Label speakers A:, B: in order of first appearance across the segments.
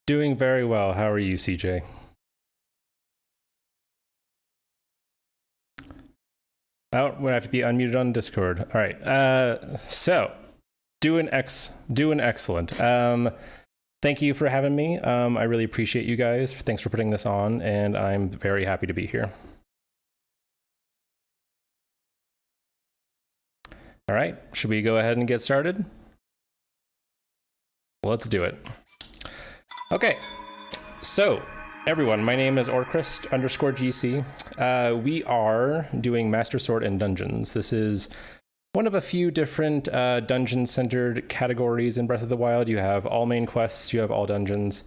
A: Doing very well. How are you, CJ? Oh, we have to be unmuted on Discord. All right. So doing excellent. Thank you for having me. I really appreciate you guys. Thanks for putting this on, and I'm very happy to be here. All right. Should we go ahead and get started? Let's do it. Okay. So, everyone, my name is Orchrist_GC. We are doing Master Sword and Dungeons. This is one of a few different dungeon-centered categories in Breath of the Wild. You have all main quests, you have all dungeons.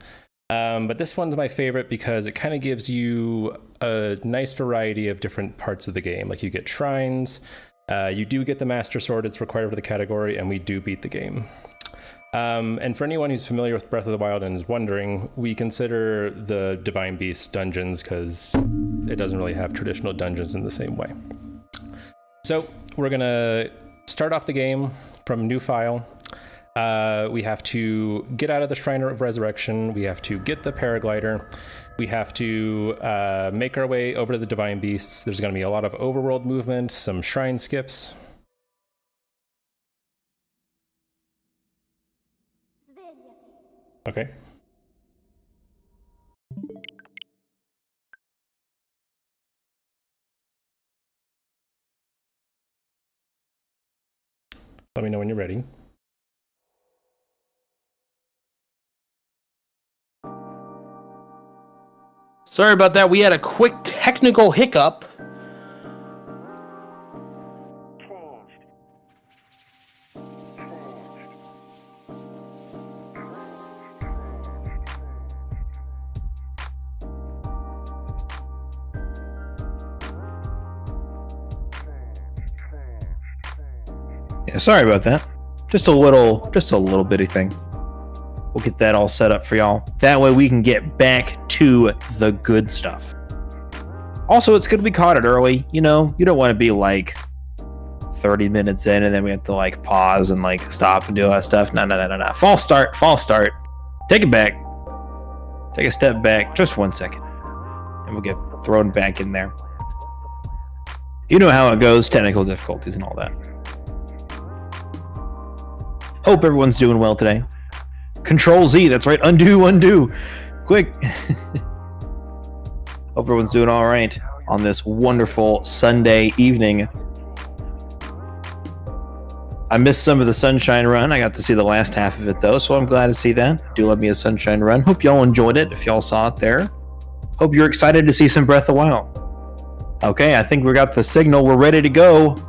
A: But this one's my favorite because it kind of gives you a nice variety of different parts of the game. Like you get shrines, you do get the Master Sword, it's required for the category, and we do beat the game. And for anyone who's familiar with Breath of the Wild and is wondering, we consider the Divine Beast dungeons because it doesn't really have traditional dungeons in the same way. So we're going to start off the game from a new file. We have to get out of the Shrine of Resurrection. We have to get the paraglider. We have to make our way over to the Divine Beasts. There's going to be a lot of overworld movement, some shrine skips. Okay. Let me know when you're ready.
B: Sorry about that. We had a quick technical hiccup.
C: Yeah, sorry about that. Just a little bitty thing. We'll get that all set up for y'all. That way we can get back to the good stuff. Also, it's good to be caught it early. You know, you don't want to be like 30 minutes in and then we have to like pause and like stop and do all that stuff. No. False start. Take it back. Take a step back. Just 1 second. And we'll get thrown back in there. You know how it goes. Technical difficulties and all that. Hope everyone's doing well today. Control Z, that's right, undo, quick. Hope everyone's doing all right on this wonderful Sunday evening. I missed some of the Sunshine Run. I got to see the last half of it though, so I'm glad to see that. Do love me a Sunshine Run. Hope y'all enjoyed it if y'all saw it there. Hope you're excited to see some Breath of the Wild. Okay, I think we got the signal. We're ready to go.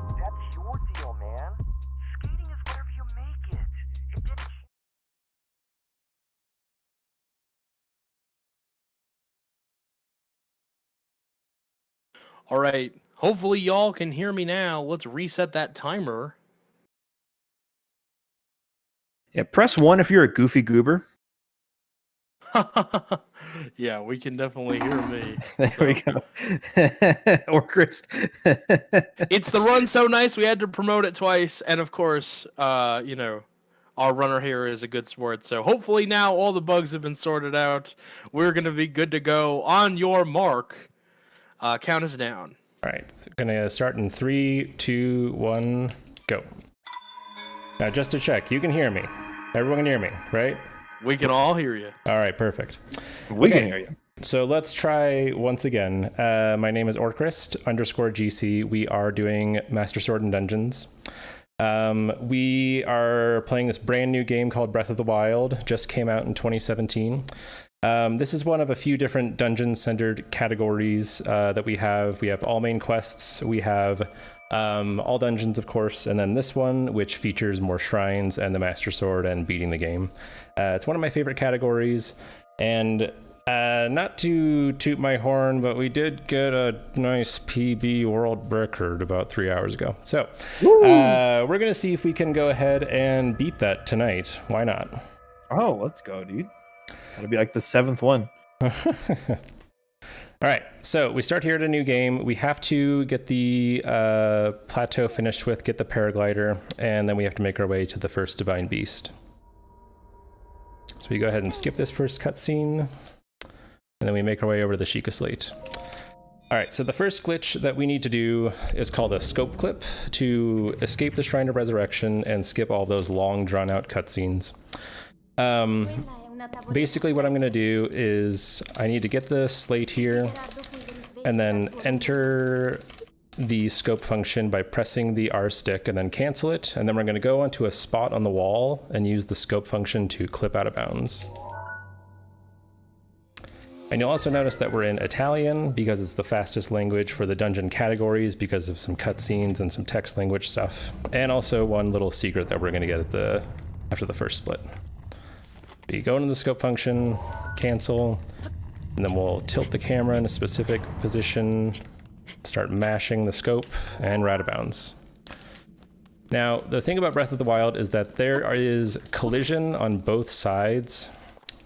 B: All right. Hopefully y'all can hear me now. Let's reset that timer.
C: Yeah, press 1 if you're a goofy goober.
B: Yeah, we can definitely hear me.
C: There we go. Or Chris.
B: It's the run so nice we had to promote it twice, and of course, you know, our runner here is a good sport. So hopefully now all the bugs have been sorted out. We're gonna be good to go. On your mark, count us down.
A: All right, so gonna start in 3, 2, 1, go. Now, just to check, you can hear me. Everyone can hear me, right?
B: We can all hear you.
A: All right, perfect.
C: We can hear you.
A: So let's try once again. My name is Orchrist_GC. We are doing Master Sword and Dungeons. We are playing this brand new game called Breath of the Wild. Just came out in 2017. This is one of a few different dungeon-centered categories that we have. We have all main quests. We have all dungeons, of course, and then this one, which features more shrines and the Master Sword and beating the game. It's one of my favorite categories, and not to toot my horn, but we did get a nice PB world record about 3 hours ago. So we're going to see if we can go ahead and beat that tonight. Why not?
C: Oh, let's go, dude. That'll be like the 7th one.
A: All right, so we start here at a new game. We have to get the plateau finished with, get the paraglider, and then we have to make our way to the first Divine Beast. So we go ahead and skip this first cutscene, and then we make our way over to the Sheikah Slate. All right, so the first glitch that we need to do is called a scope clip to escape the Shrine of Resurrection and skip all those long, drawn-out cutscenes. Basically, what I'm going to do is I need to get the slate here, and then enter the scope function by pressing the R stick, and then cancel it, and then we're going to go onto a spot on the wall and use the scope function to clip out of bounds. And you'll also notice that we're in Italian because it's the fastest language for the dungeon categories because of some cutscenes and some text language stuff. And also one little secret that we're going to get at after the first split. But you go into the scope function, cancel, and then we'll tilt the camera in a specific position, start mashing the scope, and we're out of bounds. Now, the thing about Breath of the Wild is that there is collision on both sides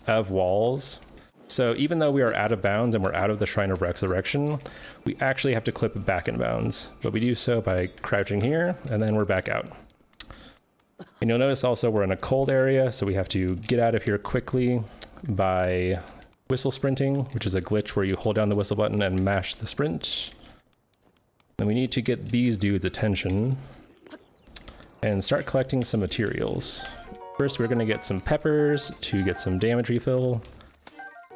A: of walls. So even though we are out of bounds and we're out of the Shrine of Resurrection, we actually have to clip back in bounds. But we do so by crouching here, and then we're back out. And you'll notice also we're in a cold area, so we have to get out of here quickly by whistle sprinting, which is a glitch where you hold down the whistle button and mash the sprint. Then we need to get these dudes' attention and start collecting some materials. First, we're going to get some peppers to get some damage refill.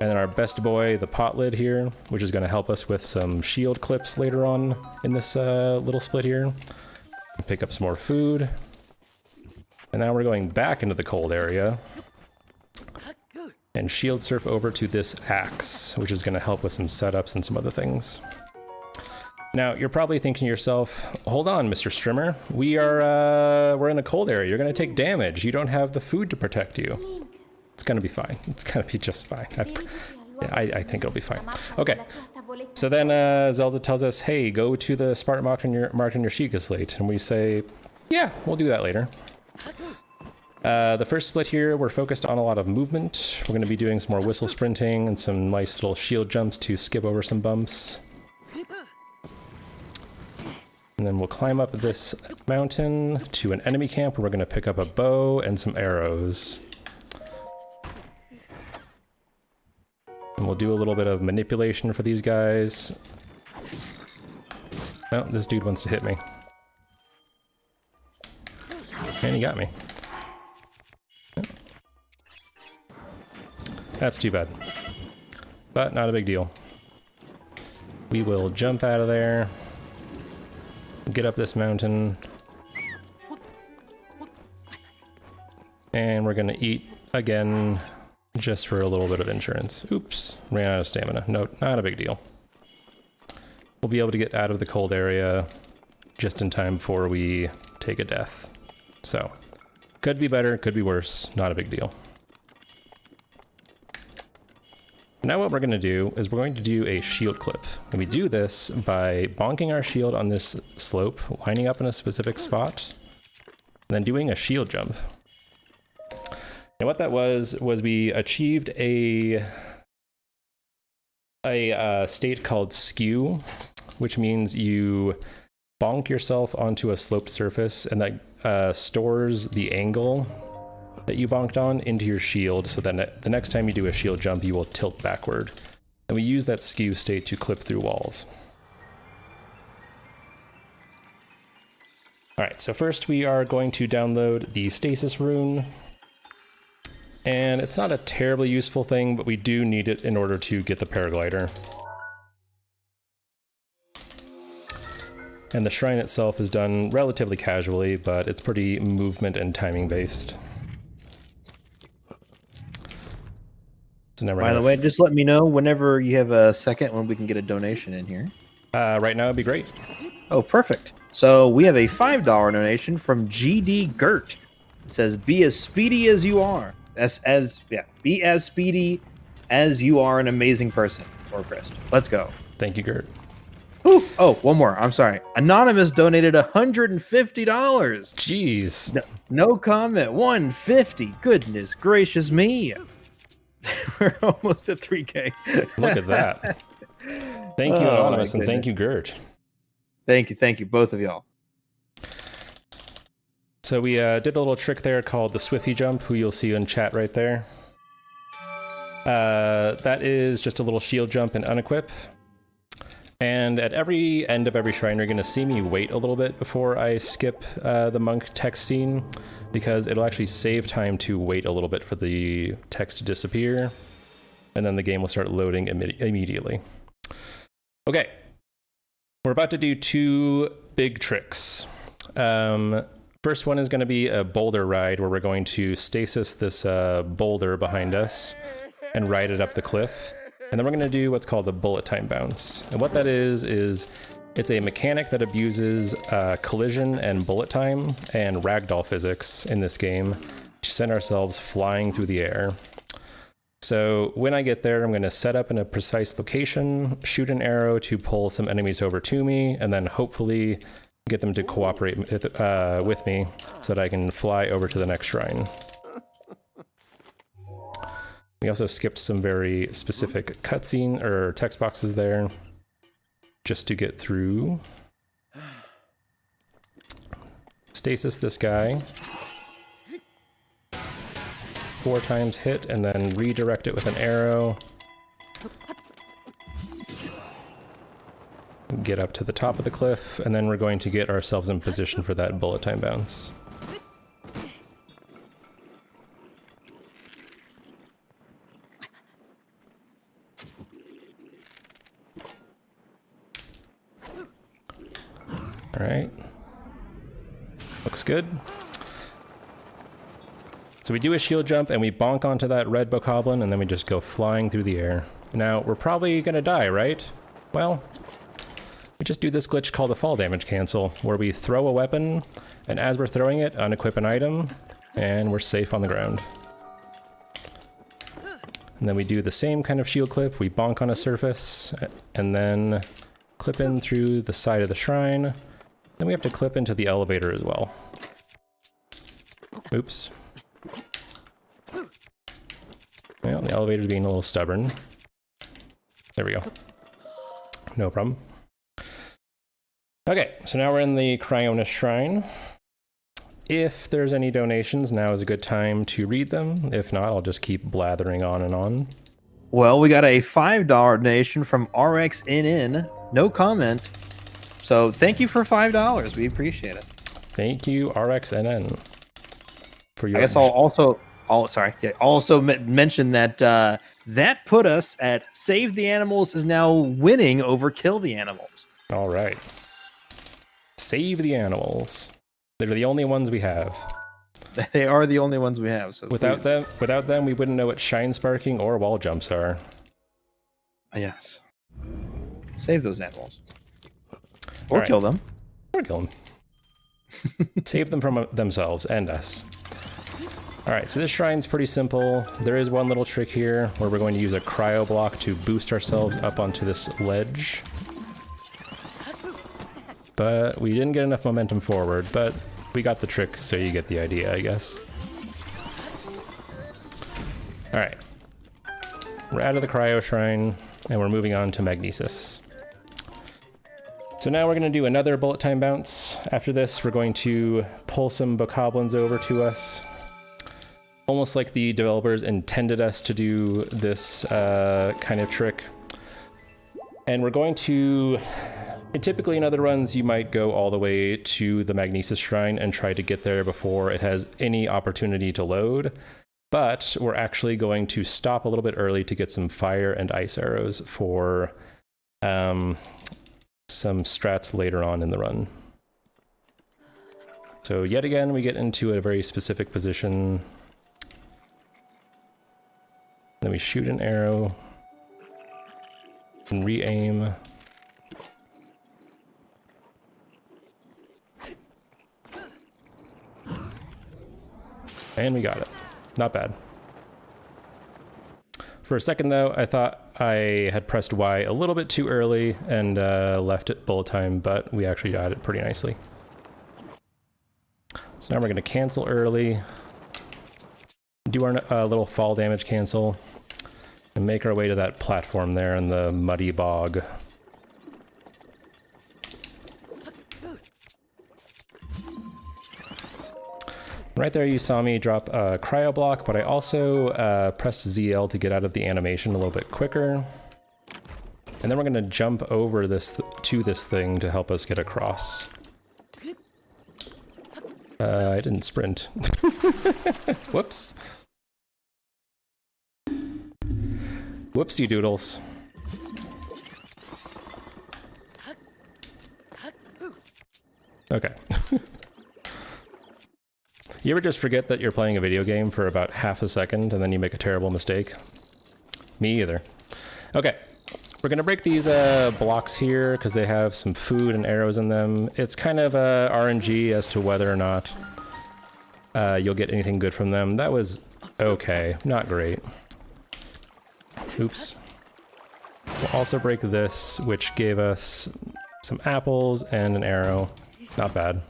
A: And then our best boy, the pot lid here, which is going to help us with some shield clips later on in this little split here. Pick up some more food. And now we're going back into the cold area. And shield surf over to this axe, which is going to help with some setups and some other things. Now, you're probably thinking to yourself, hold on, Mr. Strimmer. We're in a cold area. You're going to take damage. You don't have the food to protect you. It's gonna be fine. It's gonna be just fine. I think it'll be fine. Okay. So then Zelda tells us, hey, go to the spot marked on your Sheikah Slate. And we say, yeah, we'll do that later. The first split here, we're focused on a lot of movement. We're gonna be doing some more whistle sprinting and some nice little shield jumps to skip over some bumps. And then we'll climb up this mountain to an enemy camp where we're gonna pick up a bow and some arrows. And we'll do a little bit of manipulation for these guys. Oh, this dude wants to hit me. And he got me. That's too bad. But not a big deal. We will jump out of there. Get up this mountain. And we're gonna eat again. Just for a little bit of insurance. Oops, ran out of stamina. No, not a big deal. We'll be able to get out of the cold area just in time before we take a death. So, could be better, could be worse, not a big deal. Now what we're going to do is we're going to do a shield clip. And we do this by bonking our shield on this slope, lining up in a specific spot, and then doing a shield jump. And what that was we achieved a state called skew, which means you bonk yourself onto a sloped surface, and that stores the angle that you bonked on into your shield, so that the next time you do a shield jump, you will tilt backward. And we use that skew state to clip through walls. All right, so first we are going to download the stasis rune. And it's not a terribly useful thing, but we do need it in order to get the paraglider. And the shrine itself is done relatively casually, but it's pretty movement and timing based. So now
C: by the way, just let me know whenever you have a second when we can get a donation in here.
A: Right now would be great.
C: Oh, perfect. So we have a $5 donation from GD Gert. It says, be as speedy as you are. Be as speedy as you are an amazing person. Or Chris. Let's go.
A: Thank you, Gert.
C: Ooh. Oh, one more. I'm sorry. Anonymous donated $150.
A: Jeez.
C: No comment. 150. Goodness gracious me. We're almost at 3K.
A: Look at that. Thank you, Anonymous, and thank you, Gert.
C: Thank you, both of y'all.
A: So we did a little trick there called the Swifty Jump, who you'll see in chat right there. that is just a little shield jump and unequip. And at every end of every shrine, you're going to see me wait a little bit before I skip the monk text scene, because it'll actually save time to wait a little bit for the text to disappear, and then the game will start loading immediately. Okay, we're about to do 2 big tricks. First one is going to be a boulder ride, where we're going to stasis this boulder behind us and ride it up the cliff. And then we're going to do what's called the bullet time bounce. And what that is it's a mechanic that abuses collision and bullet time and ragdoll physics in this game to send ourselves flying through the air. So when I get there, I'm going to set up in a precise location, shoot an arrow to pull some enemies over to me, and then hopefully get them to cooperate with me so that I can fly over to the next shrine. We also skipped some very specific cutscene or text boxes there just to get through. Stasis this guy. 4 times hit, and then redirect it with an arrow. Get up to the top of the cliff, and then we're going to get ourselves in position for that bullet time bounce. All right, looks good. So we do a shield jump and we bonk onto that red bokoblin, and then we just go flying through the air. Now, we're probably gonna die, right? Well, we just do this glitch called the fall damage cancel, where we throw a weapon, and as we're throwing it, unequip an item, and we're safe on the ground. And then we do the same kind of shield clip. We bonk on a surface, and then clip in through the side of the shrine. Then we have to clip into the elevator as well. Oops. Well, the elevator's being a little stubborn. There we go. No problem. Okay, so now we're in the Cryonis Shrine. If there's any donations, now is a good time to read them. If not, I'll just keep blathering on and on.
C: Well, we got a $5 donation from RXNN. No comment. So thank you for $5. We appreciate it.
A: Thank you, RXNN. For your
C: I guess I'll also mention that that put us at Save the Animals is now winning over Kill the Animals.
A: All right. Save the Animals. They're the only ones we have.
C: They are the only ones we have. So
A: without them, we wouldn't know what shine sparking or wall jumps are.
C: Yes. Save those animals. Or kill them.
A: Or kill them. Save them from themselves and us. Alright, so this shrine's pretty simple. There is one little trick here where we're going to use a cryo block to boost ourselves up onto this ledge. But we didn't get enough momentum forward, but we got the trick, so you get the idea, I guess. Alright. We're out of the cryo shrine, and we're moving on to Magnesis. So now we're going to do another bullet time bounce. After this, we're going to pull some bokoblins over to us. Almost like the developers intended us to do this kind of trick. And we're going to... Typically in other runs, you might go all the way to the Magnesis Shrine and try to get there before it has any opportunity to load. But we're actually going to stop a little bit early to get some fire and ice arrows for some strats later on in the run. So yet again, we get into a very specific position. Then we shoot an arrow and re-aim. And we got it. Not bad. For a second though, I thought I had pressed Y a little bit too early and left it bullet time, but we actually got it pretty nicely. So now we're going to cancel early, do our little fall damage cancel, and make our way to that platform there in the muddy bog. Right there you saw me drop a cryo block, but I also pressed ZL to get out of the animation a little bit quicker. And then we're gonna jump over this to this thing to help us get across. I didn't sprint. Whoops. Whoopsie doodles. Okay. You ever just forget that you're playing a video game for about half a second and then you make a terrible mistake? Me either. Okay. We're gonna break these blocks here because they have some food and arrows in them. It's kind of RNG as to whether or not you'll get anything good from them. That was okay, not great. Oops. We'll also break this, which gave us some apples and an arrow. Not bad.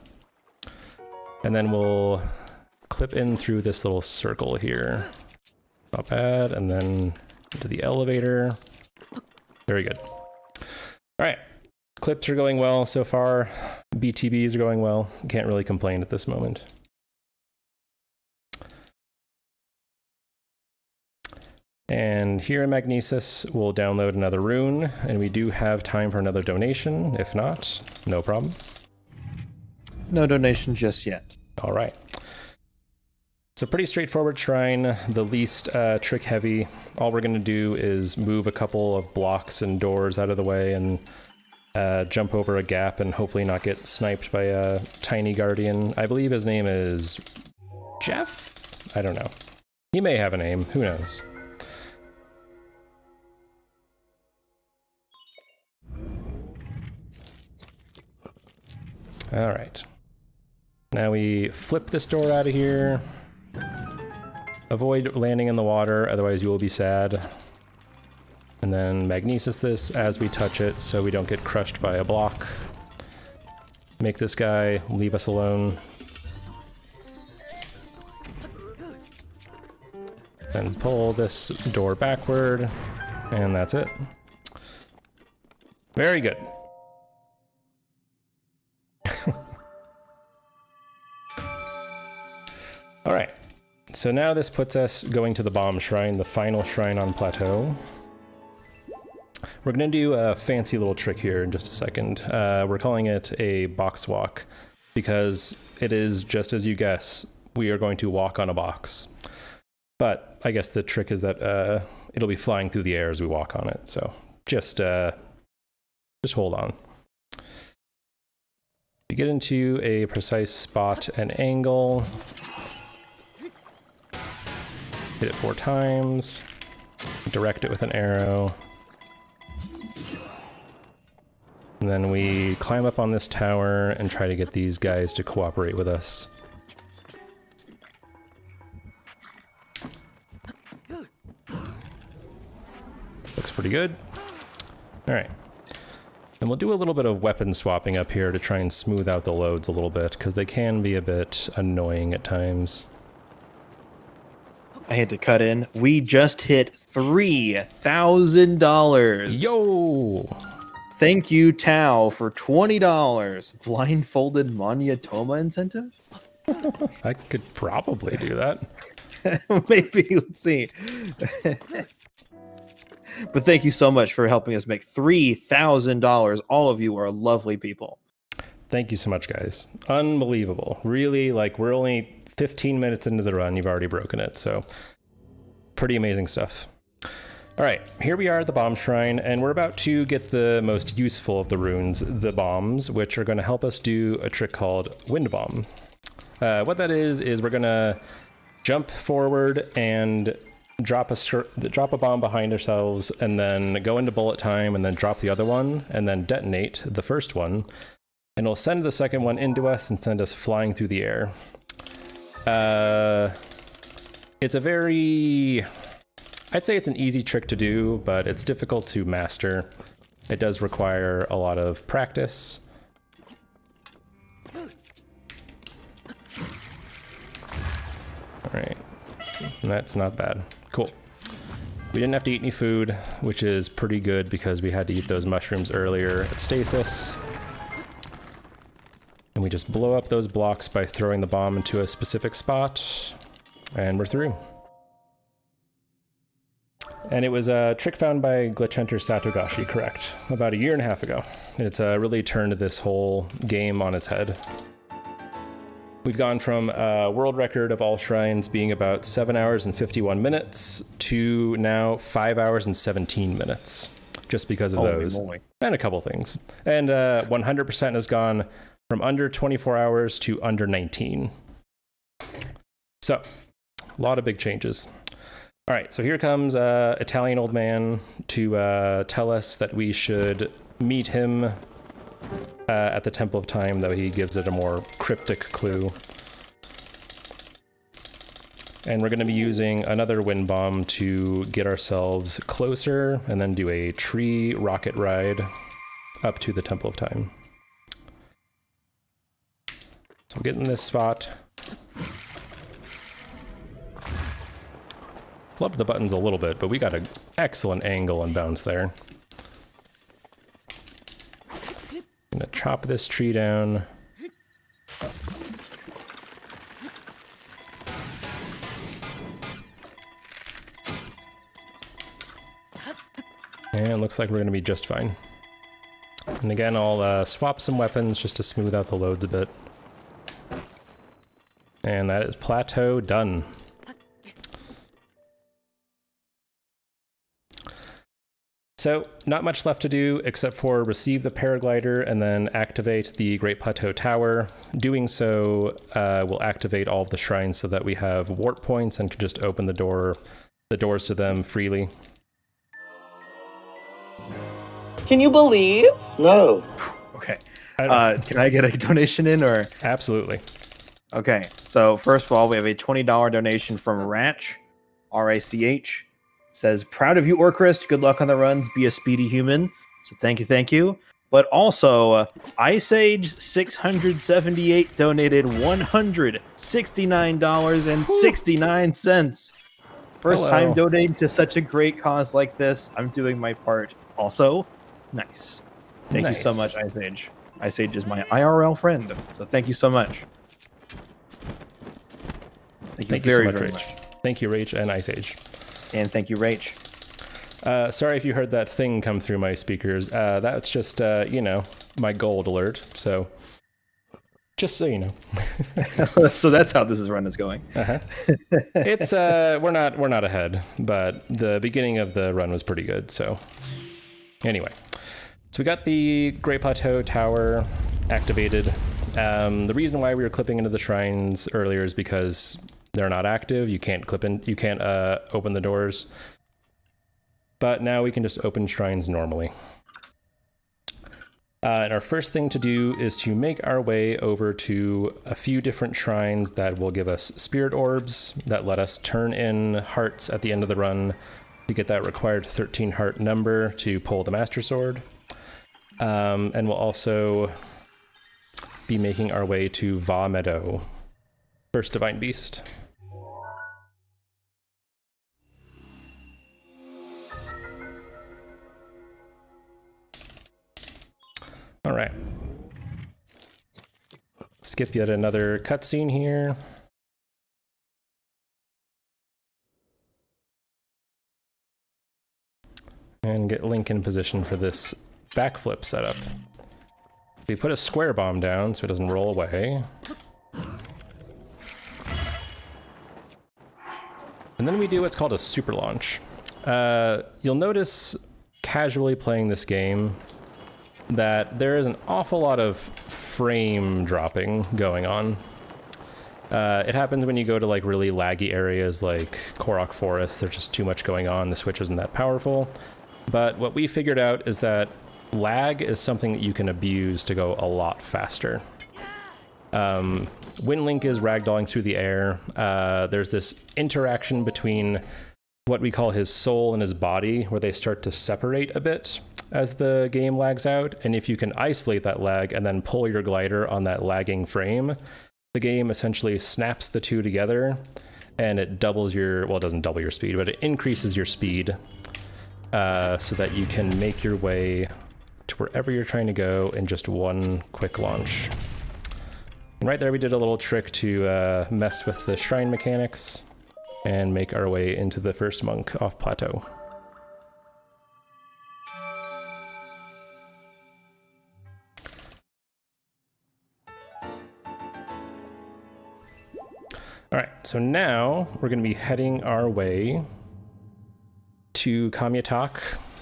A: And then we'll clip in through this little circle here. Not bad. And then into the elevator. Very good. All right. Clips are going well so far. BTBs are going well. Can't really complain at this moment. And here in Magnesis, we'll download another rune, and we do have time for another donation. If not, no problem.
C: No donation just yet.
A: All right. So pretty straightforward shrine, the least trick heavy. All we're going to do is move a couple of blocks and doors out of the way and jump over a gap and hopefully not get sniped by a tiny guardian. I believe his name is Jeff? I don't know. He may have a name. Who knows? All right. Now we flip this door out of here. Avoid landing in the water, otherwise you will be sad. And then magnesis this as we touch it so we don't get crushed by a block. Make this guy leave us alone. Then pull this door backward, and that's it. Very good. All right, so now this puts us going to the bomb shrine, the final shrine on plateau. We're gonna do a fancy little trick here in just a second. We're calling it a box walk because it is just as you guess, we are going to walk on a box. But I guess the trick is that it'll be flying through the air as we walk on it. So just hold on. You get into a precise spot and angle. Hit it 4 times. Direct it with an arrow. And then we climb up on this tower and try to get these guys to cooperate with us. Looks pretty good. All right. And we'll do a little bit of weapon swapping up here to try and smooth out the loads a little bit, because they can be a bit annoying at times.
C: I had to cut in. We just hit $3,000.
A: Yo!
C: Thank you, Tao, for $20. Blindfolded Manyatoma incentive?
A: I could probably do that.
C: Maybe, let's see. But thank you so much for helping us make $3,000. All of you are lovely people.
A: Thank you so much, guys. Unbelievable. Really, like, we're only 15 minutes into the run, you've already broken it, so pretty amazing stuff. All right, here we are at the bomb shrine, and we're about to get the most useful of the runes, the bombs, which are going to help us do a trick called wind bomb. What that is we're going to jump forward and drop a bomb behind ourselves, and then go into bullet time, and then drop the other one, and then detonate the first one, and it'll send the second one into us and send us flying through the air. It's a very... I'd say it's an easy trick to do, but it's difficult to master. It does require a lot of practice. All right, that's not bad. Cool. We didn't have to eat any food, which is pretty good because we had to eat those mushrooms earlier at Stasis. And we just blow up those blocks by throwing the bomb into a specific spot, and we're through. And it was a trick found by Glitch Hunter Satogashi, correct, about 1.5 years ago. And it's really turned this whole game on its head. We've gone from a world record of all shrines being about 7 hours and 51 minutes to now 5 hours and 17 minutes, just because of those.
C: Moly.
A: And a couple things. And 100% has gone from under 24 hours to under 19. So, a lot of big changes. All right, so here comes Italian old man to tell us that we should meet him at the Temple of Time, though he gives it a more cryptic clue. And we're going to be using another wind bomb to get ourselves closer, and then do a tree rocket ride up to the Temple of Time. So we'll get in this spot. Flub the buttons a little bit, but we got an excellent angle and bounce there. Gonna chop this tree down. And looks like we're gonna be just fine. And again, I'll swap some weapons just to smooth out the loads a bit. And that is plateau done. So, not much left to do except for receive the paraglider and then activate the Great Plateau Tower. Doing so will activate all of the shrines so that we have warp points and can just open the doors to them freely.
D: Can you believe? No.
C: Okay. Can I get a donation in, or?
A: Absolutely.
C: Okay. So first of all, we have a $20 donation from Ratch, R-A-C-H. Says, proud of you, Orcrist. Good luck on the runs. Be a speedy human. So thank you. But also, Ice Age 678 donated $169.69. First time donating to such a great cause like this. I'm doing my part. Also, nice. Thank you so much, Ice Age. Ice Age is my IRL friend. So thank you so much. Thank you very much.
A: Thank you, Rach and Ice Age.
C: And thank you, Rach.
A: Sorry if you heard that thing come through my speakers. That's just, my gold alert. So, just so you know.
C: So that's how this run is going.
A: Uh-huh. It's we're not ahead, but the beginning of the run was pretty good. So, anyway, so we got the Great Plateau Tower activated. The reason why we were clipping into the shrines earlier is because they're not active. You can't open the doors. But now we can just open shrines normally. And our first thing to do is to make our way over to a few different shrines that will give us spirit orbs that let us turn in hearts at the end of the run to get that required 13 heart number to pull the Master Sword. And we'll also be making our way to Va Meadow, first Divine Beast. All right. Skip yet another cutscene here. And get Link in position for this backflip setup. We put a square bomb down so it doesn't roll away. And then we do what's called a super launch. You'll notice casually playing this game that there is an awful lot of frame dropping going on. It happens when you go to like really laggy areas like Korok Forest. There's just too much going on. The Switch isn't that powerful. But what we figured out is that lag is something that you can abuse to go a lot faster. When Link is ragdolling through the air, there's this interaction between what we call his soul and his body, where they start to separate a bit as the game lags out. And if you can isolate that lag and then pull your glider on that lagging frame, the game essentially snaps the two together and it doubles your, well, it doesn't double your speed, but it increases your speed so that you can make your way to wherever you're trying to go in just one quick launch. And right there we did a little trick to mess with the shrine mechanics and make our way into the first monk off plateau. Alright, so now we're going to be heading our way to Kamyatak,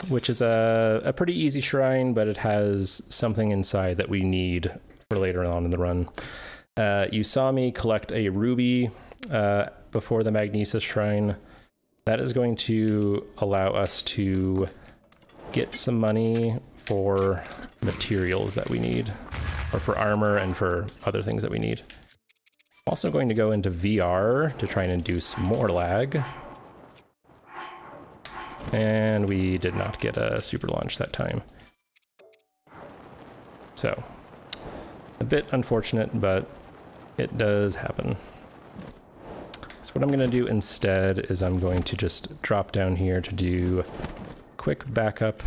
A: which is a pretty easy shrine, but it has something inside that we need for later on in the run. You saw me collect a ruby before the Magnesis shrine. That is going to allow us to get some money for materials that we need, or for armor and for other things that we need. Also going to go into VR to try and induce more lag. And we did not get a super launch that time. So, a bit unfortunate, but it does happen. So what I'm going to do instead is I'm going to just drop down here to do quick backup.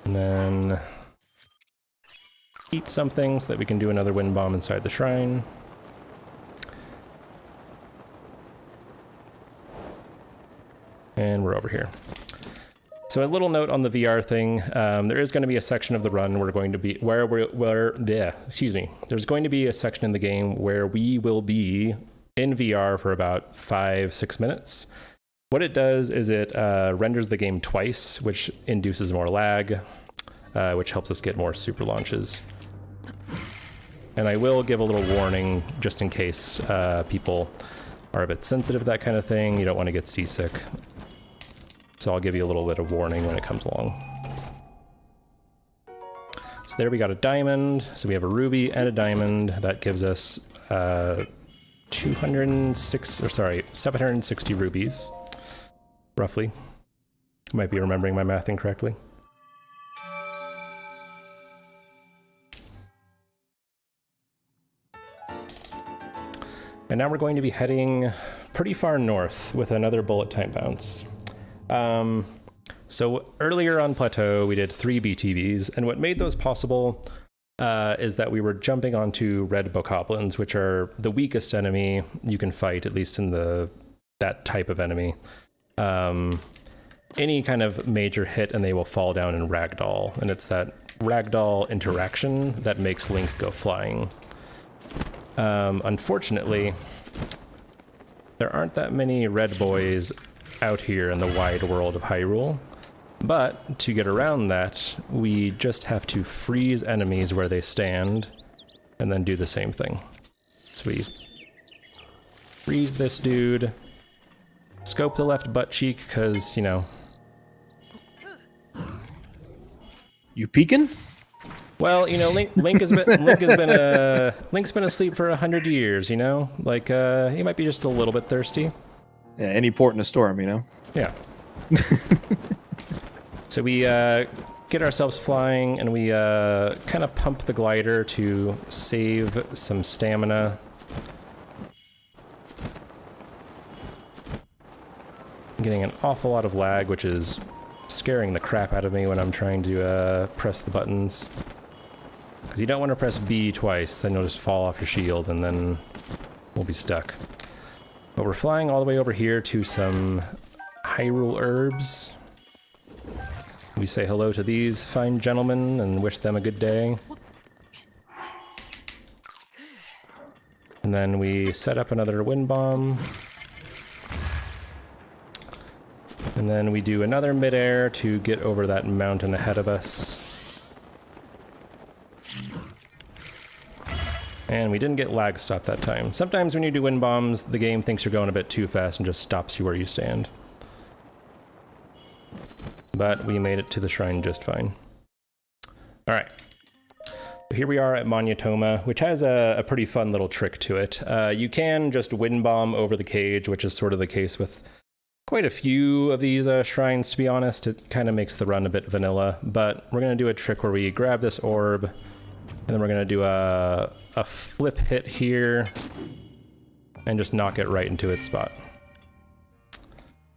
A: And then eat something so that we can do another wind bomb inside the shrine. And we're over here. So a little note on the VR thing. There is going to be a section of the run there's going to be a section in the game where we will be in VR for about 5-6 minutes. What it does is it renders the game twice, which induces more lag, which helps us get more super launches. And I will give a little warning just in case people are a bit sensitive to that kind of thing. You don't want to get seasick. So I'll give you a little bit of warning when it comes along. So there we got a diamond. So we have a ruby and a diamond. That gives us 760 rubies, roughly. I might be remembering my math incorrectly. And now we're going to be heading pretty far north with another bullet time bounce. So earlier on Plateau, we did 3 BTBs, and what made those possible is that we were jumping onto red bokoblins, which are the weakest enemy you can fight, at least in that type of enemy. Any kind of major hit and they will fall down in ragdoll, and it's that ragdoll interaction that makes Link go flying. Unfortunately, there aren't that many red boys out here in the wide world of Hyrule, but to get around that, we just have to freeze enemies where they stand and then do the same thing. So we freeze this dude, scope the left butt cheek, because, you know.
C: You peeking?
A: Well, you know, Link's been asleep for 100 years, you know? Like, he might be just a little bit thirsty.
C: Yeah, any port in a storm, you know?
A: Yeah. So we get ourselves flying, and we kind of pump the glider to save some stamina. I'm getting an awful lot of lag, which is scaring the crap out of me when I'm trying to press the buttons. Because you don't want to press B twice, then you'll just fall off your shield, and then we'll be stuck. But we're flying all the way over here to some Hyrule herbs. We say hello to these fine gentlemen and wish them a good day. And then we set up another wind bomb. And then we do another midair to get over that mountain ahead of us. And we didn't get lag stop that time. Sometimes when you do wind bombs, the game thinks you're going a bit too fast and just stops you where you stand. But we made it to the shrine just fine. Alright. So here we are at Monyetoma, which has a pretty fun little trick to it. You can just wind bomb over the cage, which is sort of the case with quite a few of these shrines, to be honest. It kind of makes the run a bit vanilla. But we're going to do a trick where we grab this orb, and then we're going to do a flip hit here, and just knock it right into its spot.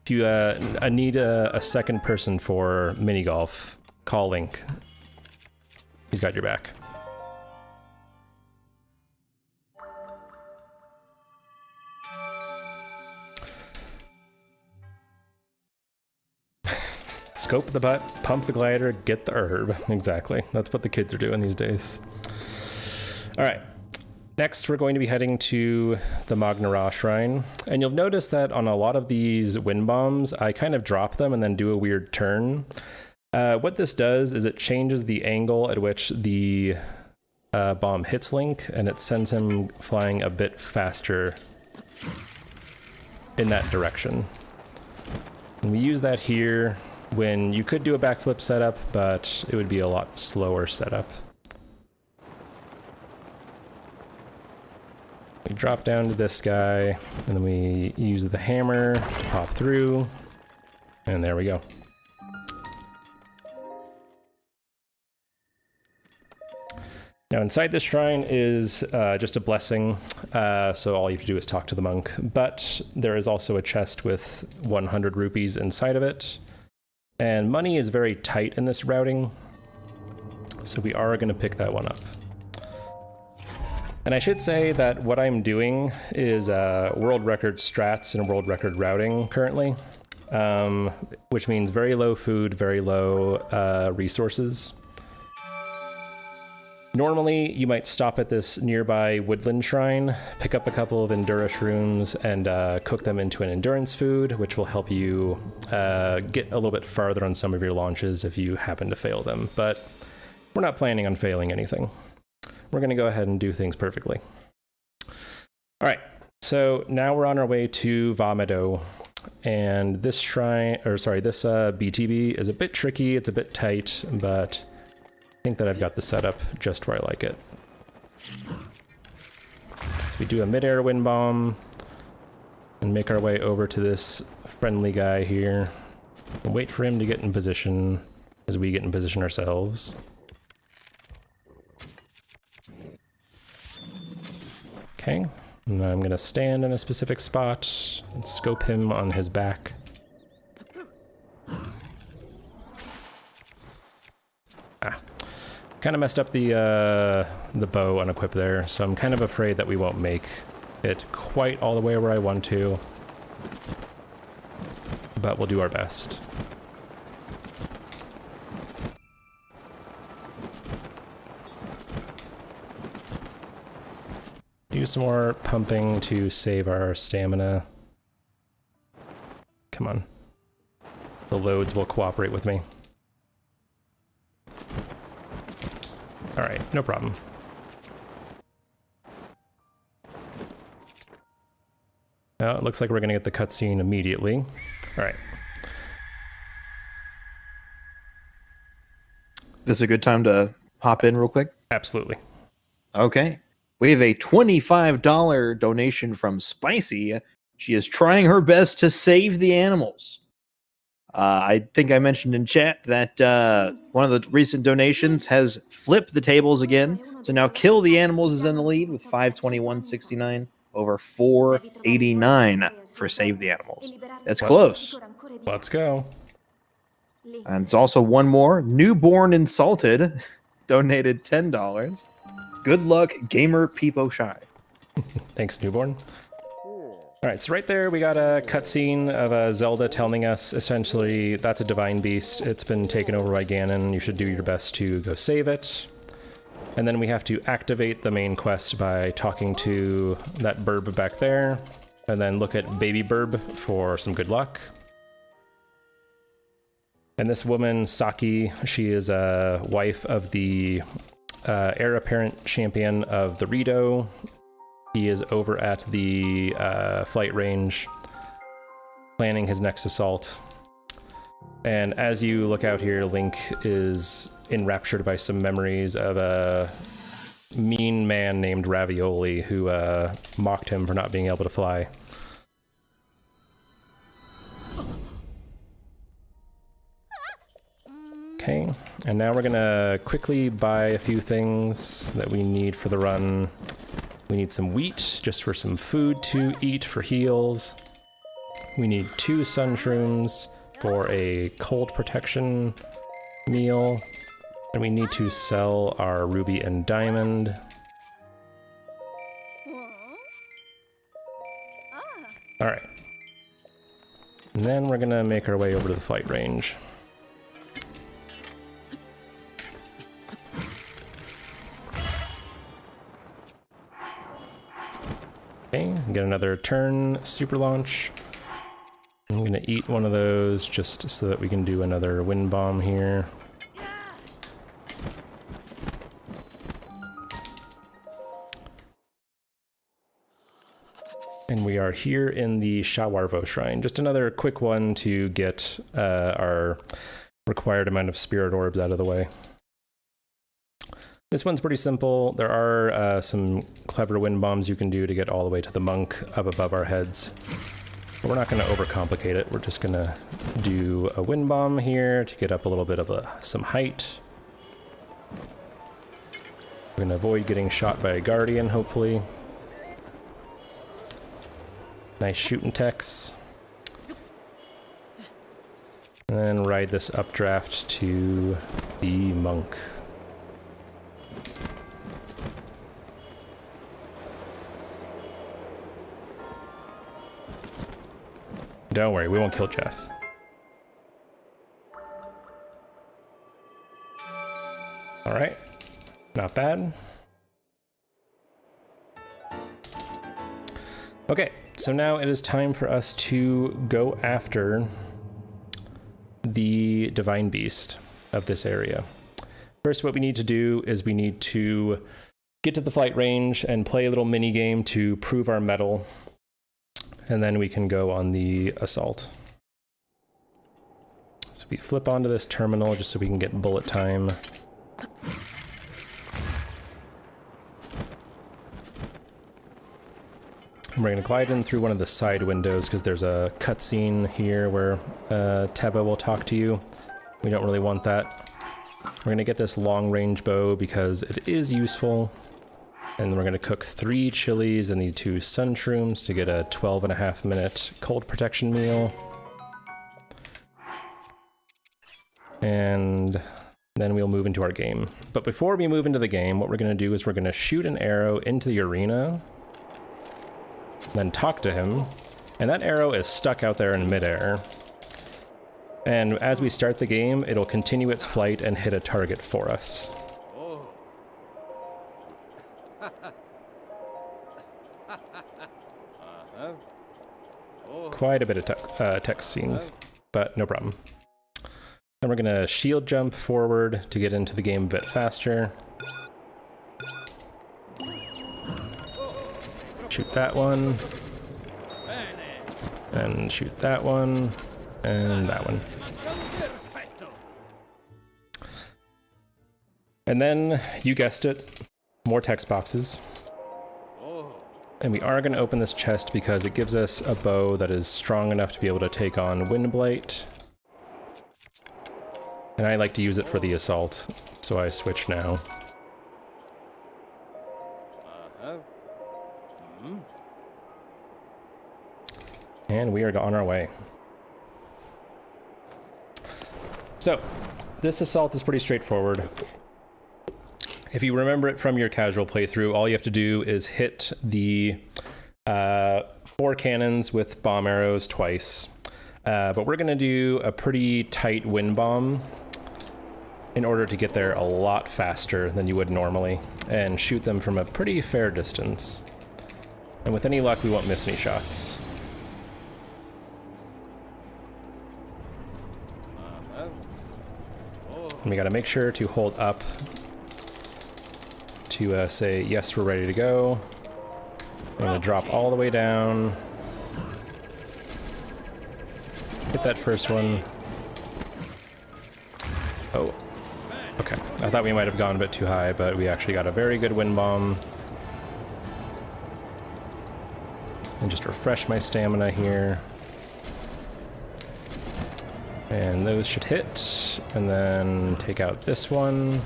A: If you I need a second person for mini golf, call Link. He's got your back. Scope the butt, pump the glider, get the herb. Exactly. That's what the kids are doing these days. All right. Next, we're going to be heading to the Magna Ra Shrine. And you'll notice that on a lot of these wind bombs, I kind of drop them and then do a weird turn. What this does is it changes the angle at which the bomb hits Link, and it sends him flying a bit faster in that direction. And we use that here when you could do a backflip setup, but it would be a lot slower setup. We drop down to this guy, and then we use the hammer to pop through, and there we go. Now inside this shrine is just a blessing, so all you have to do is talk to the monk, but there is also a chest with 100 rupees inside of it, and money is very tight in this routing, so we are going to pick that one up. And I should say that what I'm doing is world record strats and world record routing currently, which means very low food, very low resources. Normally, you might stop at this nearby woodland shrine, pick up a couple of Endura shrooms, and cook them into an endurance food, which will help you get a little bit farther on some of your launches if you happen to fail them. But we're not planning on failing anything. We're going to go ahead and do things perfectly. All right, so now we're on our way to Vamedo, and this shrine, or sorry, this BTB is a bit tricky. It's a bit tight, but I think that I've got the setup just where I like it. So we do a mid-air wind bomb and make our way over to this friendly guy here and wait for him to get in position as we get in position ourselves. Okay, and I'm going to stand in a specific spot and scope him on his back. Kind of messed up the bow unequip there, so I'm kind of afraid that we won't make it quite all the way where I want to, but we'll do our best. Do some more pumping to save our stamina. Come on. The loads will cooperate with me. Alright, no problem. Now it looks like we're going to get the cutscene immediately. Alright.
C: This is a good time to hop in real quick?
A: Absolutely.
C: Okay. We have a $25 donation from Spicy. She is trying her best to save the animals. I think I mentioned in chat that one of the recent donations has flipped the tables again. So now Kill the Animals is in the lead with 521.69 over 489 for Save the Animals. That's close.
A: Let's go.
C: And it's also one more. Newborn Insulted donated $10. Good luck, Gamer Peepo Shy.
A: Thanks, Newborn. Alright, so right there we got a cutscene of Zelda telling us essentially that's a divine beast. It's been taken over by Ganon. You should do your best to go save it. And then we have to activate the main quest by talking to that burb back there. And then look at Baby Burb for some good luck. And this woman, Saki, she is a wife of the heir apparent champion of the Rito. He is over at the flight range, planning his next assault. And as you look out here, Link is enraptured by some memories of a mean man named Ravioli who mocked him for not being able to fly. Okay, and now we're gonna quickly buy a few things that we need for the run. We need some wheat, just for some food to eat for heals. We need 2 sun shrooms for a cold protection meal. And we need to sell our ruby and diamond. All right. And then we're gonna make our way over to the flight range. Okay, get another turn super launch. I'm gonna eat one of those just so that we can do another wind bomb here. And we are here in the Shawarvo Shrine. Just another quick one to get our required amount of spirit orbs out of the way. This one's pretty simple. There are some clever wind bombs you can do to get all the way to the monk up above our heads. But we're not going to overcomplicate it. We're just going to do a wind bomb here to get up a little bit of some height. We're going to avoid getting shot by a guardian, hopefully. Nice shooting techs. And then ride this updraft to the monk. Don't worry, we won't kill Jeff. All right, not bad. Okay, so now it is time for us to go after the Divine Beast of this area. First, what we need to do is we need to get to the flight range and play a little mini game to prove our mettle. And then we can go on the assault. So we flip onto this terminal just so we can get bullet time. And we're going to glide in through one of the side windows because there's a cutscene here where Teba will talk to you. We don't really want that. We're going to get this long range bow because it is useful. And we're going to cook 3 chilies and the 2 sun shrooms to get a 12.5 minute cold protection meal. And then we'll move into our game. But before we move into the game, what we're going to do is we're going to shoot an arrow into the arena, then talk to him, and that arrow is stuck out there in midair. And as we start the game, it'll continue its flight and hit a target for us. Quite a bit of text scenes, but no problem. Then we're gonna shield jump forward to get into the game a bit faster. Shoot that one. And shoot that one. And that one. And then, you guessed it, more text boxes. And we are going to open this chest because it gives us a bow that is strong enough to be able to take on Windblight. And I like to use it for the assault, so I switch now. And we are on our way. So, this assault is pretty straightforward. If you remember it from your casual playthrough, all you have to do is hit the 4 cannons with bomb arrows twice. But we're going to do a pretty tight wind bomb in order to get there a lot faster than you would normally, and shoot them from a pretty fair distance. And with any luck, we won't miss any shots. And we got to make sure to hold up to say, yes, we're ready to go. I'm going to drop all the way down. Hit that first one. Oh, okay. I thought we might have gone a bit too high, but we actually got a very good wind bomb. And just refresh my stamina here. And those should hit. And then take out this one.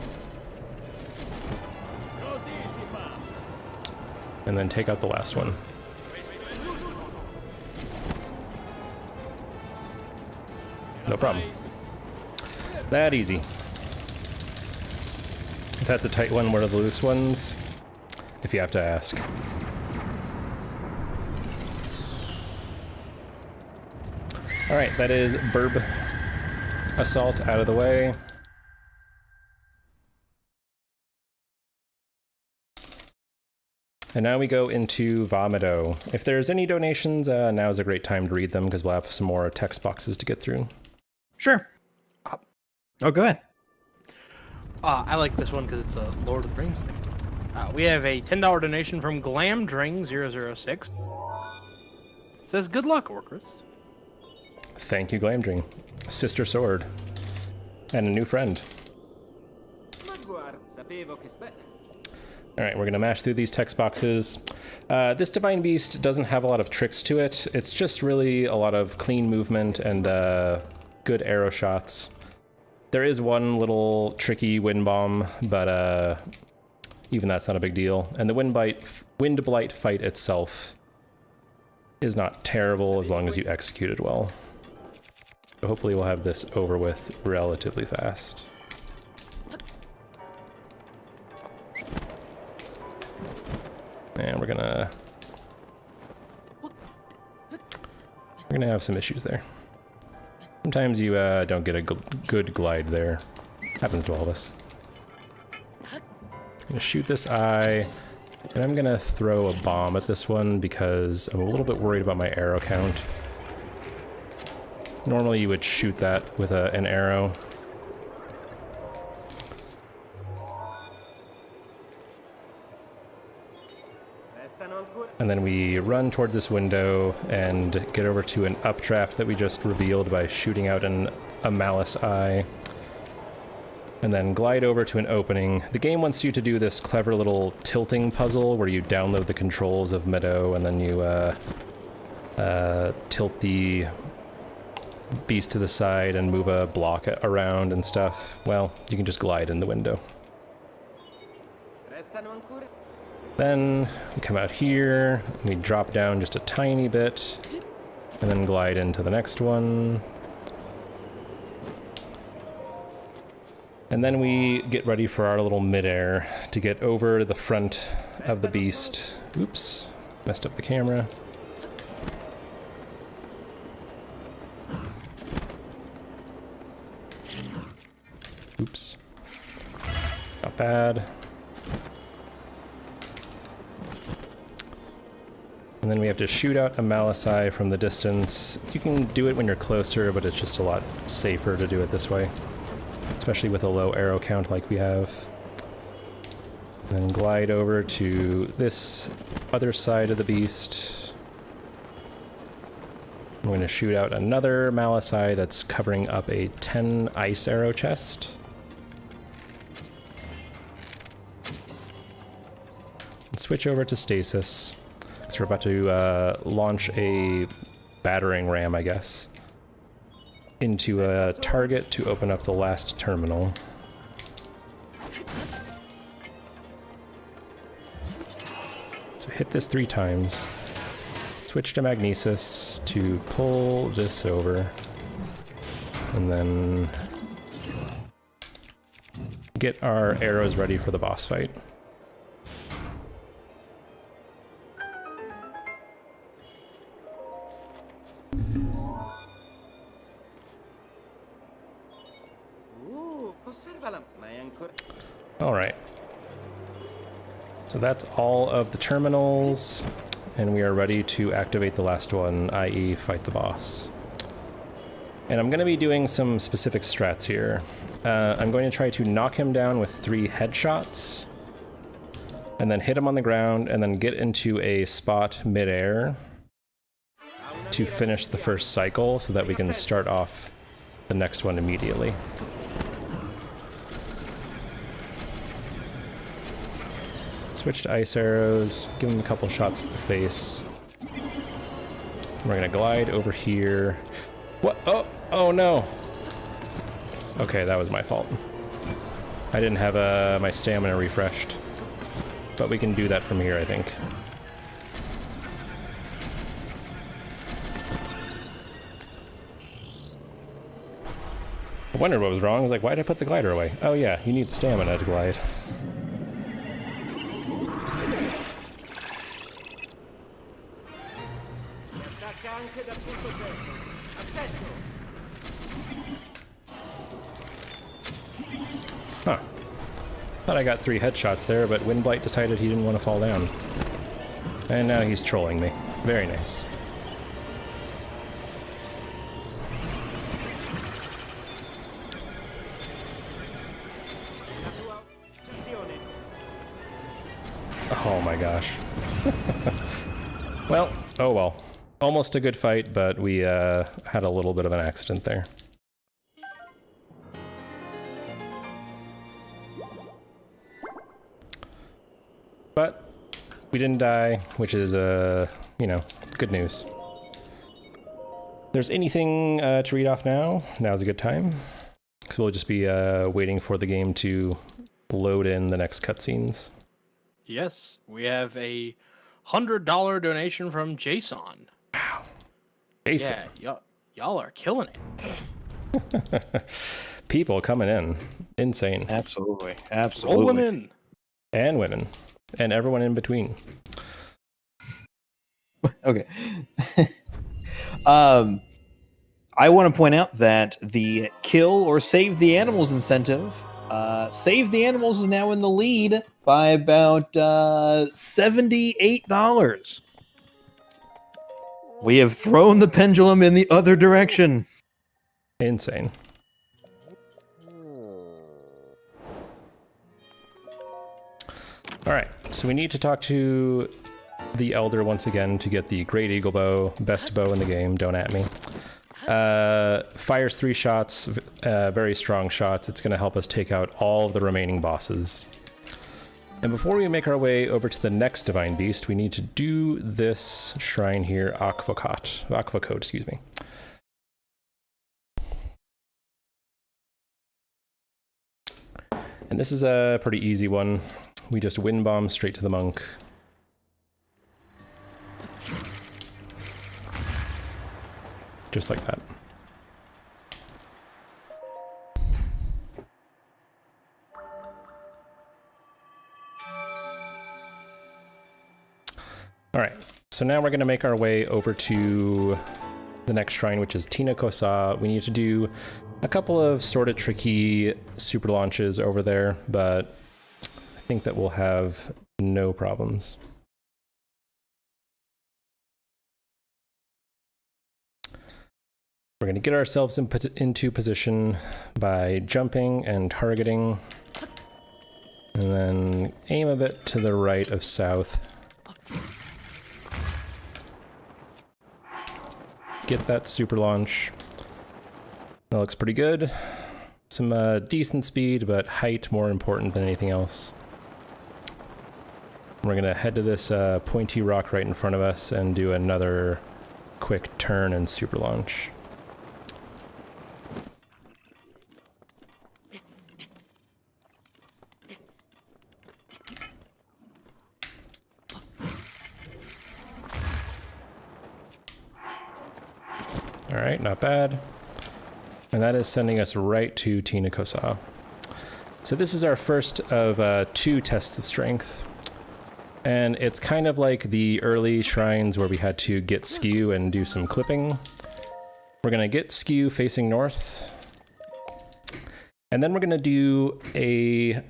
A: And then take out the last one. No problem. That easy. If that's a tight one, what are the loose ones? If you have to ask. Alright, that is Burb Assault out of the way. And now we go into Vomito. If there's any donations, now is a great time to read them because we'll have some more text boxes to get through.
C: Sure. Oh, go ahead.
B: I like this one because it's a Lord of the Rings thing. We have a $10 donation from Glamdring006. It says, good luck, Orcrist.
A: Thank you, Glamdring. Sister Sword. And a new friend. Alright, we're going to mash through these text boxes. This Divine Beast doesn't have a lot of tricks to it. It's just really a lot of clean movement and good arrow shots. There is one little tricky wind bomb, but even that's not a big deal. And the wind blight fight itself is not terrible as long as you execute it well. So hopefully we'll have this over with relatively fast. And we're gonna have some issues there. Sometimes you don't get a good glide there. Happens to all of us. I'm gonna shoot this eye, and I'm gonna throw a bomb at this one because I'm a little bit worried about my arrow count. Normally you would shoot that with an arrow. And then we run towards this window and get over to an updraft that we just revealed by shooting out a malice eye. And then glide over to an opening. The game wants you to do this clever little tilting puzzle where you download the controls of Meadow and then you tilt the beast to the side and move a block around and stuff. Well, you can just glide in the window. Then we come out here, and we drop down just a tiny bit, and then glide into the next one. And then we get ready for our little midair to get over to the front of the beast. Oops, messed up the camera. Oops. Not bad. And then we have to shoot out a Malicai from the distance. You can do it when you're closer, but it's just a lot safer to do it this way. Especially with a low arrow count like we have. And then glide over to this other side of the beast. I'm going to shoot out another Malicai that's covering up a 10 ice arrow chest. And switch over to stasis. So we're about to launch a battering ram, I guess, into a target to open up the last terminal. So hit this 3 times. Switch to Magnesis to pull this over. And then get our arrows ready for the boss fight. Alright. So that's all of the terminals, and we are ready to activate the last one, i.e. fight the boss. And I'm going to be doing some specific strats here. I'm going to try to knock him down with 3 headshots, and then hit him on the ground, and then get into a spot midair to finish the first cycle so that we can start off the next one immediately. Switch to ice arrows, give him a couple shots to the face. We're gonna glide over here. What? Oh no! Okay, that was my fault. I didn't have my stamina refreshed. But we can do that from here, I think. I wondered what was wrong. I was like, why did I put the glider away? Oh yeah, you need stamina to glide. Huh. Thought I got 3 headshots there, but Windblight decided he didn't want to fall down. And now he's trolling me. Very nice. Oh my gosh. Well, oh well. Almost a good fight, but we had a little bit of an accident there. But we didn't die, which is, you know, good news. If there's anything to read off now, now's a good time. Because we'll just be waiting for the game to load in the next cutscenes.
B: Yes, we have a $100 donation from Jason.
A: Wow. Jason.
B: Yeah, y'all are killing it.
A: People coming in. Insane.
C: Absolutely. Absolutely.
B: Rolling in.
A: And women. And everyone in between.
C: Okay. I want to point out that the kill or save the animals incentive, save the animals is now in the lead by about $78. We have thrown the pendulum in the other direction.
A: Insane. All right, so we need to talk to the Elder once again to get the Great Eagle Bow, best bow in the game, don't at me. Fires 3 shots, very strong shots. It's going to help us take out all of the remaining bosses. And before we make our way over to the next Divine Beast, we need to do this shrine here, Aquacoat, excuse me. And this is a pretty easy one. We just wind bomb straight to the monk. Just like that. All right, so now we're going to make our way over to the next shrine, which is Tina Kosa. We need to do a couple of sort of tricky super launches over there, but I think that we'll have no problems. We're going to get ourselves into position by jumping and targeting, and then aim a bit to the right of south. Get that super launch. That looks pretty good. Some decent speed, but height more important than anything else. We're gonna head to this pointy rock right in front of us and do another quick turn and super launch. All right, not bad. And that is sending us right to Tina Kosa. So this is our first of 2 tests of strength. And it's kind of like the early shrines where we had to get skew and do some clipping. We're gonna get skew facing north. And then we're gonna do a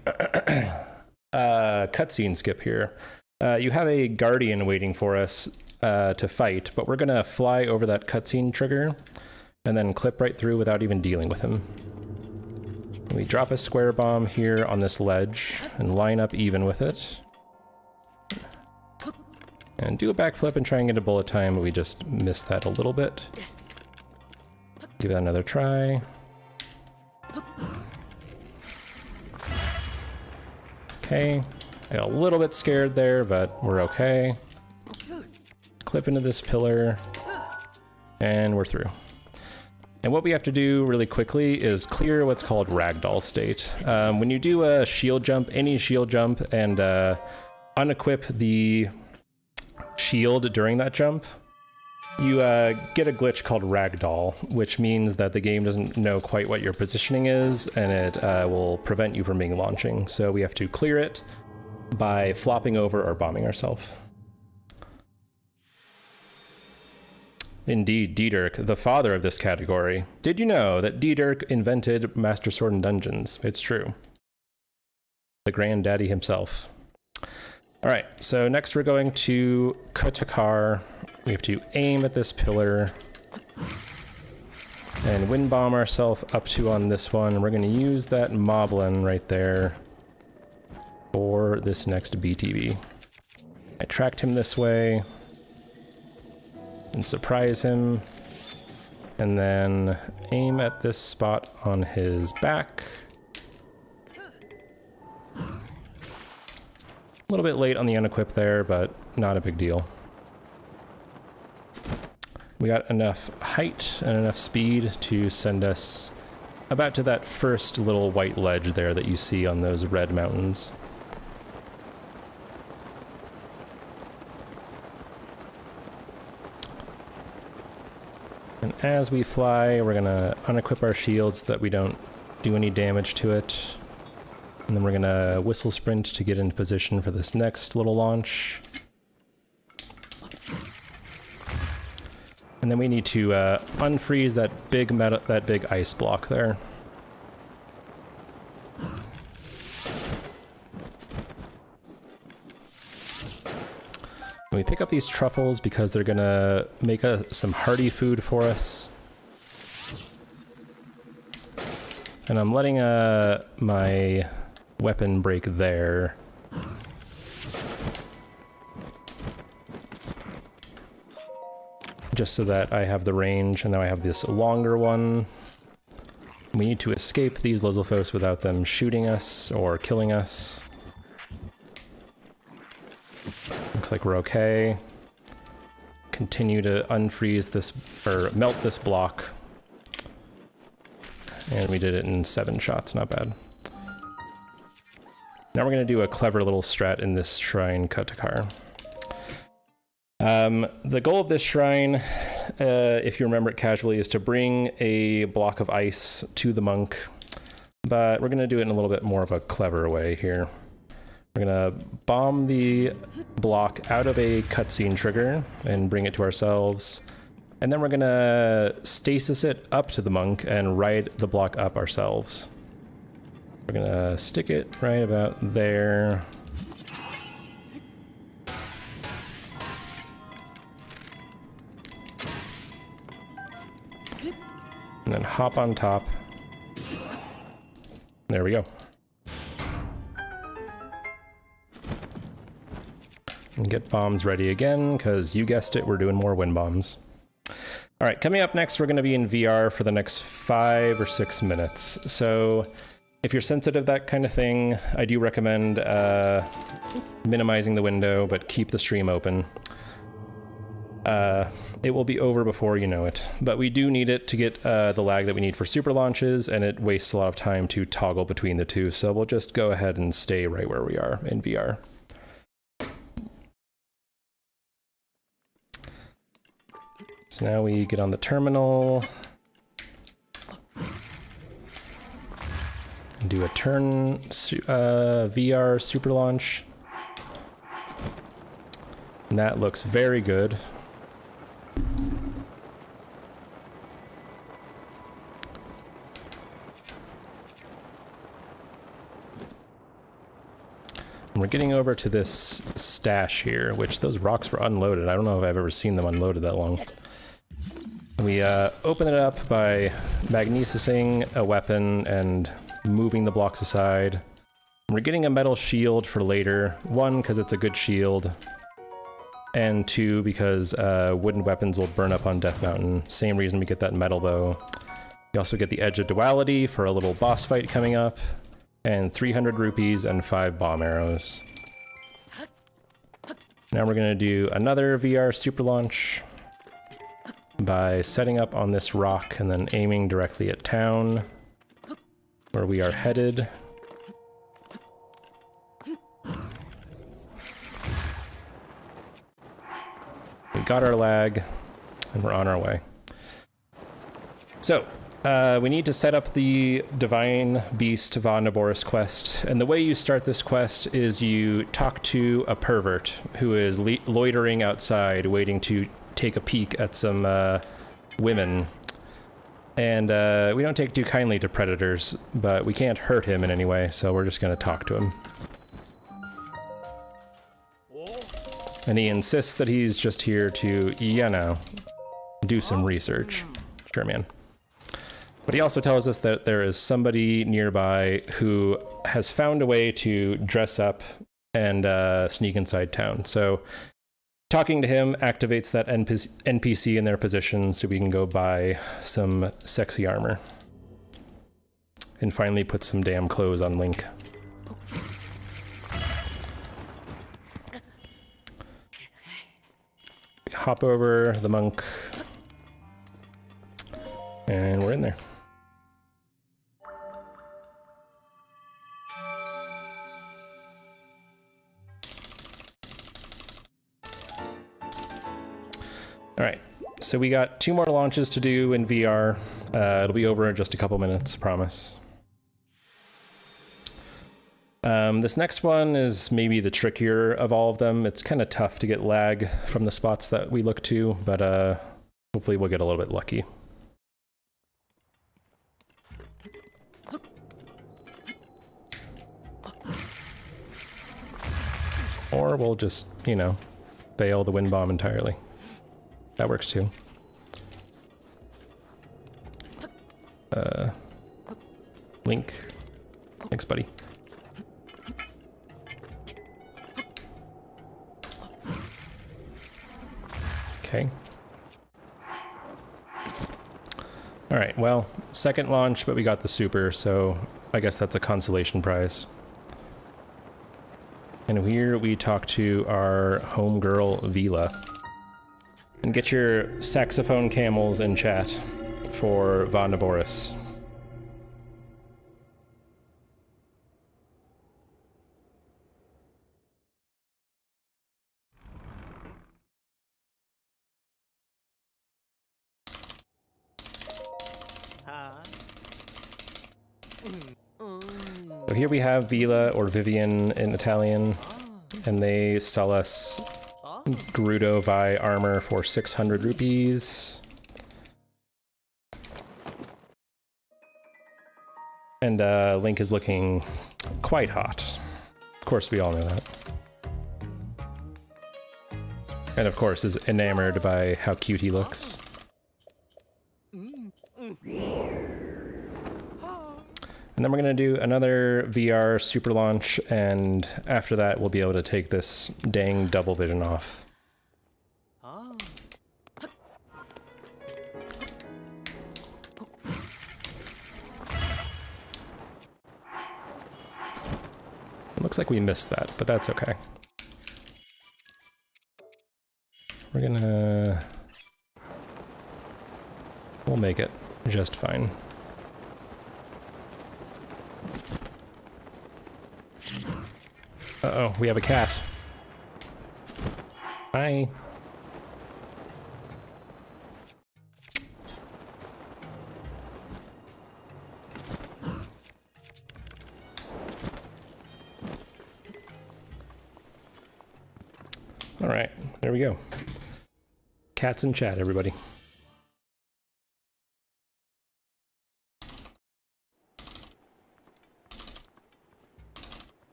A: cutscene skip here. You have a guardian waiting for us to fight, but we're gonna fly over that cutscene trigger and then clip right through without even dealing with him. We drop a square bomb here on this ledge and line up even with it. And do a backflip and try and get a bullet time, but we just missed that a little bit. Give that another try. Okay, I got a little bit scared there, but we're okay. Clip into this pillar, and we're through. And what we have to do really quickly is clear what's called ragdoll state. When you do a shield jump, any shield jump, and unequip the shield during that jump, you get a glitch called ragdoll, which means that the game doesn't know quite what your positioning is, and it will prevent you from being launching. So we have to clear it by flopping over or bombing ourselves. Indeed, Diederik, the father of this category. Did you know that Diederik invented Master Sword and Dungeons? It's true. The granddaddy himself. All right, so next we're going to Kutakar. We have to aim at this pillar and wind bomb ourselves up to on this one. We're going to use that moblin right there for this next BTB. I tracked him this way and surprise him, and then aim at this spot on his back. A little bit late on the unequip there, but not a big deal. We got enough height and enough speed to send us about to that first little white ledge there that you see on those red mountains. And as we fly, we're gonna unequip our shields so that we don't do any damage to it. And then we're gonna whistle sprint to get into position for this next little launch. And then we need to unfreeze that big ice block there. And we pick up these truffles because they're gonna make some hearty food for us. And I'm letting my weapon break there. Just so that I have the range, and now I have this longer one. We need to escape these Lizalfos without them shooting us or killing us. Looks like we're okay. Continue to unfreeze this, or melt this block. And we did it in 7 shots, not bad. Now we're going to do a clever little strat in this shrine, Kutakar. The goal of this shrine, if you remember it casually, is to bring a block of ice to the monk. But we're going to do it in a little bit more of a clever way here. We're going to bomb the block out of a cutscene trigger and bring it to ourselves. And then we're going to stasis it up to the monk and ride the block up ourselves. We're going to stick it right about there. And then hop on top. There we go. And get bombs ready again, because you guessed it, we're doing more wind bombs. All right, coming up next, we're going to be in VR for the next 5 or 6 minutes. So if you're sensitive to that kind of thing, I do recommend minimizing the window, but keep the stream open. It will be over before you know it, but we do need it to get the lag that we need for super launches, and it wastes a lot of time to toggle between the two, so we'll just go ahead and stay right where we are in VR. So now we get on the terminal and do a turn VR super launch. And that looks very good. And we're getting over to this stash here, which those rocks were unloaded. I don't know if I've ever seen them unloaded that long. We open it up by magnesising a weapon and moving the blocks aside. We're getting a metal shield for later. 1, because it's a good shield. And 2, because wooden weapons will burn up on Death Mountain. Same reason we get that metal bow. We also get the Edge of Duality for a little boss fight coming up. And 300 rupees and 5 bomb arrows. Now we're going to do another VR super launch by setting up on this rock and then aiming directly at town, where we are headed. We got our lag, and we're on our way. So, we need to set up the Divine Beast Von Naboris quest, and the way you start this quest is you talk to a pervert who is loitering outside waiting to take a peek at some women. And we don't take too kindly to predators, but we can't hurt him in any way, so we're just gonna talk to him. And he insists that he's just here to, you know, do some research. Sure, man. But he also tells us that there is somebody nearby who has found a way to dress up and sneak inside town. So talking to him activates that NPC in their position so we can go buy some sexy armor. And finally put some damn clothes on Link. Hop over the monk. And we're in there. All right, so we got 2 more launches to do in VR. It'll be over in just a couple minutes, promise. This next one is maybe the trickier of all of them. It's kind of tough to get lag from the spots that we look to, but hopefully we'll get a little bit lucky. Or we'll just, you know, fail the wind bomb entirely. That works too. Link. Thanks, buddy. Okay. Alright, well, second launch, but we got the super, so I guess that's a consolation prize. And here we talk to our homegirl, Vila. And get your saxophone camels in chat for Va Naboris. So here we have Vila, or Vivian in Italian, and they sell us Gerudo Vi armor for 600 rupees. And Link is looking quite hot. Of course, we all know that. And of course is enamored by how cute he looks. And then we're gonna do another VR super launch, and after that we'll be able to take this dang double vision off. It looks like we missed that, but that's okay. We're gonna... We'll make it just fine. Uh-oh, we have a cat. Hi. All right, there we go. Cats in chat, everybody.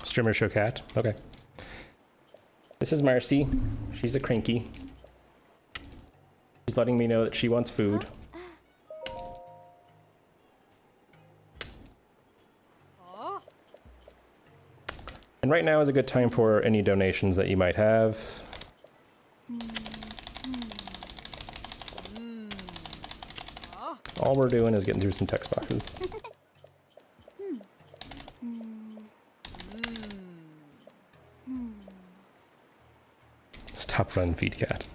A: Streamer show cat. Okay. This is Marcy. She's a cranky. She's letting me know that she wants food. And right now is a good time for any donations that you might have. All we're doing is getting through some text boxes. Stop, run, feed cat.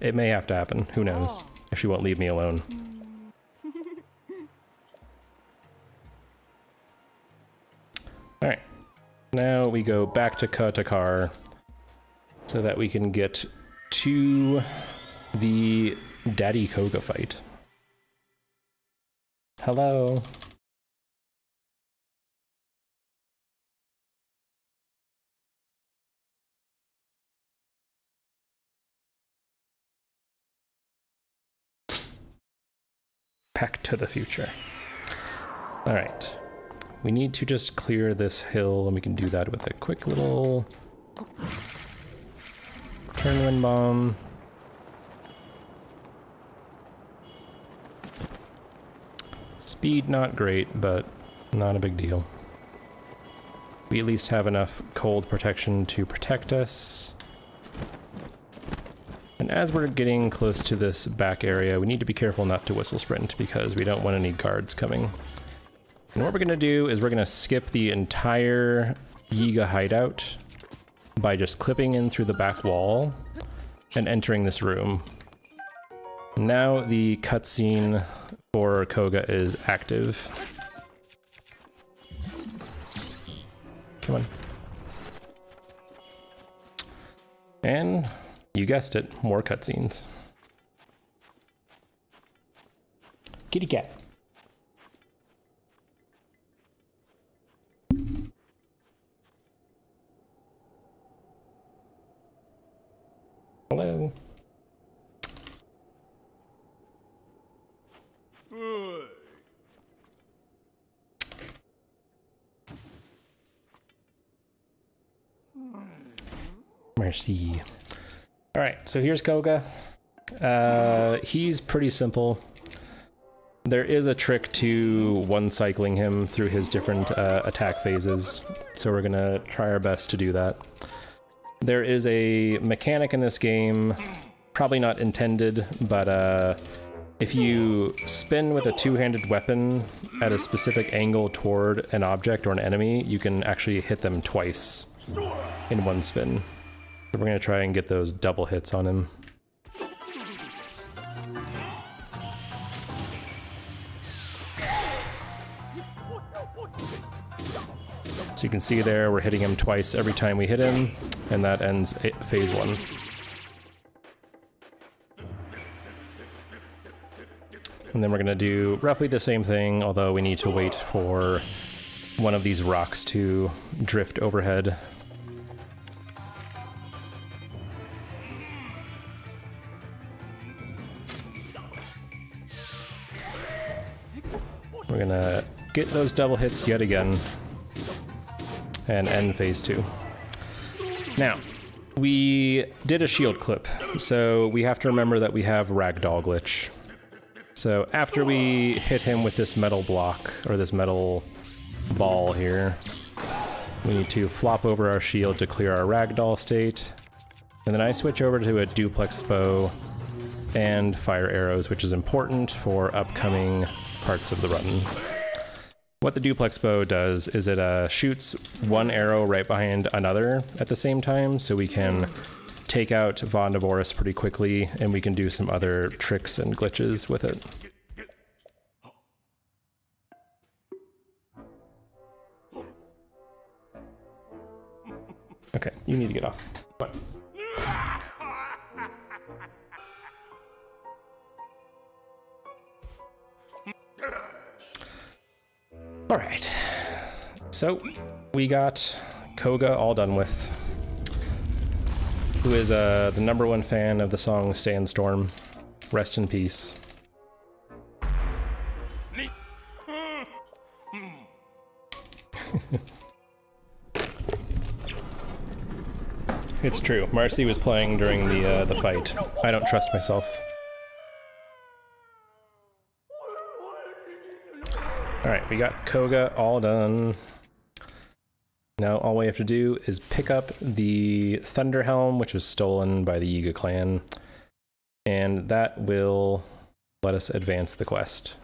A: It may have to happen. Who knows? If she won't leave me alone. Alright. Now we go back to Katakar so that we can get to the Daddy Koga fight. Hello. Back to the Future. All right. We need to just clear this hill, and we can do that with a quick little turn wind bomb. Speed not great, but not a big deal. We at least have enough cold protection to protect us. And as we're getting close to this back area, we need to be careful not to whistle sprint because we don't want any guards coming. And what we're going to do is we're going to skip the entire Yiga hideout by just clipping in through the back wall and entering this room. Now the cutscene for Koga is active. Come on. And you guessed it, more cutscenes. Kitty cat. Hello. Mercy. All right, so here's Koga. He's pretty simple. There is a trick to one-cycling him through his different attack phases, so we're gonna try our best to do that. There is a mechanic in this game, probably not intended, but if you spin with a two-handed weapon at a specific angle toward an object or an enemy, you can actually hit them twice in one spin. So we're gonna try and get those double hits on him. So you can see there, we're hitting him twice every time we hit him, and that ends phase one. And then we're gonna do roughly the same thing, although we need to wait for one of these rocks to drift overhead. We're gonna get those double hits yet again and end phase two. Now, we did a shield clip, so we have to remember that we have ragdoll glitch. So after we hit him with this metal block, or this metal ball here, we need to flop over our shield to clear our ragdoll state. And then I switch over to a duplex bow and fire arrows, which is important for upcoming parts of the run. What the duplex bow does is it shoots one arrow right behind another at the same time, so we can take out Vondivorus pretty quickly, and we can do some other tricks and glitches with it. Okay, you need to get off. Come on. All right, so we got Koga all done with, who is the #1 fan of the song Sandstorm. Rest in peace. It's true, Marcy was playing during the fight. I don't trust myself. Alright, we got Koga all done. Now all we have to do is pick up the Thunder Helm, which was stolen by the Yiga clan, and that will let us advance the quest.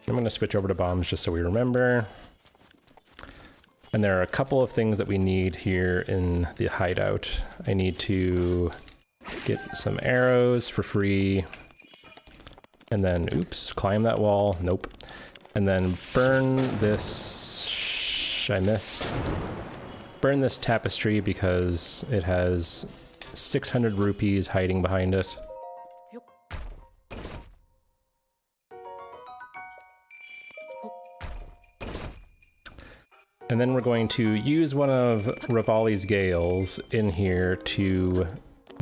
A: I'm going to switch over to bombs just so we remember. And there are a couple of things that we need here in the hideout. I need to get some arrows for free. And then, oops, climb that wall. Nope. And then burn this... I missed. Burn this tapestry because it has 600 rupees hiding behind it. And then we're going to use one of Rivali's Gales in here to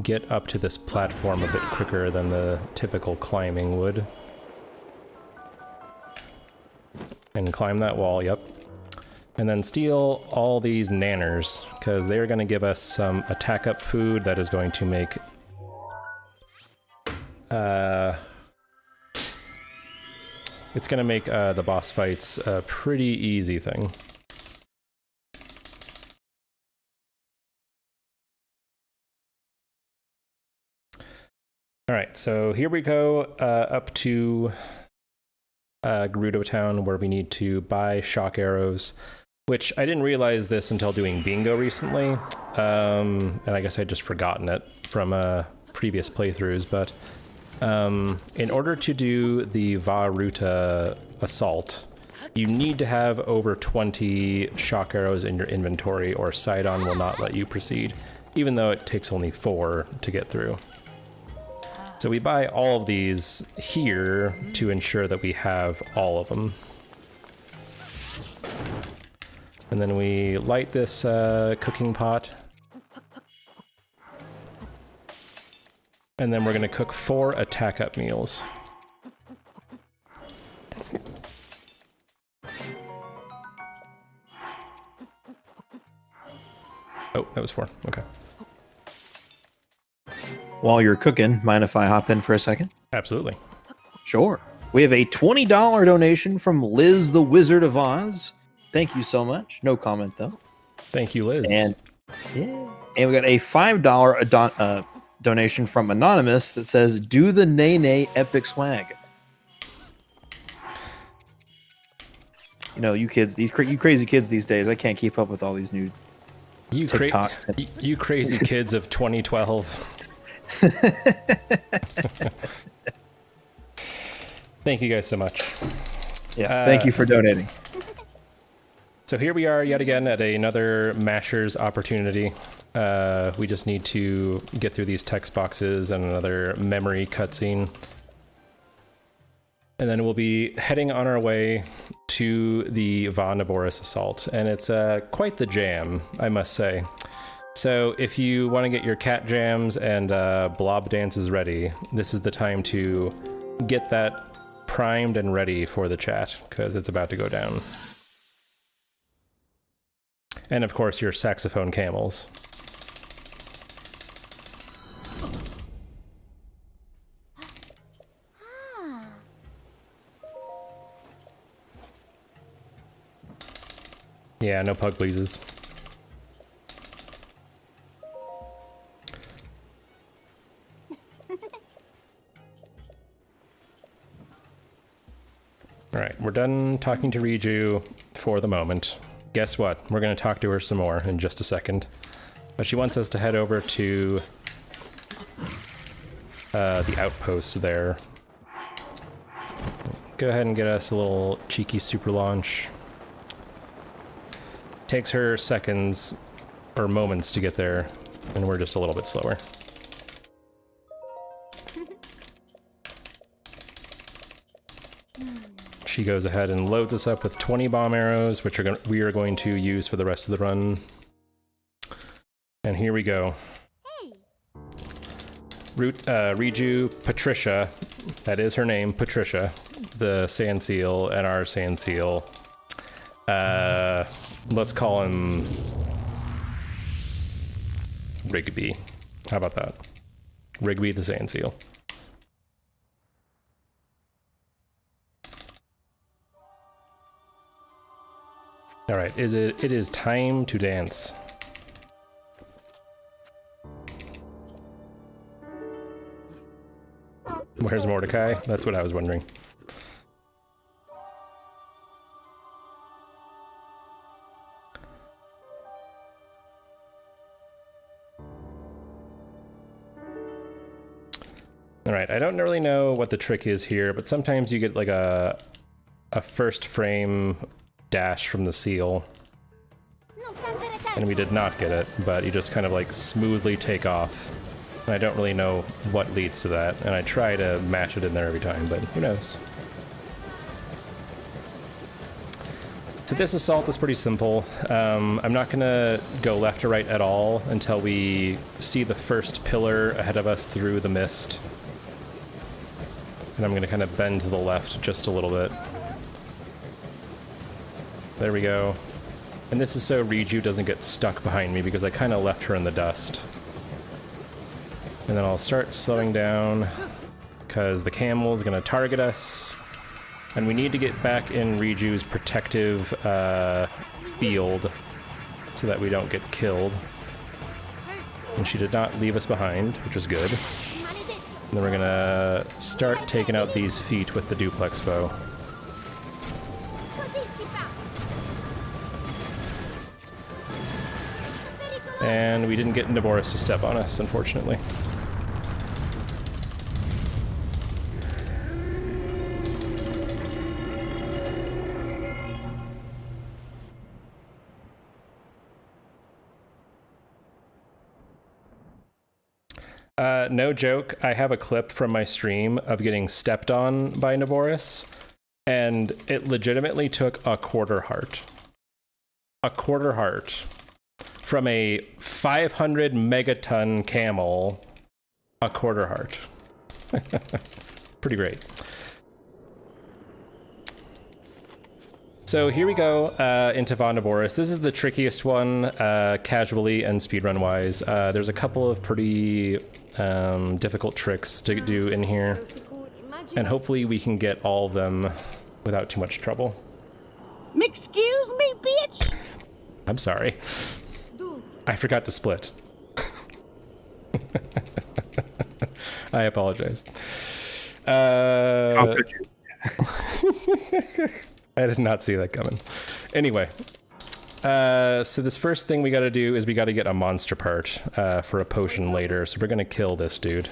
A: get up to this platform a bit quicker than the typical climbing would. And climb that wall, yep. And then steal all these nanners, because they're going to give us some attack up food that is going to make... it's going to make the boss fights a pretty easy thing. Alright, so here we go up to Gerudo Town, where we need to buy shock arrows, which I didn't realize this until doing bingo recently, and I guess I'd just forgotten it from previous playthroughs, but in order to do the Va Ruta assault, you need to have over 20 shock arrows in your inventory, or Sidon will not let you proceed, even though it takes only 4 to get through. So we buy all of these here to ensure that we have all of them. And then we light this cooking pot. And then we're going to cook 4 attack up meals. Oh, that was 4. Okay.
C: While you're cooking, mind if I hop in for a second?
A: Absolutely.
C: Sure. We have a $20 donation from Liz the Wizard of Oz. Thank you so much. No comment, though.
A: Thank you, Liz.
C: And we got a $5 donation from Anonymous that says, do the Nene epic swag. You know, you kids, you crazy kids these days, I can't keep up with all these new TikToks.
A: You crazy kids of 2012. Thank you guys so much.
C: Yes, thank you for donating.
A: So here we are yet again at another Mashers opportunity. We just need to get through these text boxes and another memory cutscene. And then we'll be heading on our way to the Va Naboris assault. And it's quite the jam, I must say. So if you want to get your cat jams and blob dances ready, this is the time to get that primed and ready for the chat, because it's about to go down. And of course, your saxophone camels. Yeah, no pug pleases. Alright, we're done talking to Riju for the moment. Guess what? We're going to talk to her some more in just a second. But she wants us to head over to the outpost there. Go ahead and get us a little cheeky super launch. Takes her seconds or moments to get there, and we're just a little bit slower. She goes ahead and loads us up with 20 bomb arrows, which we are going to use for the rest of the run. And here we go. Riju Patricia, that is her name, Patricia, the sand seal and our sand seal. Let's call him Rigby. How about that? Rigby the sand seal. All right, it is time to dance. Where's Mordecai? That's what I was wondering. All right, I don't really know what the trick is here, but sometimes you get like a first frame dash from the seal. And we did not get it, but you just kind of like smoothly take off. And I don't really know what leads to that, and I try to mash it in there every time, but who knows. So this assault is pretty simple. I'm not going to go left or right at all until we see the first pillar ahead of us through the mist. And I'm going to kind of bend to the left just a little bit. There we go. And this is so Riju doesn't get stuck behind me because I kind of left her in the dust. And then I'll start slowing down because the camel is going to target us. And we need to get back in Riju's protective field so that we don't get killed. And she did not leave us behind, which is good. And then we're gonna start taking out these feet with the duplex bow. And we didn't get Naboris to step on us, unfortunately. No joke, I have a clip from my stream of getting stepped on by Naboris, and it legitimately took a quarter heart. A quarter heart. From a 500 megaton camel, a quarter heart. Pretty great. So here we go into Von Naboris. This is the trickiest one, casually and speedrun-wise. There's a couple of pretty difficult tricks to do in here, and hopefully we can get all of them without too much trouble.
E: Excuse me, bitch!
A: I'm sorry. I forgot to split. I apologize.
C: How could you?
A: I did not see that coming. Anyway, so this first thing we got to do is we got to get a monster part for a potion later. So we're going to kill this dude.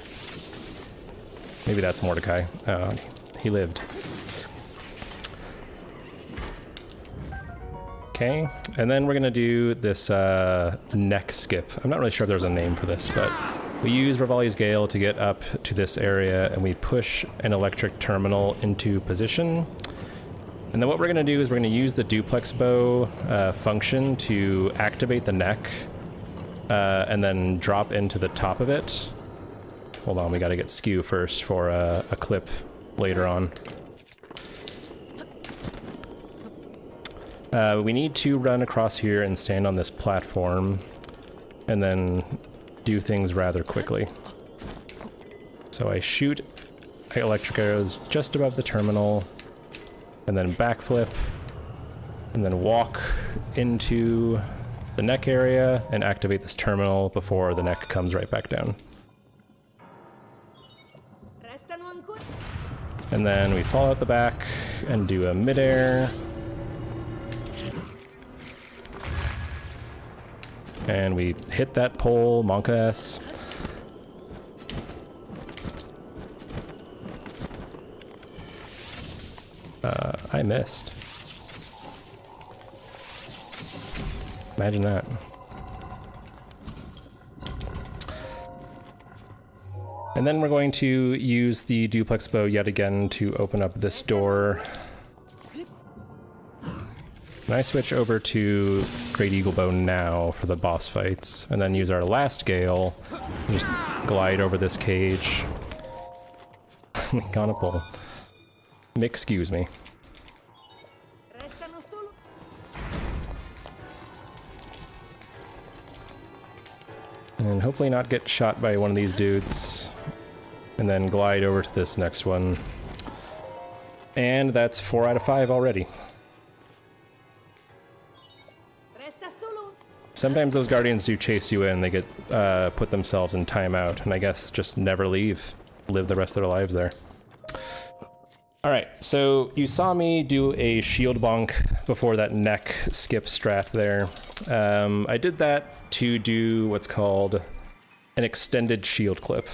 A: Maybe that's Mordecai. Oh, he lived. Okay, and then we're going to do this neck skip. I'm not really sure if there's a name for this, but we use Revali's Gale to get up to this area, and we push an electric terminal into position. And then what we're going to do is we're going to use the duplex bow function to activate the neck and then drop into the top of it. Hold on, we got to get skew first for a clip later on. We need to run across here and stand on this platform and then do things rather quickly. So I shoot electric arrows just above the terminal, and then backflip, and then walk into the neck area and activate this terminal before the neck comes right back down. And then we fall out the back and do a midair. And we hit that pole, Monka S. I missed. Imagine that. And then we're going to use the duplex bow yet again to open up this door. And I switch over to Great Eagle Bow now for the boss fights, and then use our last Gale and just glide over this cage. Gonna pull. Excuse me. And hopefully not get shot by one of these dudes. And then glide over to this next one. And that's 4 out of 5 already. Sometimes those guardians do chase you in, they get put themselves in timeout, and I guess just never leave. Live the rest of their lives there. Alright, so you saw me do a shield bonk before that neck skip strat there. I did that to do what's called an extended shield clip.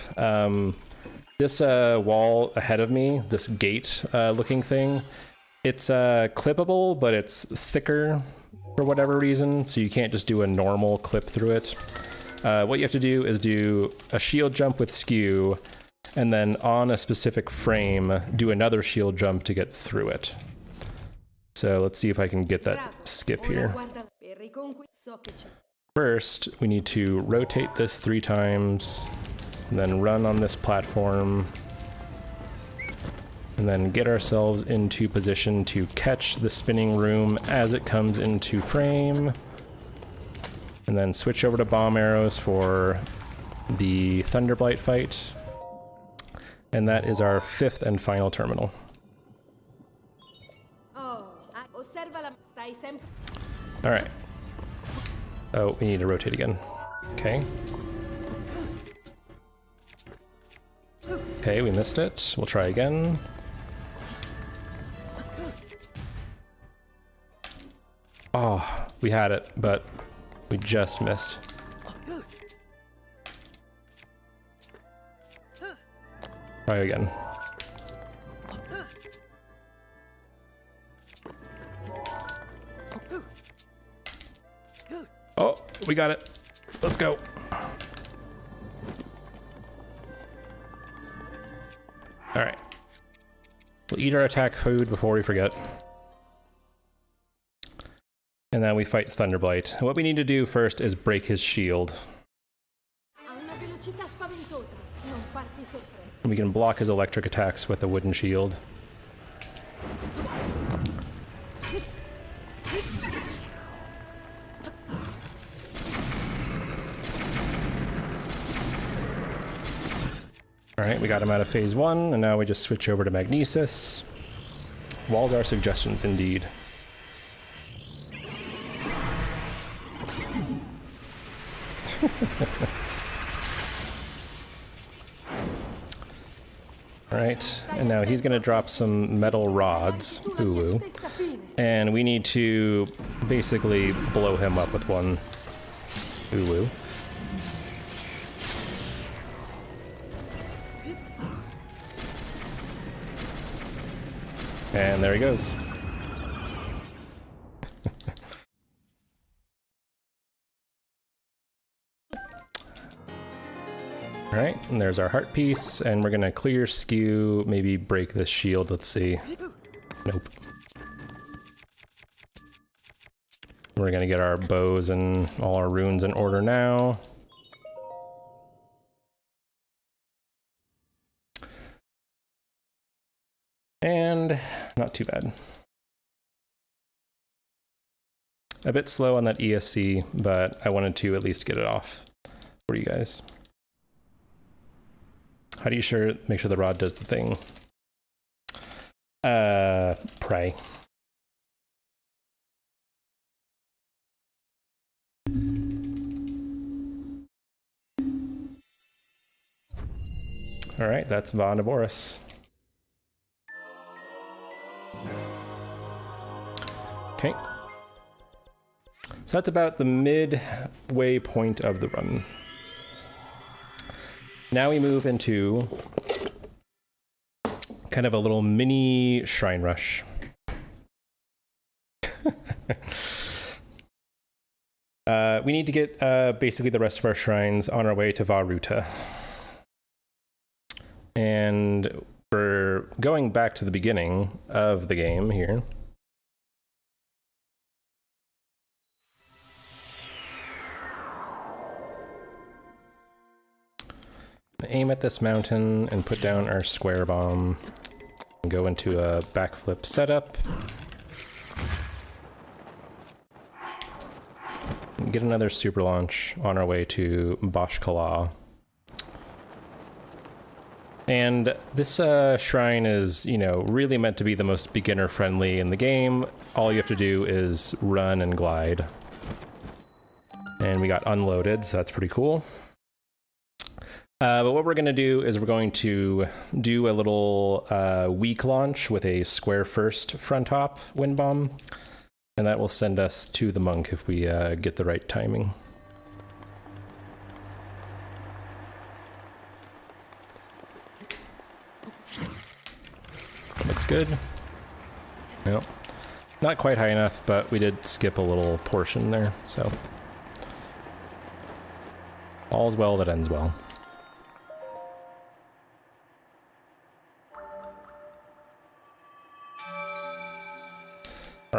A: This wall ahead of me, this gate looking thing, it's clippable, but it's thicker for whatever reason, so you can't just do a normal clip through it. What you have to do is do a shield jump with skew, and then on a specific frame, do another shield jump to get through it. So let's see if I can get that skip here. First, we need to rotate this 3 times, and then run on this platform, and then get ourselves into position to catch the spinning room as it comes into frame, and then switch over to bomb arrows for the Thunderblight fight. And that is our 5th and final terminal. Alright. Oh, we need to rotate again. Okay. Okay, we missed it. We'll try again. Oh, we had it, but we just missed. Try again. Oh, we got it. Let's go. All right. We'll eat our attack food before we forget. And then we fight Thunderblight. What we need to do first is break his shield. We can block his electric attacks with a wooden shield. Alright, we got him out of phase 1, and now we just switch over to Magnesis. Walls are suggestions, indeed. Alright, and now he's gonna drop some metal rods, ooh, and we need to basically blow him up with one, ooh. And there he goes. Alright, and there's our heart piece, and we're gonna clear skew, maybe break this shield, let's see. Nope. We're gonna get our bows and all our runes in order now. And not too bad. A bit slow on that ESC, but I wanted to at least get it off for you guys. How do you make sure the rod does the thing? Pray. All right, that's Vondaboris. Okay. So that's about the midway point of the run. Now we move into kind of a little mini shrine rush. We need to get basically the rest of our shrines on our way to Varuta. And we're going back to the beginning of the game here. Aim at this mountain and put down our square bomb. And go into a backflip setup. And get another super launch on our way to Bashkala. And this shrine is, you know, really meant to be the most beginner friendly in the game. All you have to do is run and glide. And we got unloaded, so that's pretty cool. But what we're going to do is we're going to do a little weak launch with a square first front hop wind bomb, and that will send us to the monk if we get the right timing. Looks good. Nope. Not quite high enough, but we did skip a little portion there, so all's well that ends well.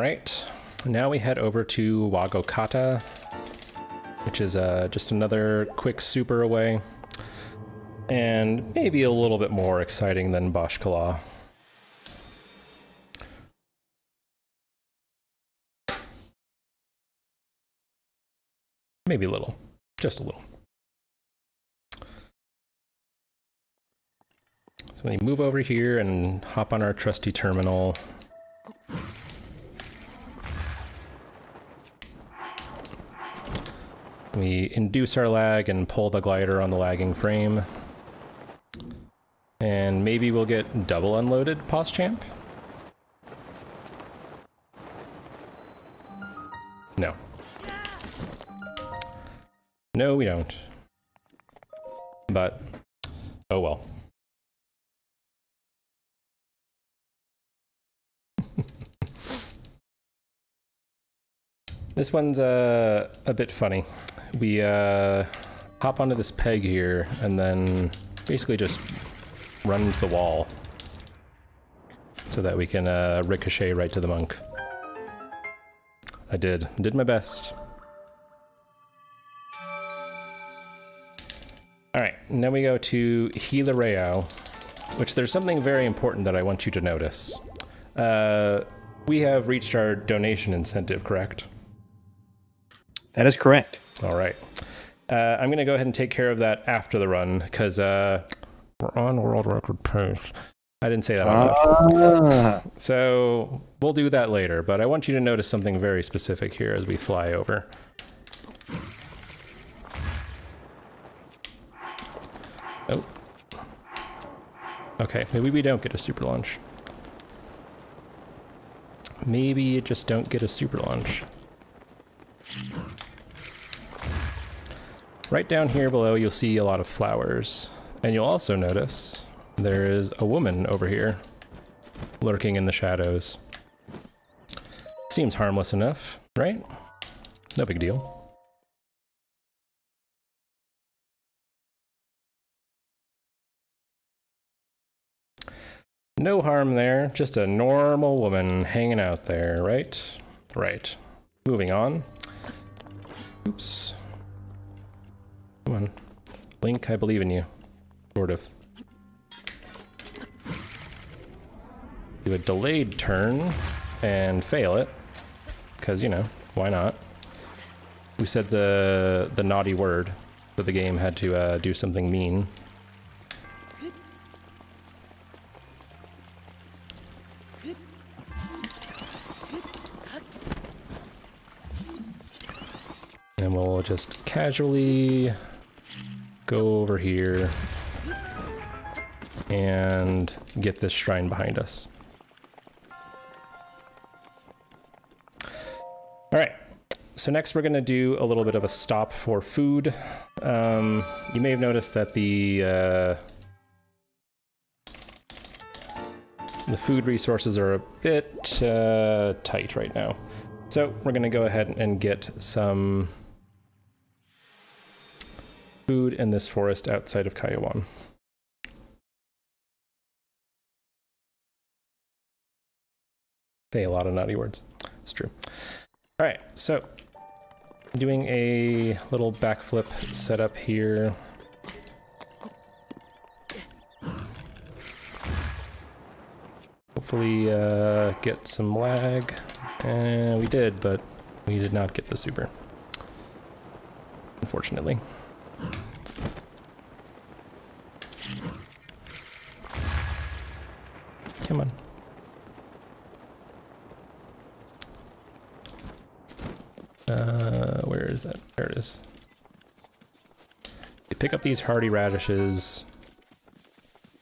A: right, now we head over to Wagokata, which is just another quick super away, and maybe a little bit more exciting than Bashkala. Maybe a little, just a little. So we move over here and hop on our trusty terminal. We induce our lag and pull the glider on the lagging frame. And maybe we'll get double unloaded PosChamp? No. No, we don't. But, oh well. This one's a bit funny. We hop onto this peg here and then basically just run into the wall so that we can ricochet right to the monk. I did my best. Alright, now we go to Hilareo, which there's something very important that I want you to notice. We have reached our donation incentive, correct?
C: That is correct.
A: All right. I'm going to go ahead and take care of that after the run, because we're on world record pace. I didn't say that out loud. So we'll do that later, but I want you to notice something very specific here as we fly over. Oh. Okay, maybe we don't get a super launch. Maybe you just don't get a super launch. Right down here below, you'll see a lot of flowers. And you'll also notice there is a woman over here, lurking in the shadows. Seems harmless enough, right? No big deal. No harm there, just a normal woman hanging out there, right? Right. Moving on. Oops. Come on. Link, I believe in you. Sort of. Do a delayed turn and fail it. Because, you know, why not? We said the naughty word, so the game had to do something mean. And we'll just casually go over here and get this shrine behind us. All right, so next we're going to do a little bit of a stop for food. You may have noticed that the food resources are a bit tight right now. So we're going to go ahead and get some food in this forest outside of Kaiwan. Say a lot of naughty words. It's true. All right, so doing a little backflip setup here. Hopefully get some lag. And we did, but we did not get the super. Unfortunately. Come on. Where is that? There it is. We pick up these hardy radishes.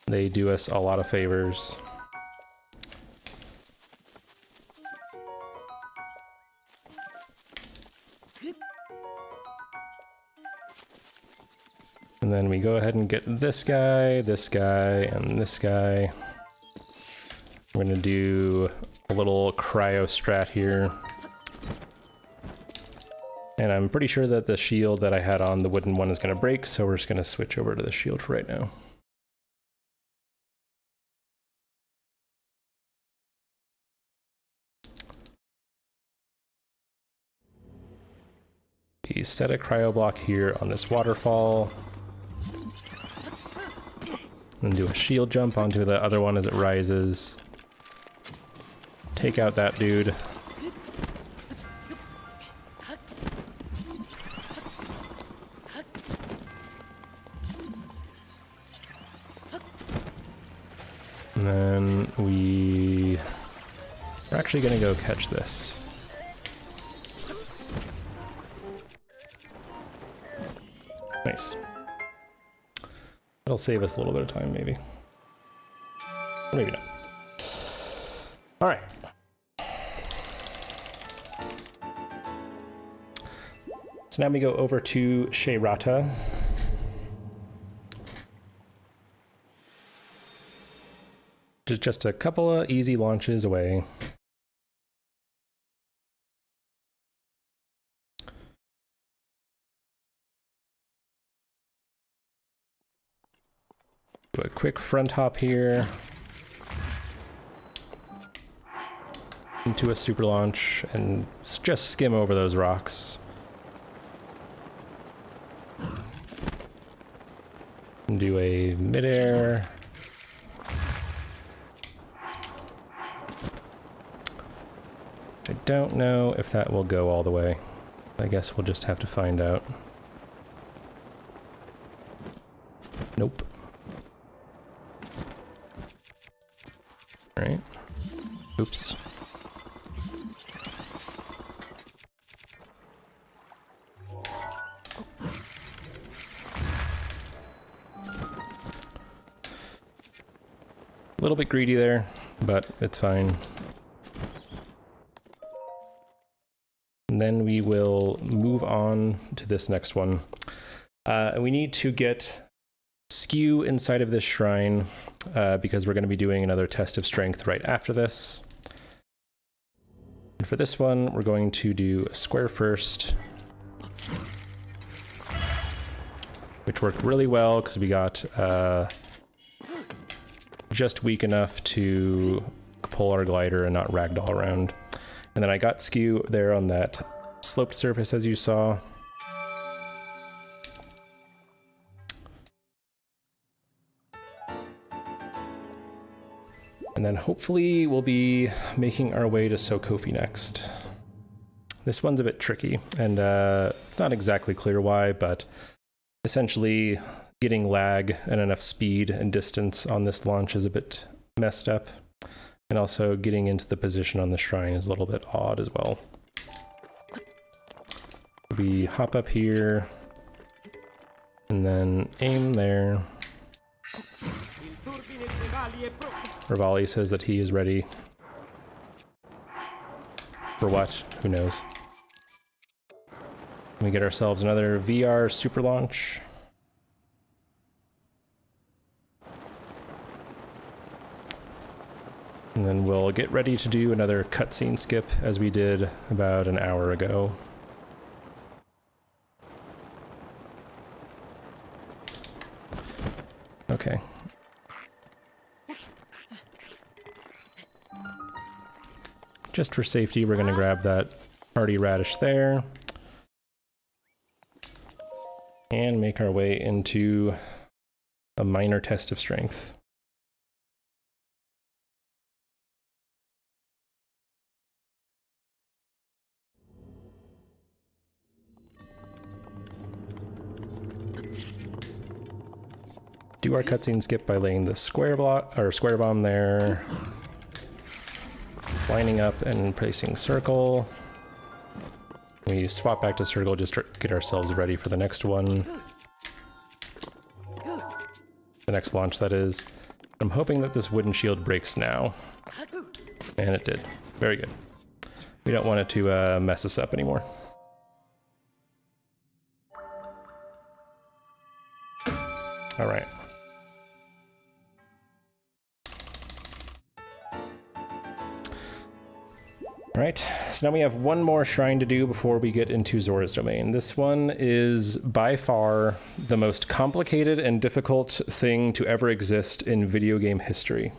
A: They do us a lot of favors. And then we go ahead and get this guy, and this guy. We're gonna do a little cryo strat here. And I'm pretty sure that the shield that I had on, the wooden one, is gonna break, so we're just gonna switch over to the shield for right now. we set a cryo block here on this waterfall. And do a shield jump onto the other one as it rises. Take out that dude. And then we're actually gonna go catch this. Nice. That'll save us a little bit of time, maybe. Or maybe not. All right. So now we go over to Sheirata. Just a couple of easy launches away. Do a quick front hop here. Into a super launch and just skim over those rocks. And do a midair. I don't know if that will go all the way. I guess we'll just have to find out. Nope. All right. Oops. A little bit greedy there, but it's fine. And then we will move on to this next one. We need to get Skew inside of this shrine because we're going to be doing another test of strength right after this. And for this one, we're going to do a square first, which worked really well because we got just weak enough to pull our glider and not ragdoll around. And then I got Skew there on that sloped surface, as you saw. And then hopefully we'll be making our way to Sokofi next. This one's a bit tricky, and it's not exactly clear why, but essentially getting lag and enough speed and distance on this launch is a bit messed up. And also getting into the position on the shrine is a little bit odd as well. We hop up here and then aim there. Rivali says that he is ready. For what? Who knows? We get ourselves another VR super launch. And then we'll get ready to do another cutscene skip as we did about an hour ago. Okay. Just for safety, we're going to grab that hardy radish there. And make our way into a minor test of strength. Do our cutscene skip by laying the square block or square bomb there, lining up and placing circle. We swap back to circle just to get ourselves ready for the next one. The next launch, that is. I'm hoping that this wooden shield breaks now. And it did. Very good. We don't want it to mess us up anymore. All right. Alright, so now we have one more shrine to do before we get into Zora's Domain. This one is by far the most complicated and difficult thing to ever exist in video game history.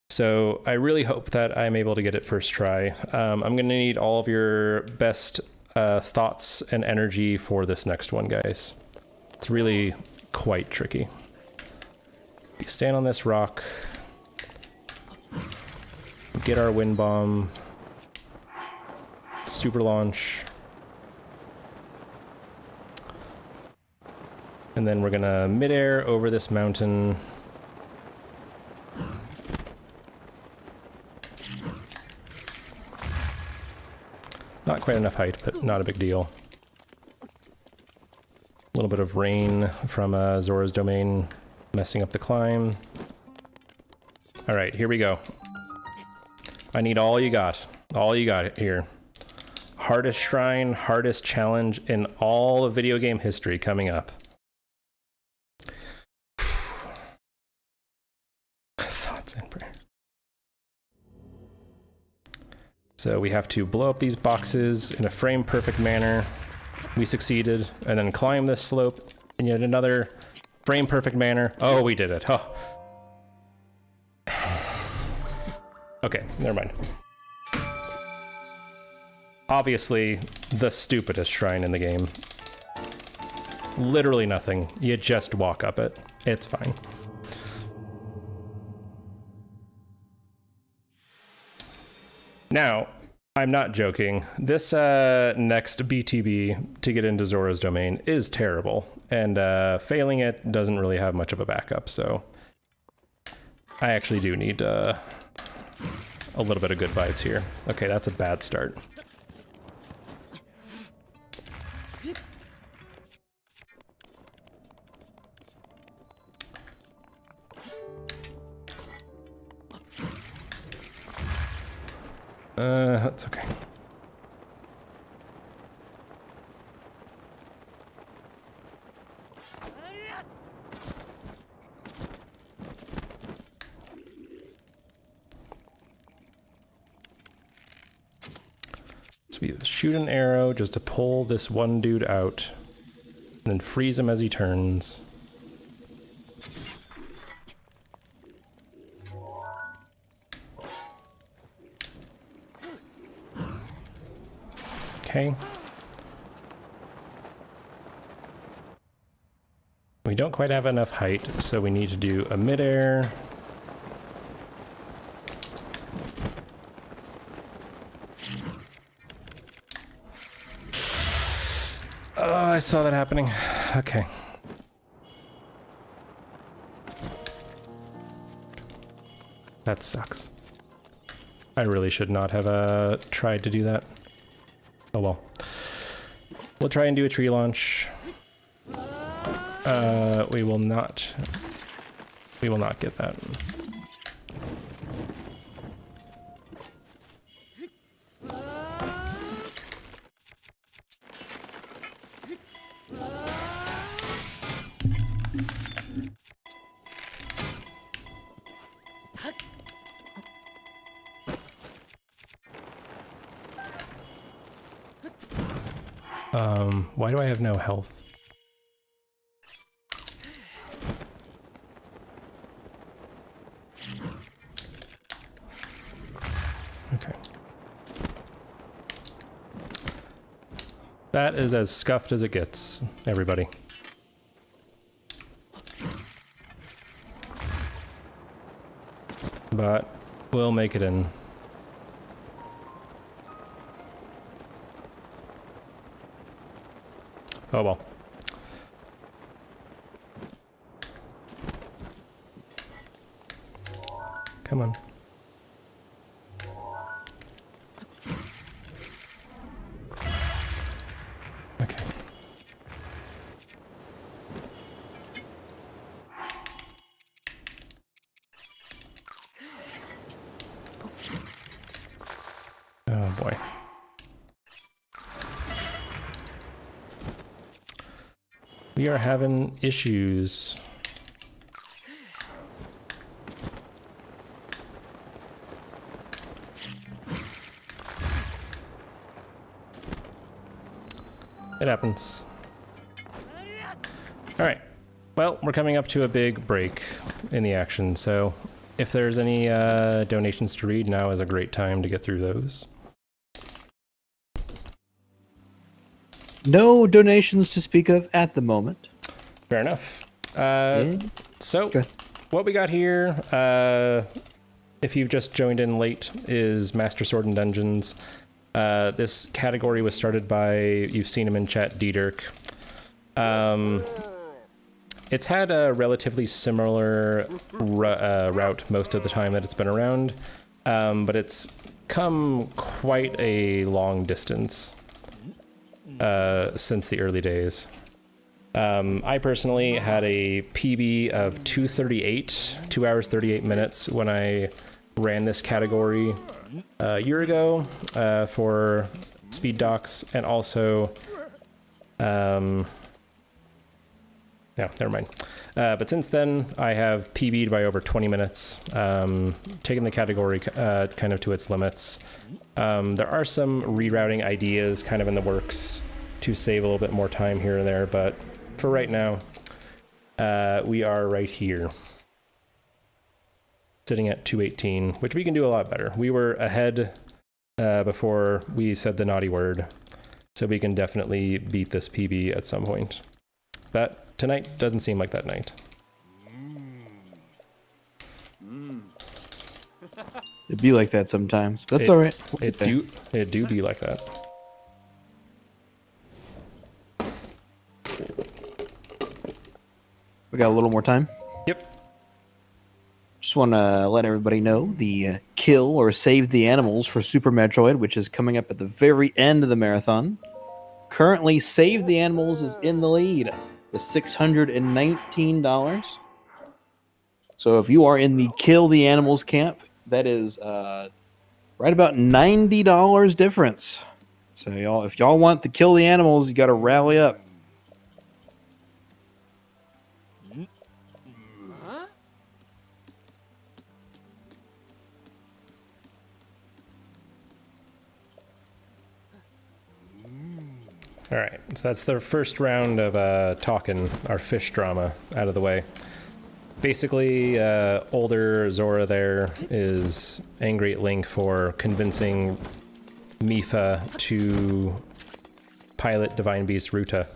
A: So I really hope that I'm able to get it first try. I'm going to need all of your best thoughts and energy for this next one, guys. It's really quite tricky. We stand on this rock, get our wind bomb, super launch, and then we're gonna midair over this mountain. Not quite enough height, but not a big deal. A little bit of rain from Zora's Domain messing up the climb. All right, here we go. I need all you got. All you got here. Hardest shrine, hardest challenge in all of video game history coming up. Thoughts and prayers. So we have to blow up these boxes in a frame perfect manner. We succeeded, and then climb this slope in yet another frame perfect manner. Oh, we did it. Oh. Okay, never mind. Obviously, the stupidest shrine in the game. Literally nothing. You just walk up it. It's fine. Now, I'm not joking. This next BTB to get into Zora's Domain is terrible, and failing it doesn't really have much of a backup, so I actually do need a little bit of good vibes here. Okay, that's a bad start. That's okay. So we shoot an arrow just to pull this one dude out, and then freeze him as he turns. Okay. We don't quite have enough height, so we need to do a midair. Oh, I saw that happening. Okay. That sucks. I really should not have tried to do that. Oh well. We'll try and do a tree launch. We will not get that. Why do I have no health? Okay. That is as scuffed as it gets, everybody. But we'll make it in. Oh well. Come on. Okay. Oh boy. We are having issues. It happens. All right. Well, we're coming up to a big break in the action, so if there's any donations to read, now is a great time to get through those.
C: No donations to speak of at the moment.
A: Fair enough.
C: Yeah.
A: So,
C: Okay.
A: what we got here, if you've just joined in late, is Master Sword and Dungeons. This category was started by, you've seen him in chat, D-Dirk. It's had a relatively similar route most of the time that it's been around, but it's come quite a long distance since the early days. I personally had a PB of 2 hours 38 minutes when I ran this category a year ago for speed docs, and also no, never mind. But since then, I have PB'd by over 20 minutes, taking the category kind of to its limits. There are some rerouting ideas kind of in the works to save a little bit more time here and there, but for right now, we are right here, sitting at 218, which we can do a lot better. We were ahead before we said the naughty word, so we can definitely beat this PB at some point. But tonight doesn't seem like that night.
C: It'd be like that sometimes. That's all right.
A: It do be like that.
C: We got a little more time.
A: Yep.
C: Just want to let everybody know the kill or save the animals for Super Metroid, which is coming up at the very end of the marathon. Currently, Save the Animals is in the lead with $619. So if you are in the Kill the Animals camp, that is right about $90 difference. So y'all, if y'all want to kill the animals, you got to rally up.
A: All right, so that's the first round of talking our fish drama out of the way. Basically, older Zora there is angry at Link for convincing Mipha to pilot Divine Beast Ruta.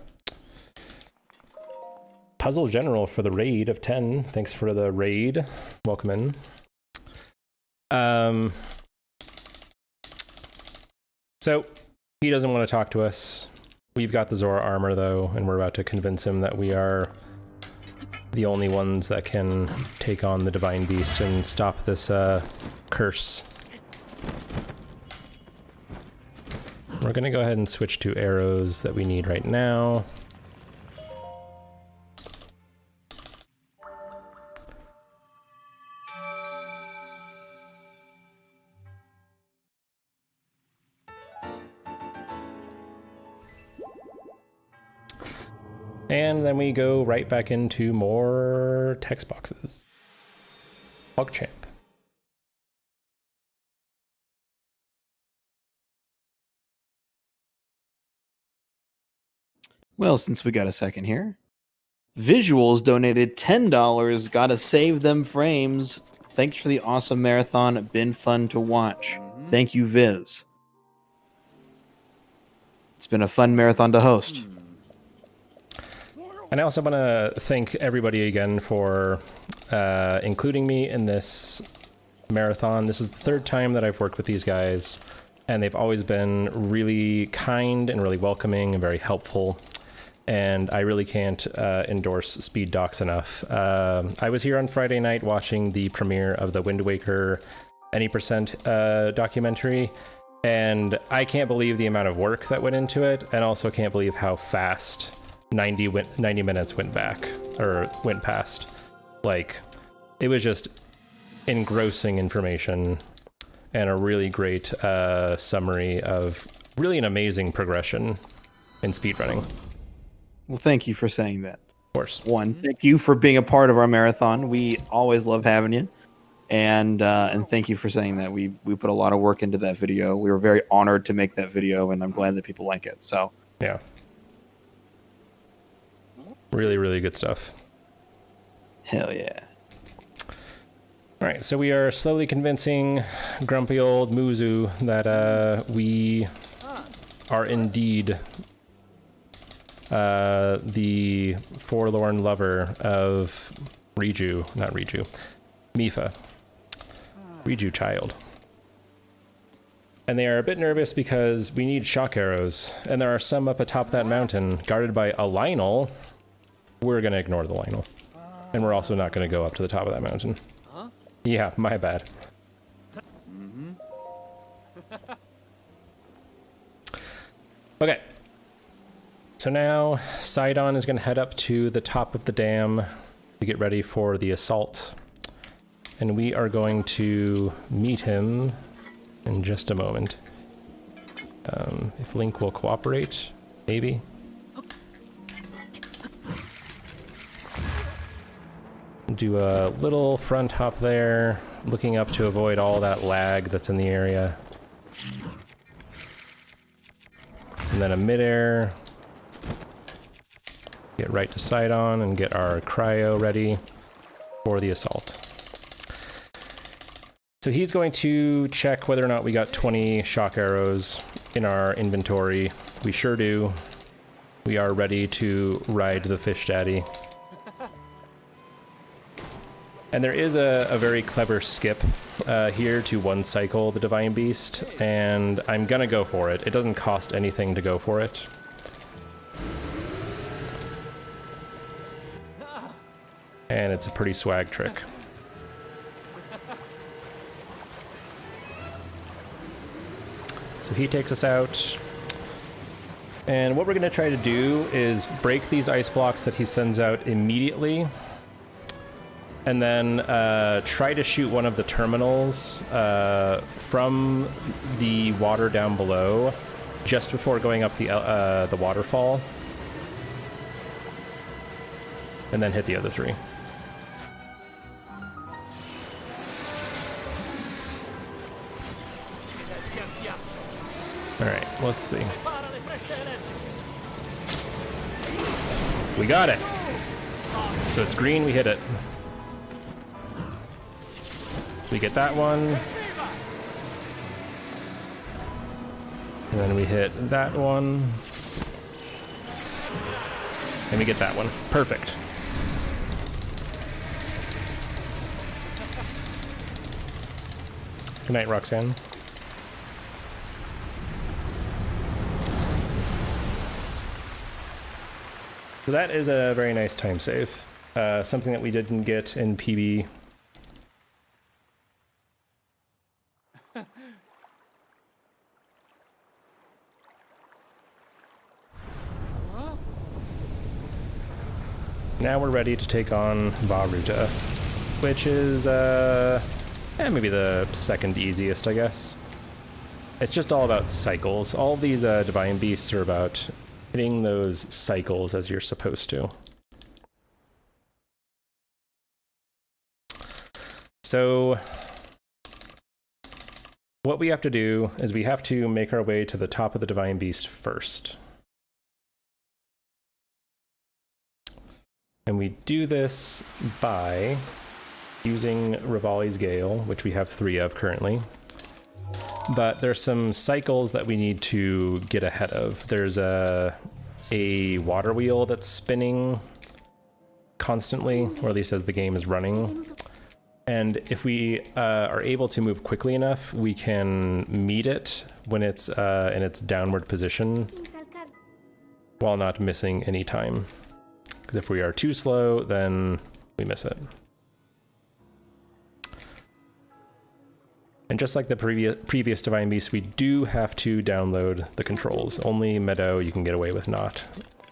A: Puzzle General for the raid of 10. Thanks for the raid. Welcome in. So, he doesn't want to talk to us. We've got the Zora armor, though, and we're about to convince him that we are the only ones that can take on the Divine Beast and stop this curse. We're going to go ahead and switch to arrows that we need right now. And then we go right back into more text boxes. PogChamp.
C: Well, since we got a second here, Visuals donated $10. Gotta save them frames. Thanks for the awesome marathon. Been fun to watch. Thank you, Viz. It's been a fun marathon to host.
A: And I also want to thank everybody again for including me in this marathon. This is the third time that I've worked with these guys, and they've always been really kind and really welcoming and very helpful. And I really can't endorse Speed Docs enough. I was here on Friday night watching the premiere of the Wind Waker Any Percent documentary, and I can't believe the amount of work that went into it, and also can't believe how fast 90 minutes went past. Like, it was just engrossing information and a really great summary of really an amazing progression in speedrunning.
C: Well, thank you for saying that.
A: Of course.
C: One, thank you for being a part of our marathon. We always love having you. And thank you for saying that. We put a lot of work into that video. We were very honored to make that video, and I'm glad that people like it. So
A: yeah. Really, really good stuff.
C: Hell yeah.
A: All right, so we are slowly convincing grumpy old Muzu that we are indeed the forlorn lover of Mifa. Riju child. And they are a bit nervous because we need shock arrows, and there are some up atop that mountain guarded by a Lionel. We're gonna ignore the Lionel. And we're also not gonna go up to the top of that mountain. Huh? Yeah, my bad. Okay. So now Sidon is gonna head up to the top of the dam to get ready for the assault. And we are going to meet him in just a moment. If Link will cooperate, maybe. Do a little front hop there, looking up to avoid all that lag that's in the area. And then a midair. Get right to Sidon and get our cryo ready for the assault. So he's going to check whether or not we got 20 shock arrows in our inventory. We sure do. We are ready to ride the fish daddy. And there is a very clever skip here to one cycle the Divine Beast, and I'm gonna go for it. It doesn't cost anything to go for it. And it's a pretty swag trick. So he takes us out. And what we're going to try to do is break these ice blocks that he sends out immediately. And then try to shoot one of the terminals from the water down below just before going up the waterfall. And then hit the other three. Alright, let's see. We got it! So it's green, we hit it. We get that one. And then we hit that one. And we get that one. Perfect. Good night, Roxanne. So that is a very nice time save. Something that we didn't get in PB. Now we're ready to take on Varuta, which is maybe the second easiest, I guess. It's just all about cycles. All these Divine Beasts are about hitting those cycles as you're supposed to. So what we have to do is we have to make our way to the top of the Divine Beast first. And we do this by using Rivali's Gale, which we have 3 of currently. But there's some cycles that we need to get ahead of. There's a water wheel that's spinning constantly, or at least as the game is running. And if we are able to move quickly enough, we can meet it when it's in its downward position while not missing any time. Because if we are too slow, then we miss it. And just like the previous Divine Beast, we do have to download the controls. Only Meadow you can get away with not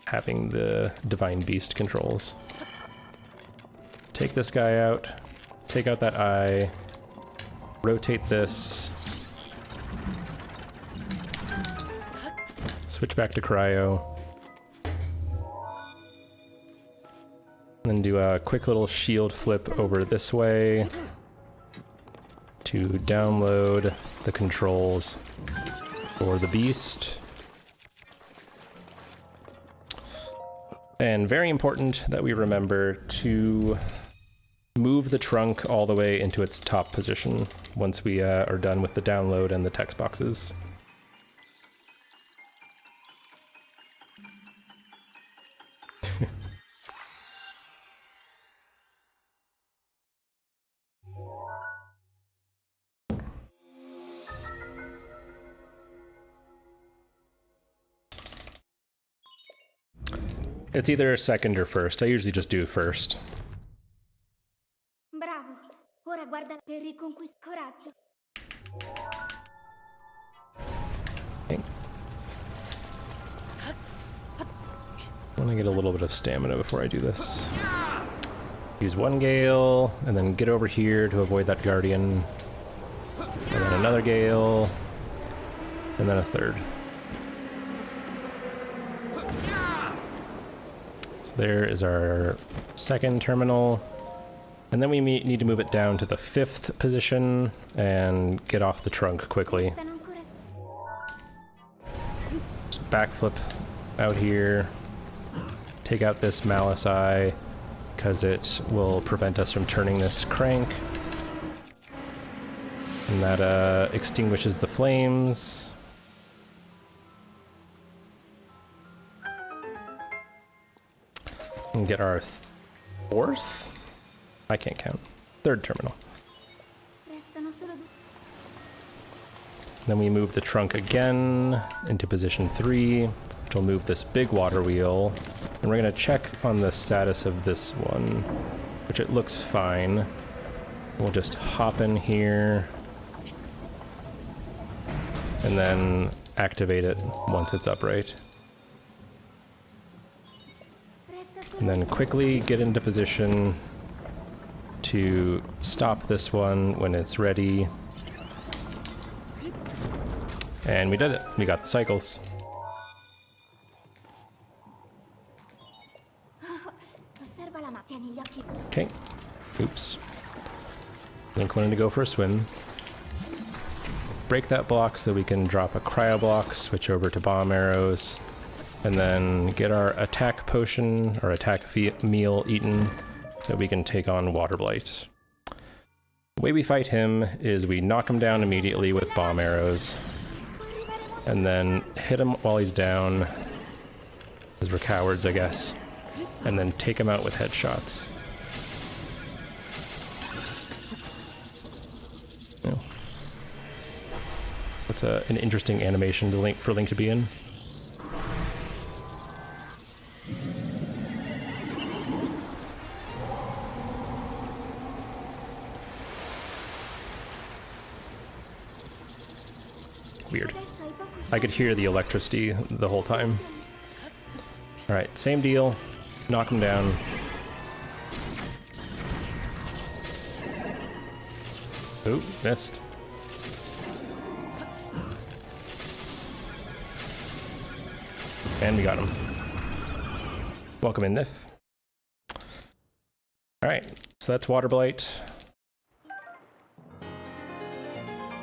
A: having the Divine Beast controls. Take this guy out. Take out that eye. Rotate this. Switch back to Cryo. Then do a quick little shield flip over this way to download the controls for the beast. And very important that we remember to move the trunk all the way into its top position once we are done with the download and the text boxes. It's either second or first. I usually just do first.
F: Bravo. Ora guarda per riconquistare coraggio.
A: Okay. I want to get a little bit of stamina before I do this. Use one gale, and then get over here to avoid that guardian. And then another gale, and then a third. So there is our second terminal. And then we need to move it down to the 5th position and get off the trunk quickly. Just backflip out here. Take out this Malice Eye, because it will prevent us from turning this crank. And that extinguishes the flames. And get our 4th? I can't count. 3rd terminal. Then we move the trunk again into position 3, which will move this big water wheel. And we're going to check on the status of this one, which it looks fine. We'll just hop in here and then activate it once it's upright. And then quickly get into position to stop this one when it's ready. And we did it. We got the cycles. Okay. Oops. Link wanted to go for a swim. Break that block so we can drop a cryo block, switch over to bomb arrows, and then get our attack potion or attack meal eaten so we can take on Water Blight. The way we fight him is we knock him down immediately with bomb arrows, and then hit him while he's down, because we're cowards, I guess, and then take him out with headshots. Oh. That's an interesting animation for Link to be in. Weird. I could hear the electricity the whole time. Alright, same deal. Knock him down. Ooh, missed. And we got him. Welcome in, Nif. Alright, so that's Water Blight.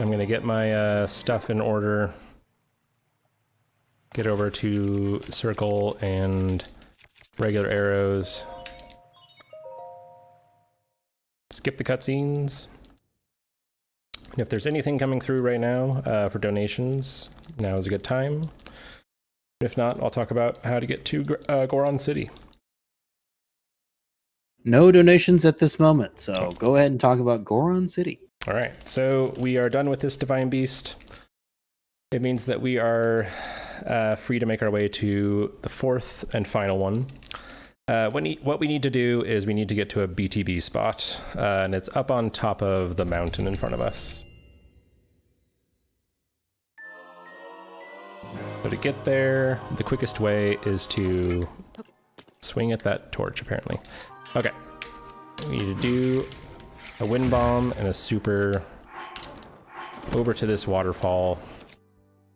A: I'm gonna get my stuff in order. Get over to circle and regular arrows. Skip the cutscenes. And if there's anything coming through right now for donations, now is a good time. If not, I'll talk about how to get to Goron City.
C: No donations at this moment, so go ahead and talk about Goron City.
A: All right, so we are done with this Divine Beast. It means that we are free to make our way to the 4th and final one. What we need to do is we need to get to a BTB spot, and it's up on top of the mountain in front of us. So to get there, the quickest way is to swing at that torch, apparently. Okay, we need to do a wind bomb and a super over to this waterfall.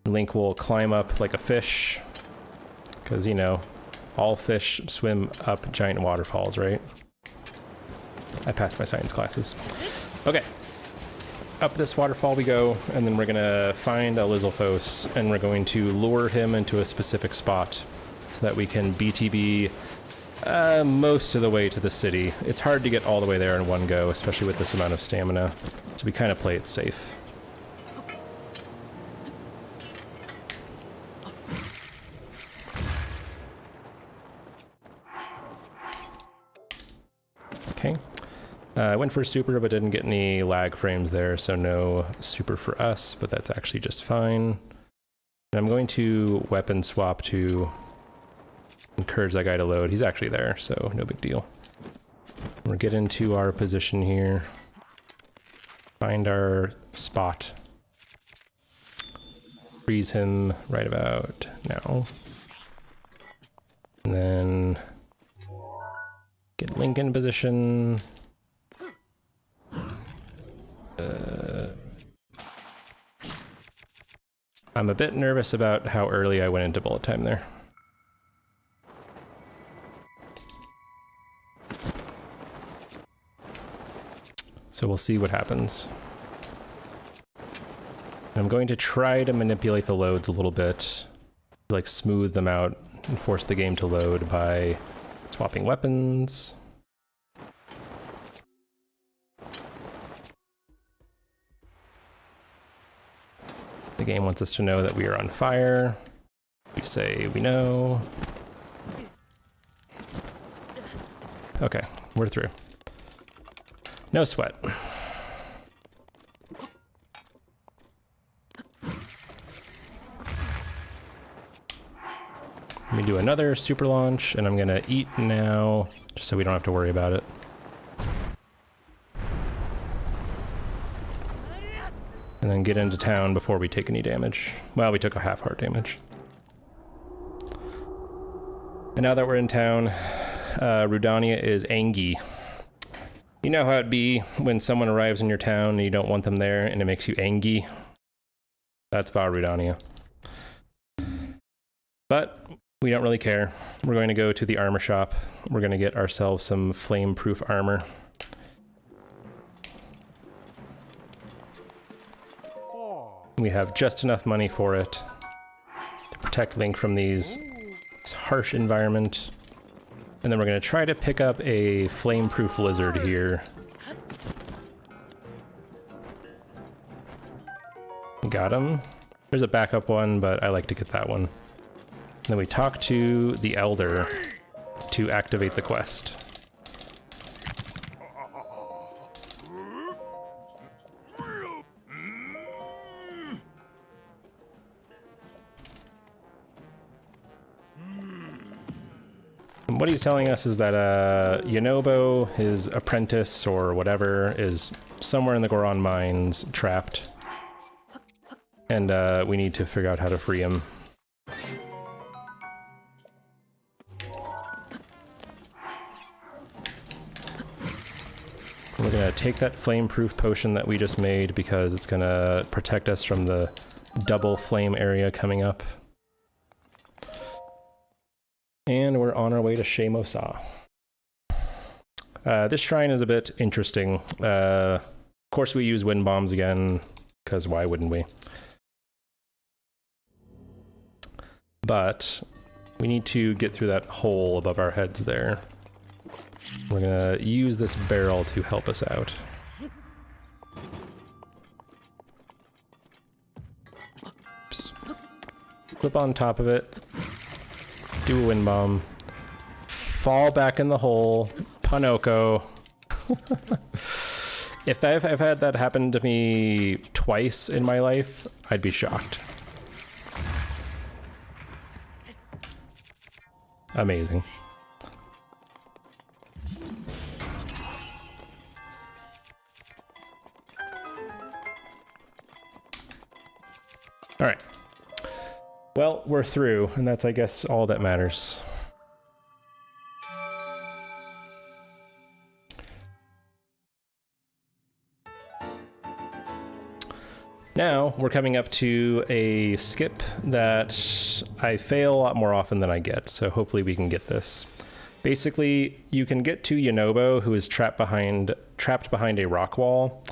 A: Link will climb up like a fish, because, you know, all fish swim up giant waterfalls, right? I passed my science classes. Okay, up this waterfall we go, and then we're gonna find a Lizalfos, and we're going to lure him into a specific spot so that we can BTB most of the way to the city. It's hard to get all the way there in one go, especially with this amount of stamina, so we kind of play it safe. Okay. I went for super, but didn't get any lag frames there, so no super for us, but that's actually just fine. And I'm going to weapon swap to encourage that guy to load. He's actually there, so no big deal. We'll get into our position here. Find our spot. Freeze him right about now. And then get Link in position. I'm a bit nervous about how early I went into bullet time there. So we'll see what happens. I'm going to try to manipulate the loads a little bit, like smooth them out and force the game to load by swapping weapons. The game wants us to know that we are on fire. We say we know. Okay, we're through. No sweat. Let me do another super launch, and I'm gonna eat now, just so we don't have to worry about it. And then get into town before we take any damage. Well, we took a half heart damage. And now that we're in town, Rudania is angry. You know how it'd be when someone arrives in your town and you don't want them there and it makes you angry? That's Vah Rudania. But we don't really care. We're going to go to the armor shop. We're going to get ourselves some flame-proof armor. We have just enough money for it to protect Link from this harsh environment. And then we're going to try to pick up a flame-proof lizard here. Got him. There's a backup one, but I like to get that one. Then we talk to the Elder to activate the quest. And what he's telling us is that Yonobo, his apprentice or whatever, is somewhere in the Goron mines, trapped. And we need to figure out how to free him. We're gonna take that flame-proof potion that we just made because it's gonna protect us from the double flame area coming up. And we're on our way to Shemosa. This shrine is a bit interesting. Of course we use wind bombs again, because why wouldn't we? But we need to get through that hole above our heads there. We're gonna use this barrel to help us out. Oops. Flip on top of it. Do a wind bomb. Fall back in the hole. Panoko. If I've had that happen to me twice in my life, I'd be shocked. Amazing. All right. Well, we're through, and that's, I guess, all that matters. Now, we're coming up to a skip that I fail a lot more often than I get, so hopefully we can get this. Basically, you can get to Yonobo, who is trapped behind a rock wall,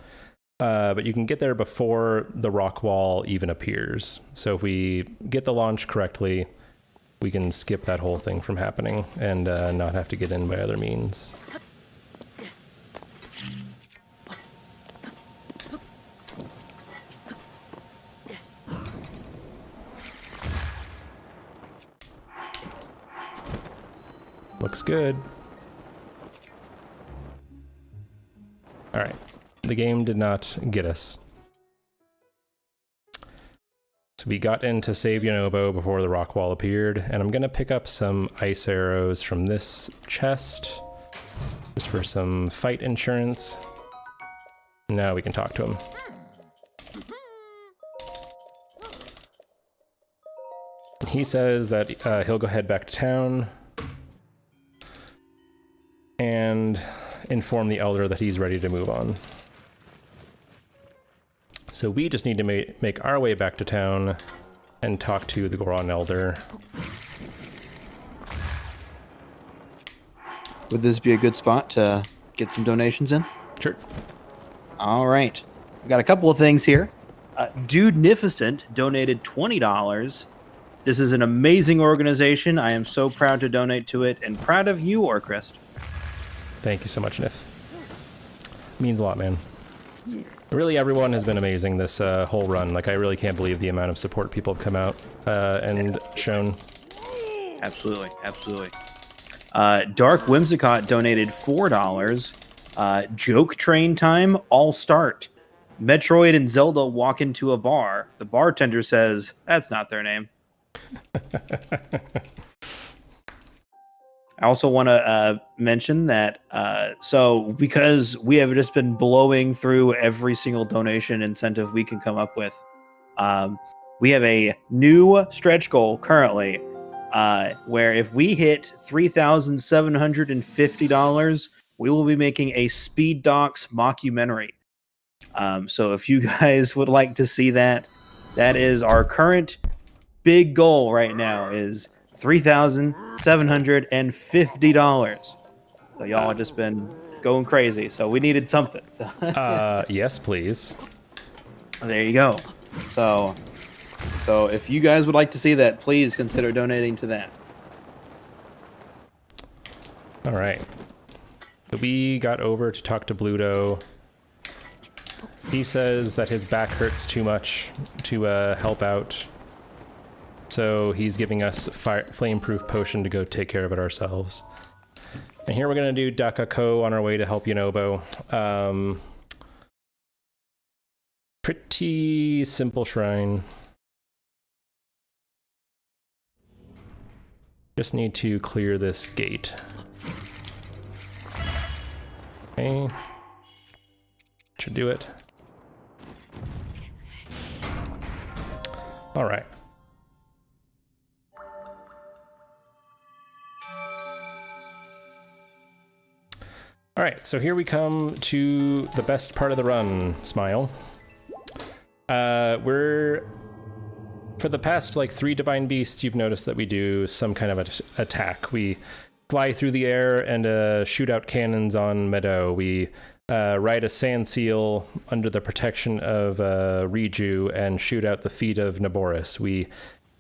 A: but you can get there before the rock wall even appears. So if we get the launch correctly, we can skip that whole thing from happening and not have to get in by other means. Looks good. All right. The game did not get us. So we got in to save Yonobo before the rock wall appeared, and I'm gonna pick up some ice arrows from this chest, just for some fight insurance. Now we can talk to him. He says that he'll go head back to town and inform the elder that he's ready to move on. So we just need to make our way back to town and talk to the Goron elder.
C: Would this be a good spot to get some donations in?
A: Sure.
C: All right. We've got a couple of things here. Dude-nificent donated $20. This is an amazing organization. I am so proud to donate to it, and proud of you, Orchrist.
A: Thank you so much, Nif. Means a lot, man. Really, everyone has been amazing this whole run. Like, I really can't believe the amount of support people have come out and shown.
C: Absolutely, absolutely. Dark Whimsicott donated $4. Joke train time, all start. Metroid and Zelda walk into a bar. The bartender says, that's not their name. I also want to mention that, so because we have just been blowing through every single donation incentive we can come up with, we have a new stretch goal currently, where if we hit $3,750, we will be making a Speed Docs mockumentary. So if you guys would like to see that, that is our current big goal right now, is $3,750. So y'all have just been going crazy, so we needed something. So
A: Yes, please.
C: there you go. So if you guys would like to see that, please consider donating to that.
A: All right. So we got over to talk to Bluto. He says that his back hurts too much to help out. So he's giving us flame-proof potion to go take care of it ourselves. And here we're going to do Dakako on our way to help Yonobo. Pretty simple shrine. Just need to clear this gate. Okay. Should do it. All right. All right, so here we come to the best part of the run, Smile. For the past like 3 Divine Beasts, you've noticed that we do some kind of attack. We fly through the air and shoot out cannons on Meadow. We ride a sand seal under the protection of Riju and shoot out the feet of Naboris. We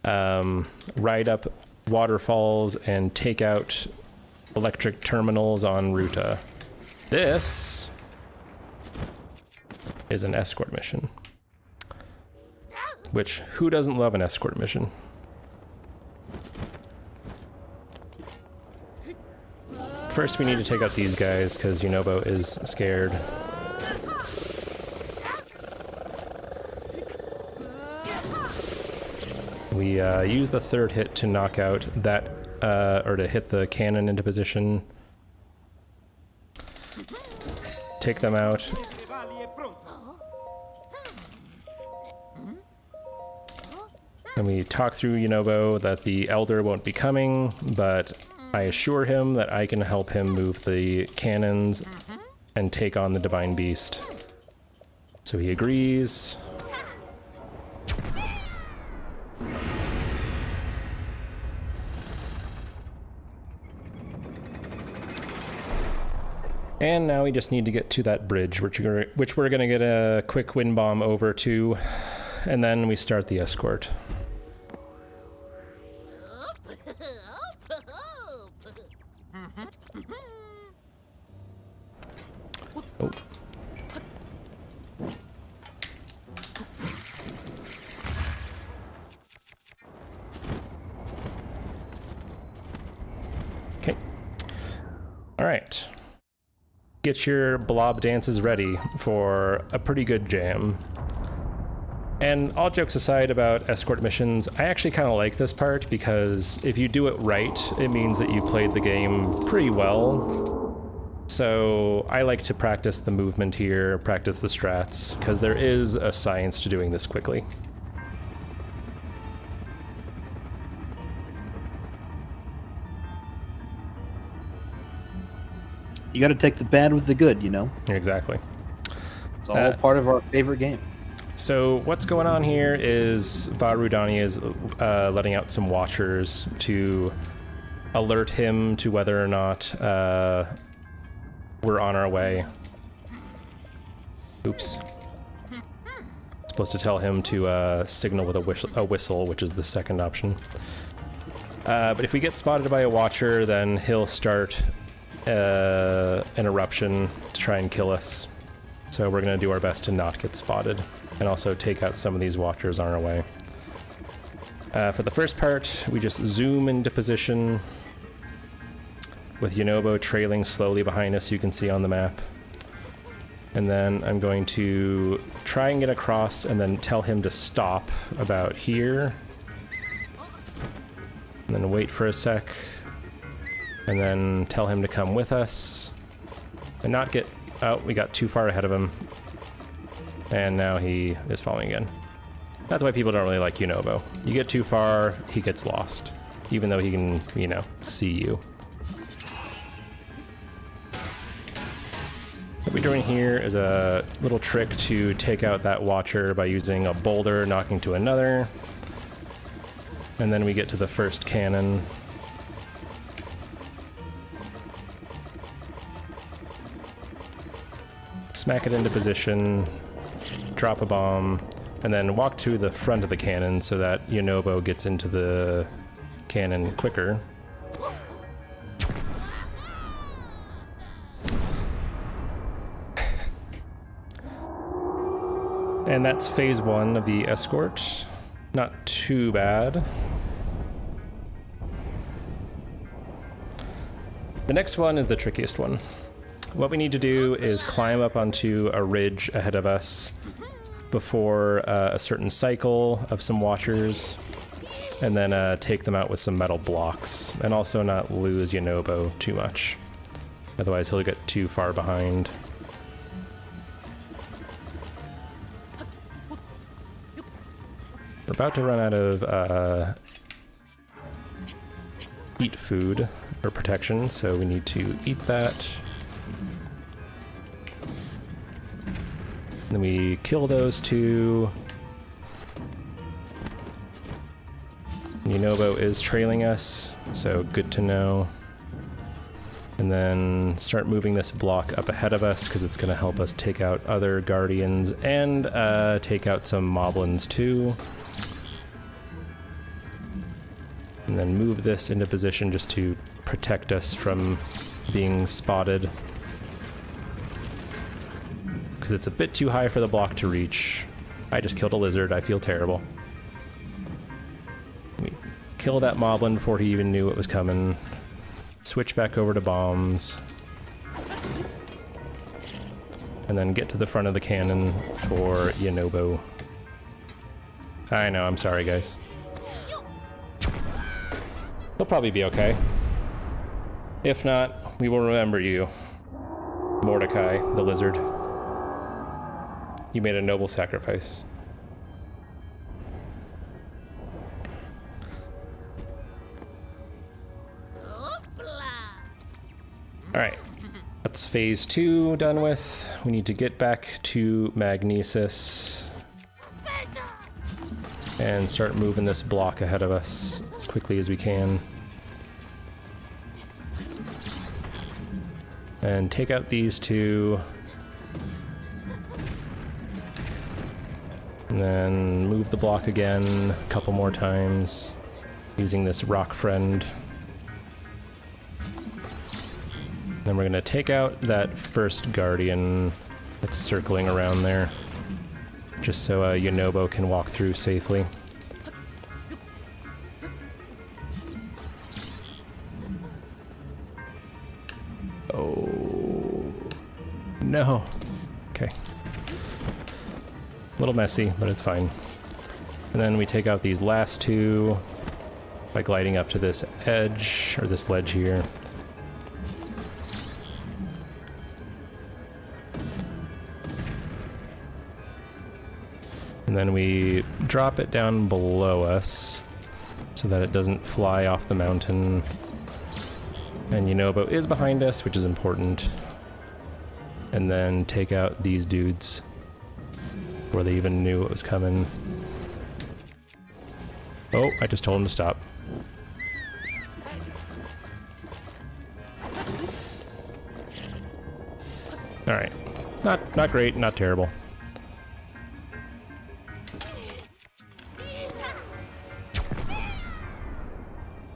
A: ride up waterfalls and take out electric terminals on Ruta. This is an escort mission. Which, who doesn't love an escort mission? First, we need to take out these guys, because Yonobo is scared. We use the third hit to knock out that, or to hit the cannon into position. Take them out. And we talk through Yonobo that the Elder won't be coming, but I assure him that I can help him move the cannons and take on the Divine Beast. So he agrees. And now we just need to get to that bridge, which we're going to get a quick wind bomb over to, and then we start the escort. Oh. Okay. All right. Get your blob dances ready for a pretty good jam. And all jokes aside about escort missions, I actually kind of like this part because if you do it right, it means that you played the game pretty well. So I like to practice the movement here, practice the strats, because there is a science to doing this quickly.
C: You got to take the bad with the good, you know?
A: Exactly.
C: It's all part of our favorite game.
A: So what's going on here is Varudani is letting out some watchers to alert him to whether or not we're on our way. Oops. Supposed to tell him to signal with a whistle, which is the second option. But if we get spotted by a watcher, then he'll start an eruption to try and kill us. So we're going to do our best to not get spotted and also take out some of these watchers on our way. For the first part, we just zoom into position with Yunobo trailing slowly behind us, you can see on the map. And then I'm going to try and get across and then tell him to stop about here. And then wait for a sec. And then tell him to come with us. And not get... Oh, we got too far ahead of him. And now he is following again. That's why people don't really like Yunobo. You get too far, he gets lost. Even though he can, you know, see you. What we're doing here is a little trick to take out that watcher by using a boulder, knocking to another. And then we get to the first cannon. Smack it into position, drop a bomb, and then walk to the front of the cannon so that Yunobo gets into the cannon quicker. And that's phase one of the escort. Not too bad. The next one is the trickiest one. What we need to do is climb up onto a ridge ahead of us before a certain cycle of some watchers, and then take them out with some metal blocks, and also not lose Yunobo too much. Otherwise he'll get too far behind. We're about to run out of eat food or protection, so we need to eat that. Then we kill those two. Yunobo is trailing us, so good to know. And then start moving this block up ahead of us because it's going to help us take out other guardians and take out some moblins too. And then move this into position just to protect us from being spotted. Because it's a bit too high for the block to reach. I just killed a lizard, I feel terrible. We kill that moblin before he even knew it was coming. Switch back over to bombs. And then get to the front of the cannon for Yunobo. I know, I'm sorry guys. He'll probably be okay. If not, we will remember you. Mordecai, the lizard. You made a noble sacrifice. Alright, that's phase 2 done with. We need to get back to Magnesis and start moving this block ahead of us as quickly as we can. And take out these two. And then move the block again a couple more times using this rock friend. Then we're going to take out that first guardian that's circling around there, just so Yunobo can walk through safely. Oh no. Okay. A little messy, but it's fine. And then we take out these last two by gliding up to this edge, or this ledge here. And then we drop it down below us so that it doesn't fly off the mountain. And Yunobo is behind us, which is important. And then take out these dudes before they even knew it was coming. Oh, I just told him to stop. Alright. Not great, not terrible.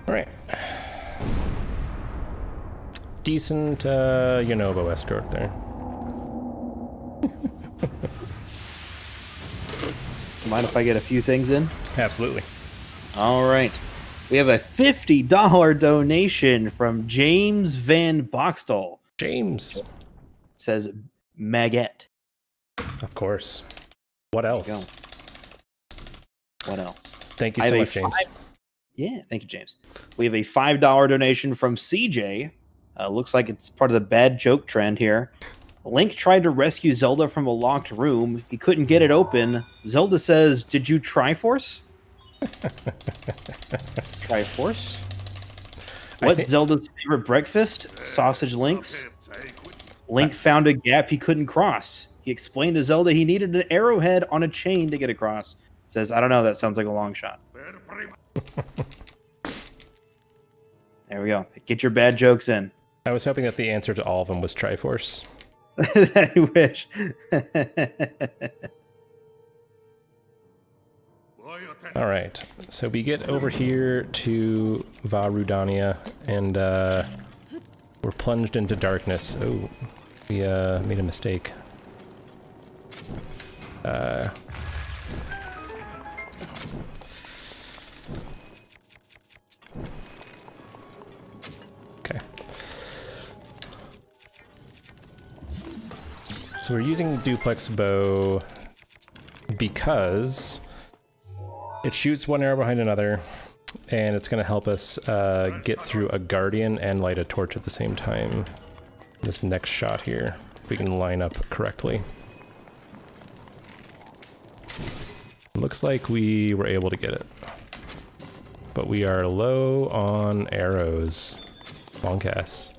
A: Alright. Decent Yunobo escort there.
C: Mind if I get a few things in?
A: Absolutely.
C: All right. We have a $50 donation from James Van Boxtall.
A: James.
C: It says Maggette.
A: Of course. What else?
C: Go. What else?
A: Thank you so much, James.
C: Yeah, thank you, James. We have a $5 donation from CJ. Looks like it's part of the bad joke trend here. Link tried to rescue Zelda from a locked room. He couldn't get it open. Zelda says, "Did you Triforce?" Triforce? What's Zelda's favorite breakfast? Sausage links. Link found a gap he couldn't cross. He explained to Zelda he needed an arrowhead on a chain to get across. Says, "I don't know, that sounds like a long shot." There we go. Get your bad jokes in.
A: I was hoping that the answer to all of them was Triforce.
C: I wish.
A: All right, so we get over here to Varudania, and we're plunged into darkness. Oh, we made a mistake. Okay. So we're using duplex bow because it shoots one arrow behind another, and it's going to help us get through a guardian and light a torch at the same time. This next shot here, if we can line up correctly. Looks like we were able to get it, but we are low on arrows. Bonk ass.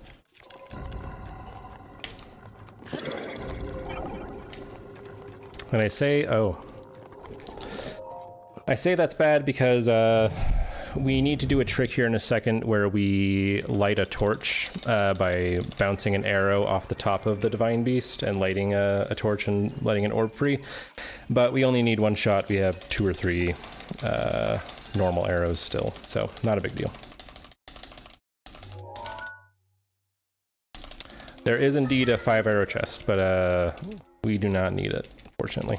A: And I say, I say that's bad because we need to do a trick here in a second where we light a torch by bouncing an arrow off the top of the Divine Beast and lighting a torch and letting an orb free. But we only need one shot. We have 2 or 3 normal arrows still, so not a big deal. There is indeed a 5-arrow chest, but we do not need it, fortunately.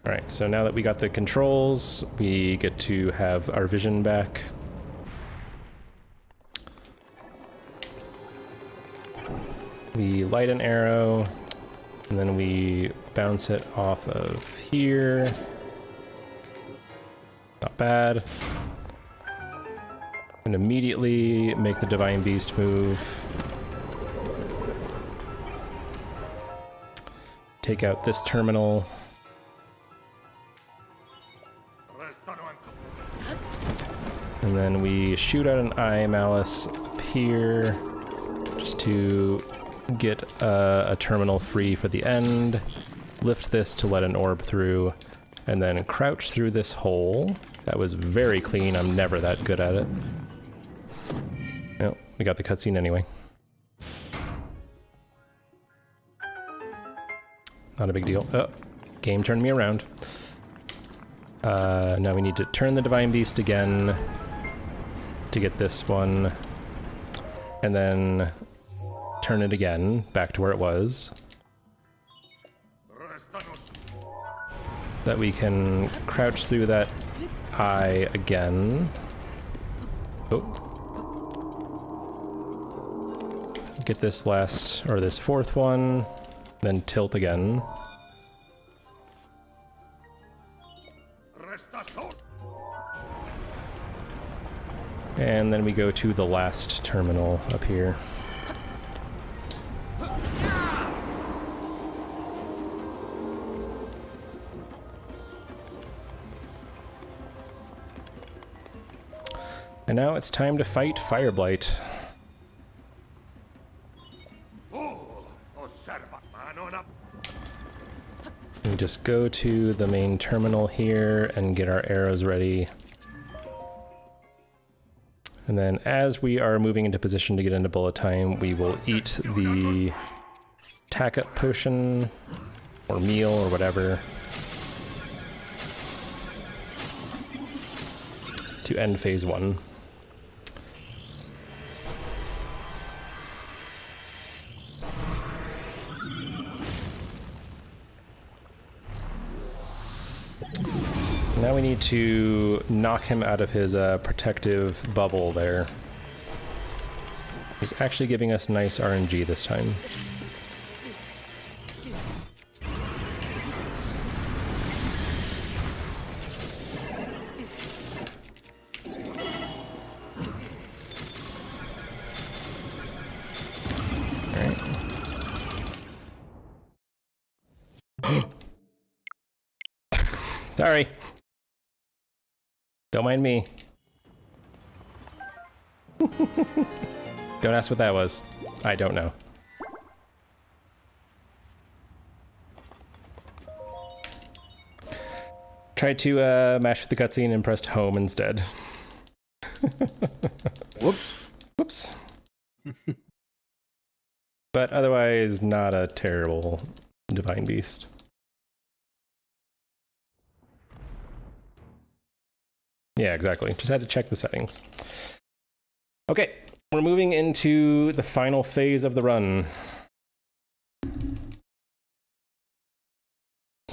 A: Alright, so now that we got the controls, we get to have our vision back. We light an arrow, and then we bounce it off of here. Not bad. And immediately make the Divine Beast move. Take out this terminal. And then we shoot out an eye malice up here just to get a terminal free for the end. Lift this to let an orb through, and then crouch through this hole. That was very clean. I'm never that good at it. No, we got the cutscene anyway. Not a big deal. Oh, game turned me around. Now we need to turn the Divine Beast again to get this one, and then turn it again back to where it was. That we can crouch through that eye again. Oh. Get this last, or this fourth one, then tilt again. And then we go to the last terminal up here. And now it's time to fight Fireblight. We just go to the main terminal here and get our arrows ready. And then as we are moving into position to get into bullet time, we will eat the tack-up potion, or meal, or whatever, to end phase 1. Now we need to knock him out of his protective bubble there. He's actually giving us nice RNG this time. Sorry. Don't mind me. Don't ask what that was. I don't know. Tried to mash with the cutscene and pressed home instead.
C: Whoops.
A: Whoops. But otherwise, not a terrible Divine Beast. Yeah, exactly. Just had to check the settings. Okay, we're moving into the final phase of the run.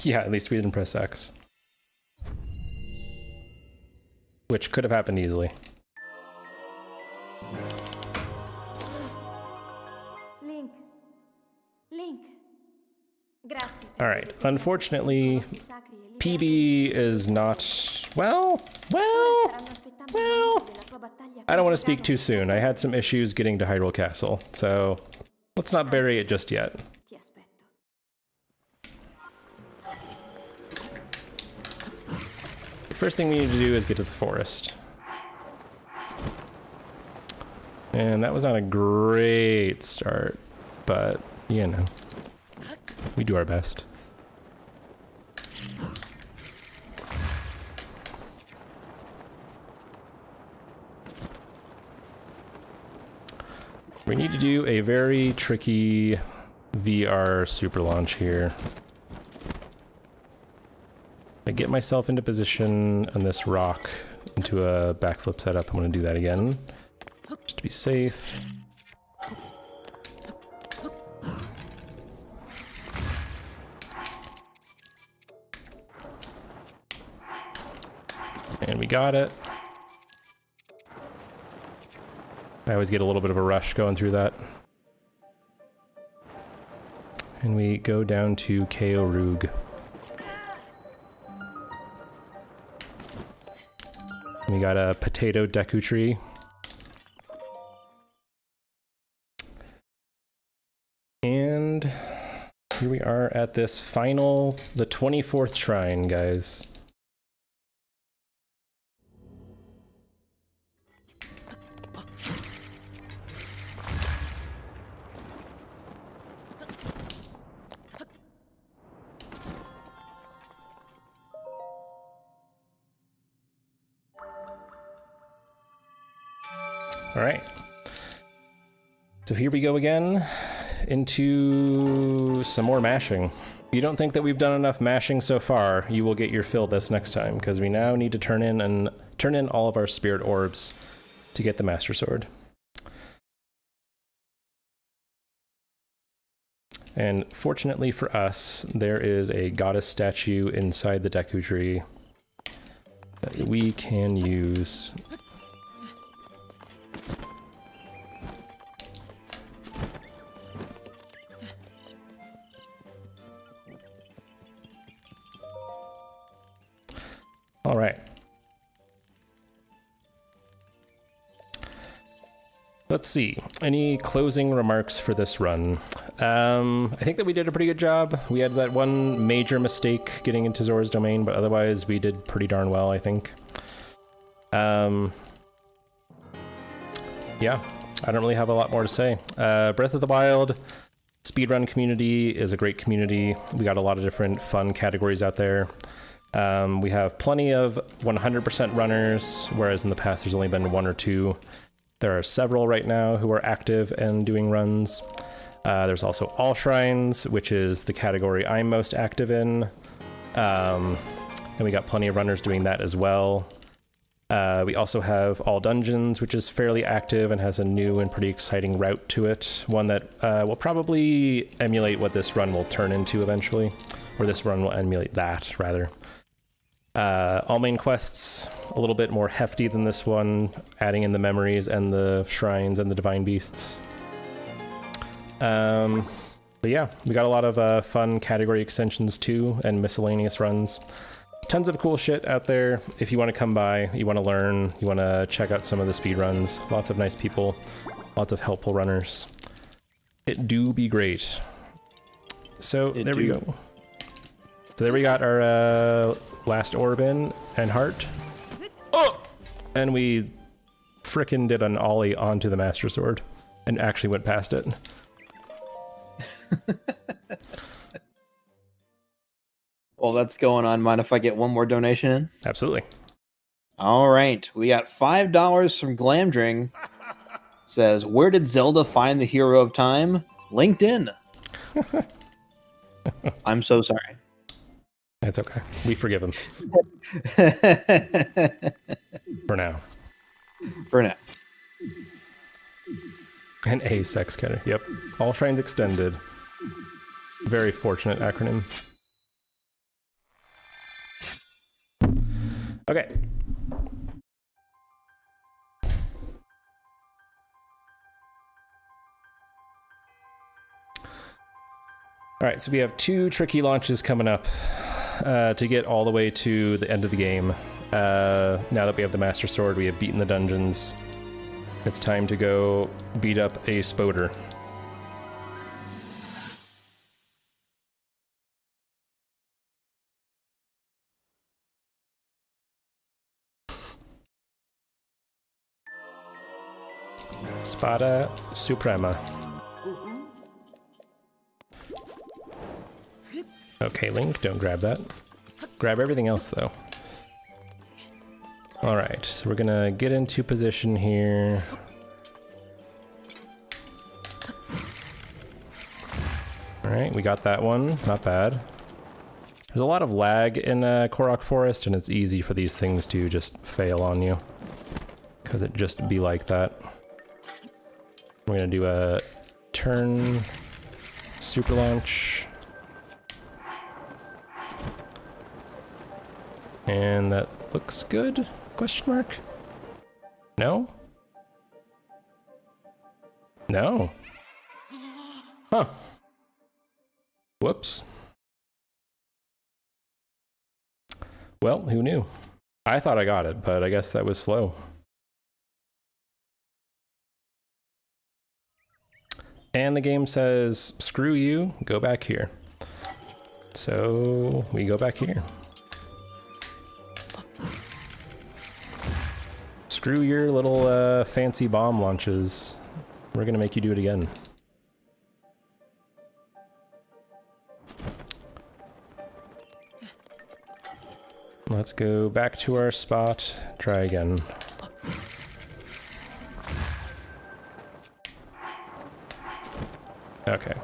A: Yeah, at least we didn't press X. Which could have happened easily.
F: Link. Grazie.
A: Alright, unfortunately, PB is not... Well, I don't want to speak too soon. I had some issues getting to Hyrule Castle, so let's not bury it just yet. The first thing we need to do is get to the forest. And that was not a great start, but, you know, we do our best. We need to do a very tricky VR super launch here. I get myself into position on this rock into a backflip setup. I'm going to do that again, just to be safe. And we got it. I always get a little bit of a rush going through that. And we go down to KO Roog. We got a potato Deku tree. And here we are at this final, the 24th shrine, guys. All right, so here we go again into some more mashing. If you don't think that we've done enough mashing so far, you will get your fill this next time, because we now need to turn in all of our spirit orbs to get the Master Sword. And fortunately for us, there is a goddess statue inside the Deku tree that we can use. All right. Let's see. Any closing remarks for this run? I think that we did a pretty good job. We had that one major mistake getting into Zora's domain, but otherwise we did pretty darn well, I think. Yeah, I don't really have a lot more to say. Breath of the Wild speedrun community is a great community. We got a lot of different fun categories out there. We have plenty of 100% runners, whereas in the past there's only been 1 or 2. There are several right now who are active and doing runs. There's also All Shrines, which is the category I'm most active in. And we got plenty of runners doing that as well. We also have All Dungeons, which is fairly active and has a new and pretty exciting route to it. One that will probably emulate what this run will turn into eventually. Or this run will emulate that, rather. All main quests, a little bit more hefty than this one, adding in the memories and the shrines and the divine beasts. But yeah, we got a lot of fun category extensions too, and miscellaneous runs. Tons of cool shit out there. If you want to come by, you want to learn, you want to check out some of the speed runs. Lots of nice people, lots of helpful runners. It do be great. So there we go. So there we got our last orb in and heart. Oh! And we frickin' did an ollie onto the Master Sword and actually went past it.
C: Well, that's going on. Mind if I get one more donation in?
A: Absolutely.
C: All right. We got $5 from Glamdring. Says, where did Zelda find the hero of time? LinkedIn. I'm so sorry.
A: That's okay. We forgive him. For now.
C: For now.
A: And a sex category. Yep. All Shrines Extended. Very fortunate acronym. Okay. All right, so we have 2 tricky launches coming up to get all the way to the end of the game. Now that we have the Master Sword, we have beaten the dungeons. It's time to go beat up a Spoder. Spada Suprema. Okay, Link, don't grab that. Grab everything else, though. Alright, so we're gonna get into position here. Alright, we got that one. Not bad. There's a lot of lag in Korok Forest, and it's easy for these things to just fail on you. Because it just be like that. We're gonna do a turn super launch. And that looks good? Question mark? No? No. Huh. Whoops. Well, who knew? I thought I got it, but I guess that was slow. And the game says, screw you, go back here. So we go back here. Screw your little fancy bomb launches. We're gonna make you do it again. Let's go back to our spot. Try again. Okay.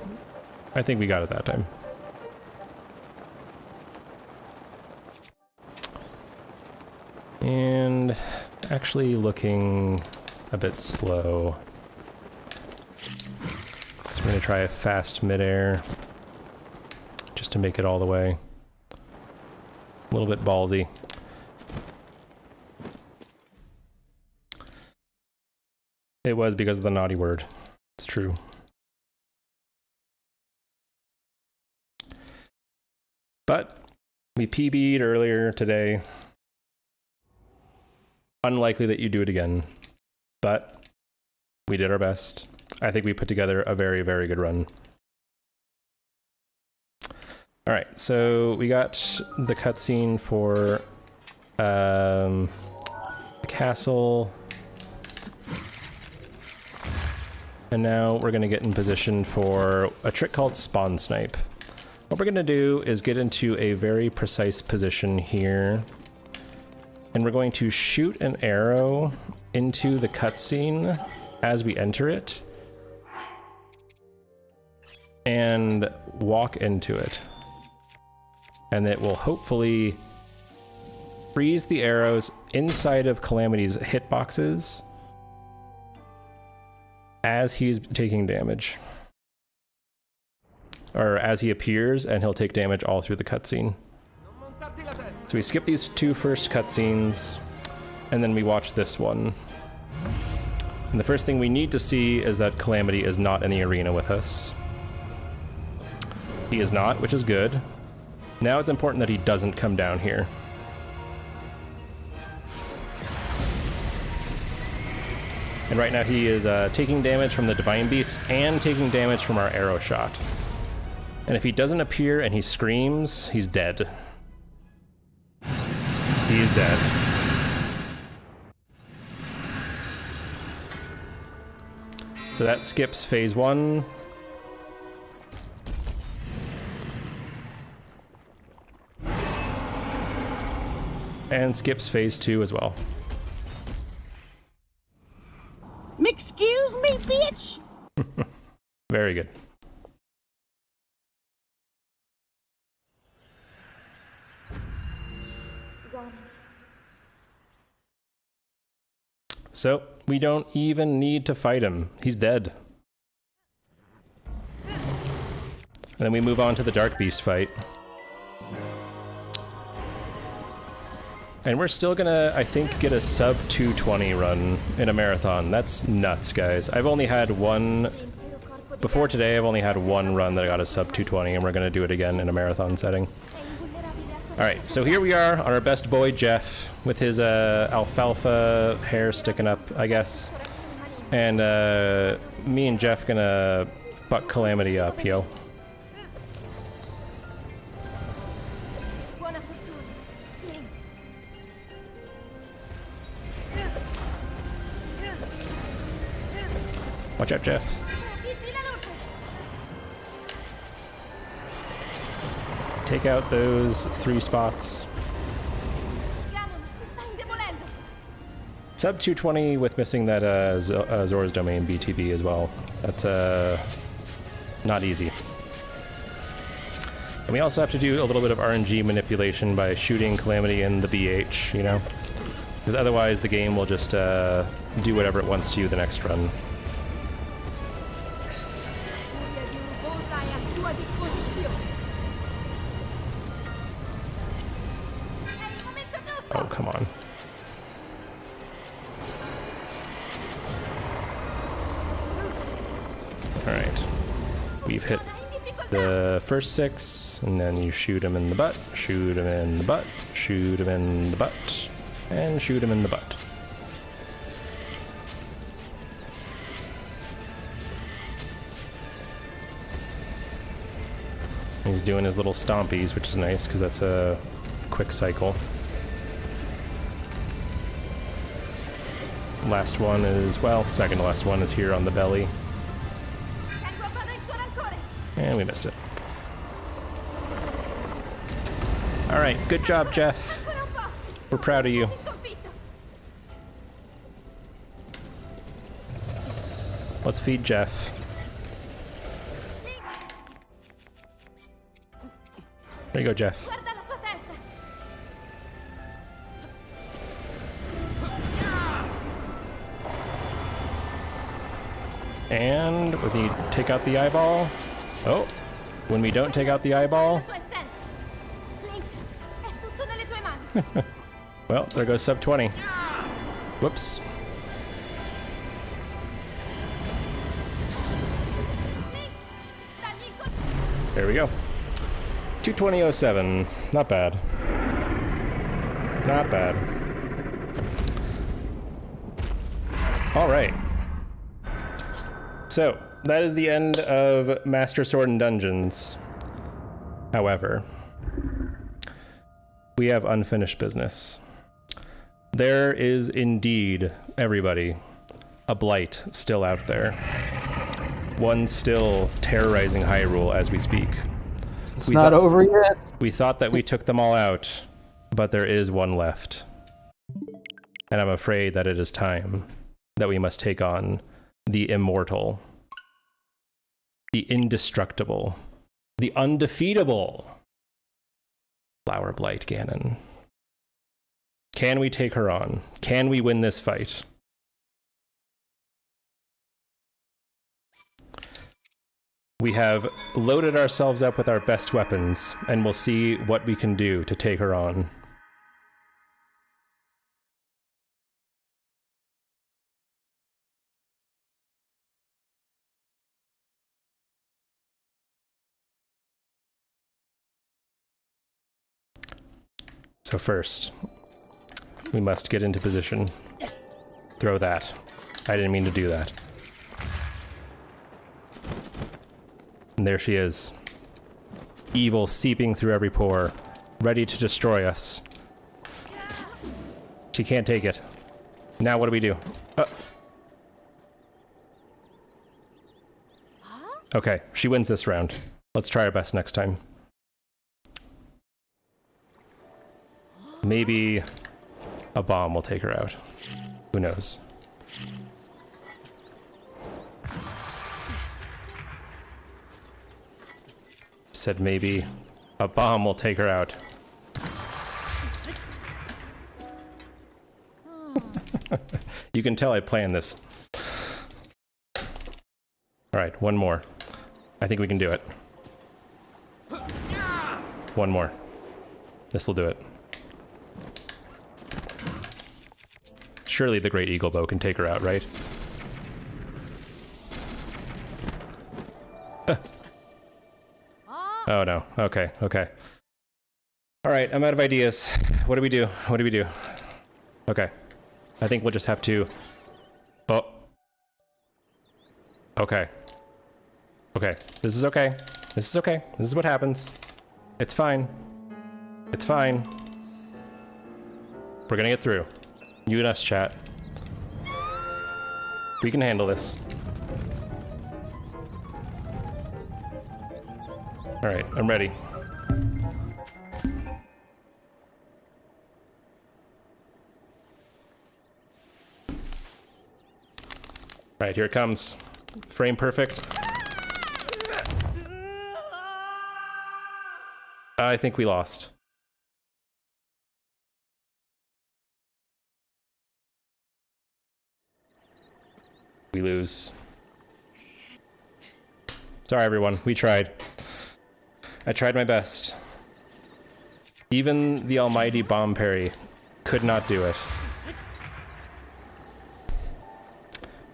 A: I think we got it that time. And actually looking a bit slow. So we're gonna try a fast midair just to make it all the way. A little bit ballsy. It was because of the naughty word. It's true. But we PB'd earlier today. unlikely that you do it again, but we did our best. I think we put together a very, very good run. All right, so we got the cutscene for the castle. And now we're going to get in position for a trick called Spawn Snipe. What we're going to do is get into a very precise position here. And we're going to shoot an arrow into the cutscene as we enter it. And walk into it. And it will hopefully freeze the arrows inside of Calamity's hitboxes as he's taking damage. Or as he appears, and he'll take damage all through the cutscene. So we skip these two first cutscenes, and then we watch this one. And the first thing we need to see is that Calamity is not in the arena with us. He is not, which is good. Now it's important that he doesn't come down here. And right now he is taking damage from the Divine Beasts and taking damage from our arrow shot. And if he doesn't appear and he screams, he's dead. He's dead. So that skips phase 1. And skips phase 2 as well.
E: Excuse me, bitch!
A: Very good. So, we don't even need to fight him. He's dead. And then we move on to the Dark Beast fight. And we're still gonna, I think, get a sub 220 run in a marathon. That's nuts, guys. I've only had one... Before today, I've only had one run that I got a sub 220, and we're gonna do it again in a marathon setting. Alright, so here we are on our best boy, Jeff, with his alfalfa hair sticking up, I guess. And me and Jeff gonna fuck Calamity up, yo. Watch out, Jeff. Take out those 3 spots. Sub 220 with missing that Zora's Domain BTB as well. That's not easy. And we also have to do a little bit of RNG manipulation by shooting Calamity in the BH, you know? Because otherwise the game will just do whatever it wants to you the next run. Oh, come on. Alright. We've hit the first 6, and then you shoot him in the butt, shoot him in the butt, shoot him in the butt, and shoot him in the butt. He's doing his little stompies, which is nice, because that's a quick cycle. Last one is, well, second to last one is here on the belly. And we missed it. Alright, good job, Jeff. We're proud of you. Let's feed Jeff. There you go, Jeff. And when you take out the eyeball... Oh, when we don't take out the eyeball... Well, there goes sub 20. Whoops. There we go. 220.07. Not bad. Not bad. All right. So, that is the end of Master Sword and Dungeons. However, we have unfinished business. There is indeed, everybody, a blight still out there. One still terrorizing Hyrule as we speak.
C: It's not over yet.
A: We thought that we took them all out, but there is one left. And I'm afraid that it is time that we must take on the immortal, the indestructible, the undefeatable Flower Blight Ganon. Can we take her on? Can we win this fight? We have loaded ourselves up with our best weapons, and we'll see what we can do to take her on. So first, we must get into position. Throw that. I didn't mean to do that. And there she is. Evil seeping through every pore, ready to destroy us. She can't take it. Now what do we do? Okay, she wins this round. Let's try our best next time. Maybe a bomb will take her out. Who knows? Said maybe a bomb will take her out. You can tell I planned this. Alright, one more. I think we can do it. One more. This'll do it. Surely the Great Eagle Bow can take her out, right? Oh no. Okay, okay. Alright, I'm out of ideas. What do we do? What do we do? Okay. I think we'll just have to... Oh. Okay. Okay. This is okay. This is okay. This is what happens. It's fine. It's fine. We're gonna get through. You and us, chat. We can handle this. Alright, I'm ready. Alright, here it comes. Frame perfect. I think we lost. We lose. Sorry, everyone. We tried. I tried my best. Even the almighty bomb parry could not do it.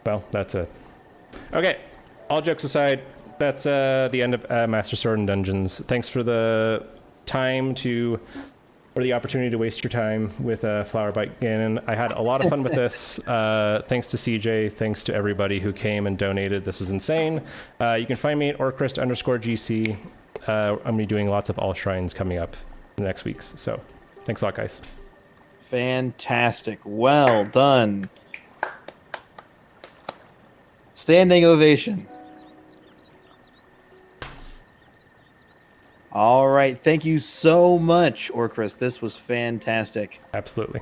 A: Well, that's it. Okay, all jokes aside, that's the end of Master Sword and Dungeons. Thanks for the time or the opportunity to waste your time with Flower Blight Ganon. I had a lot of fun with this. Thanks to CJ, thanks to everybody who came and donated. This was insane. You can find me at orchrist_GC. I'm going to be doing lots of All Shrines coming up in the next weeks. So, thanks a lot, guys.
C: Fantastic. Well done. Standing ovation. All right. Thank you so much, Orchrist. This was fantastic.
A: Absolutely.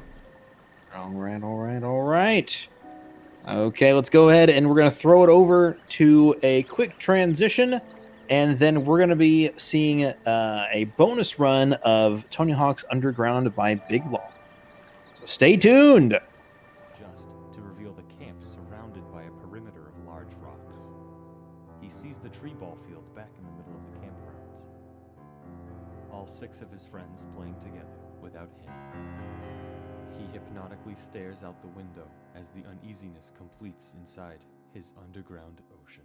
C: All right, all right, all right. Okay, let's go ahead and we're going to throw it over to a quick transition. And then we're going to be seeing a bonus run of Tony Hawk's Underground by Big Law. So stay tuned.
G: Just to reveal the camp surrounded by a perimeter of large rocks. He sees the tree ball field back in the middle of the campgrounds. All 6 of his friends playing together without him. He hypnotically stares out the window as the uneasiness completes inside his underground ocean.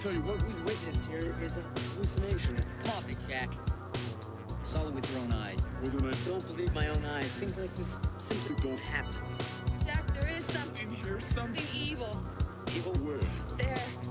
H: tell you what we've witnessed here is a hallucination.
I: Topic, Jack. Saw it with your own eyes.
H: Well, then I
I: Don't believe my own eyes. Things like this simply don't happen.
J: Jack, there is something.
H: hear something.
J: Something evil.
H: Evil where?
J: There.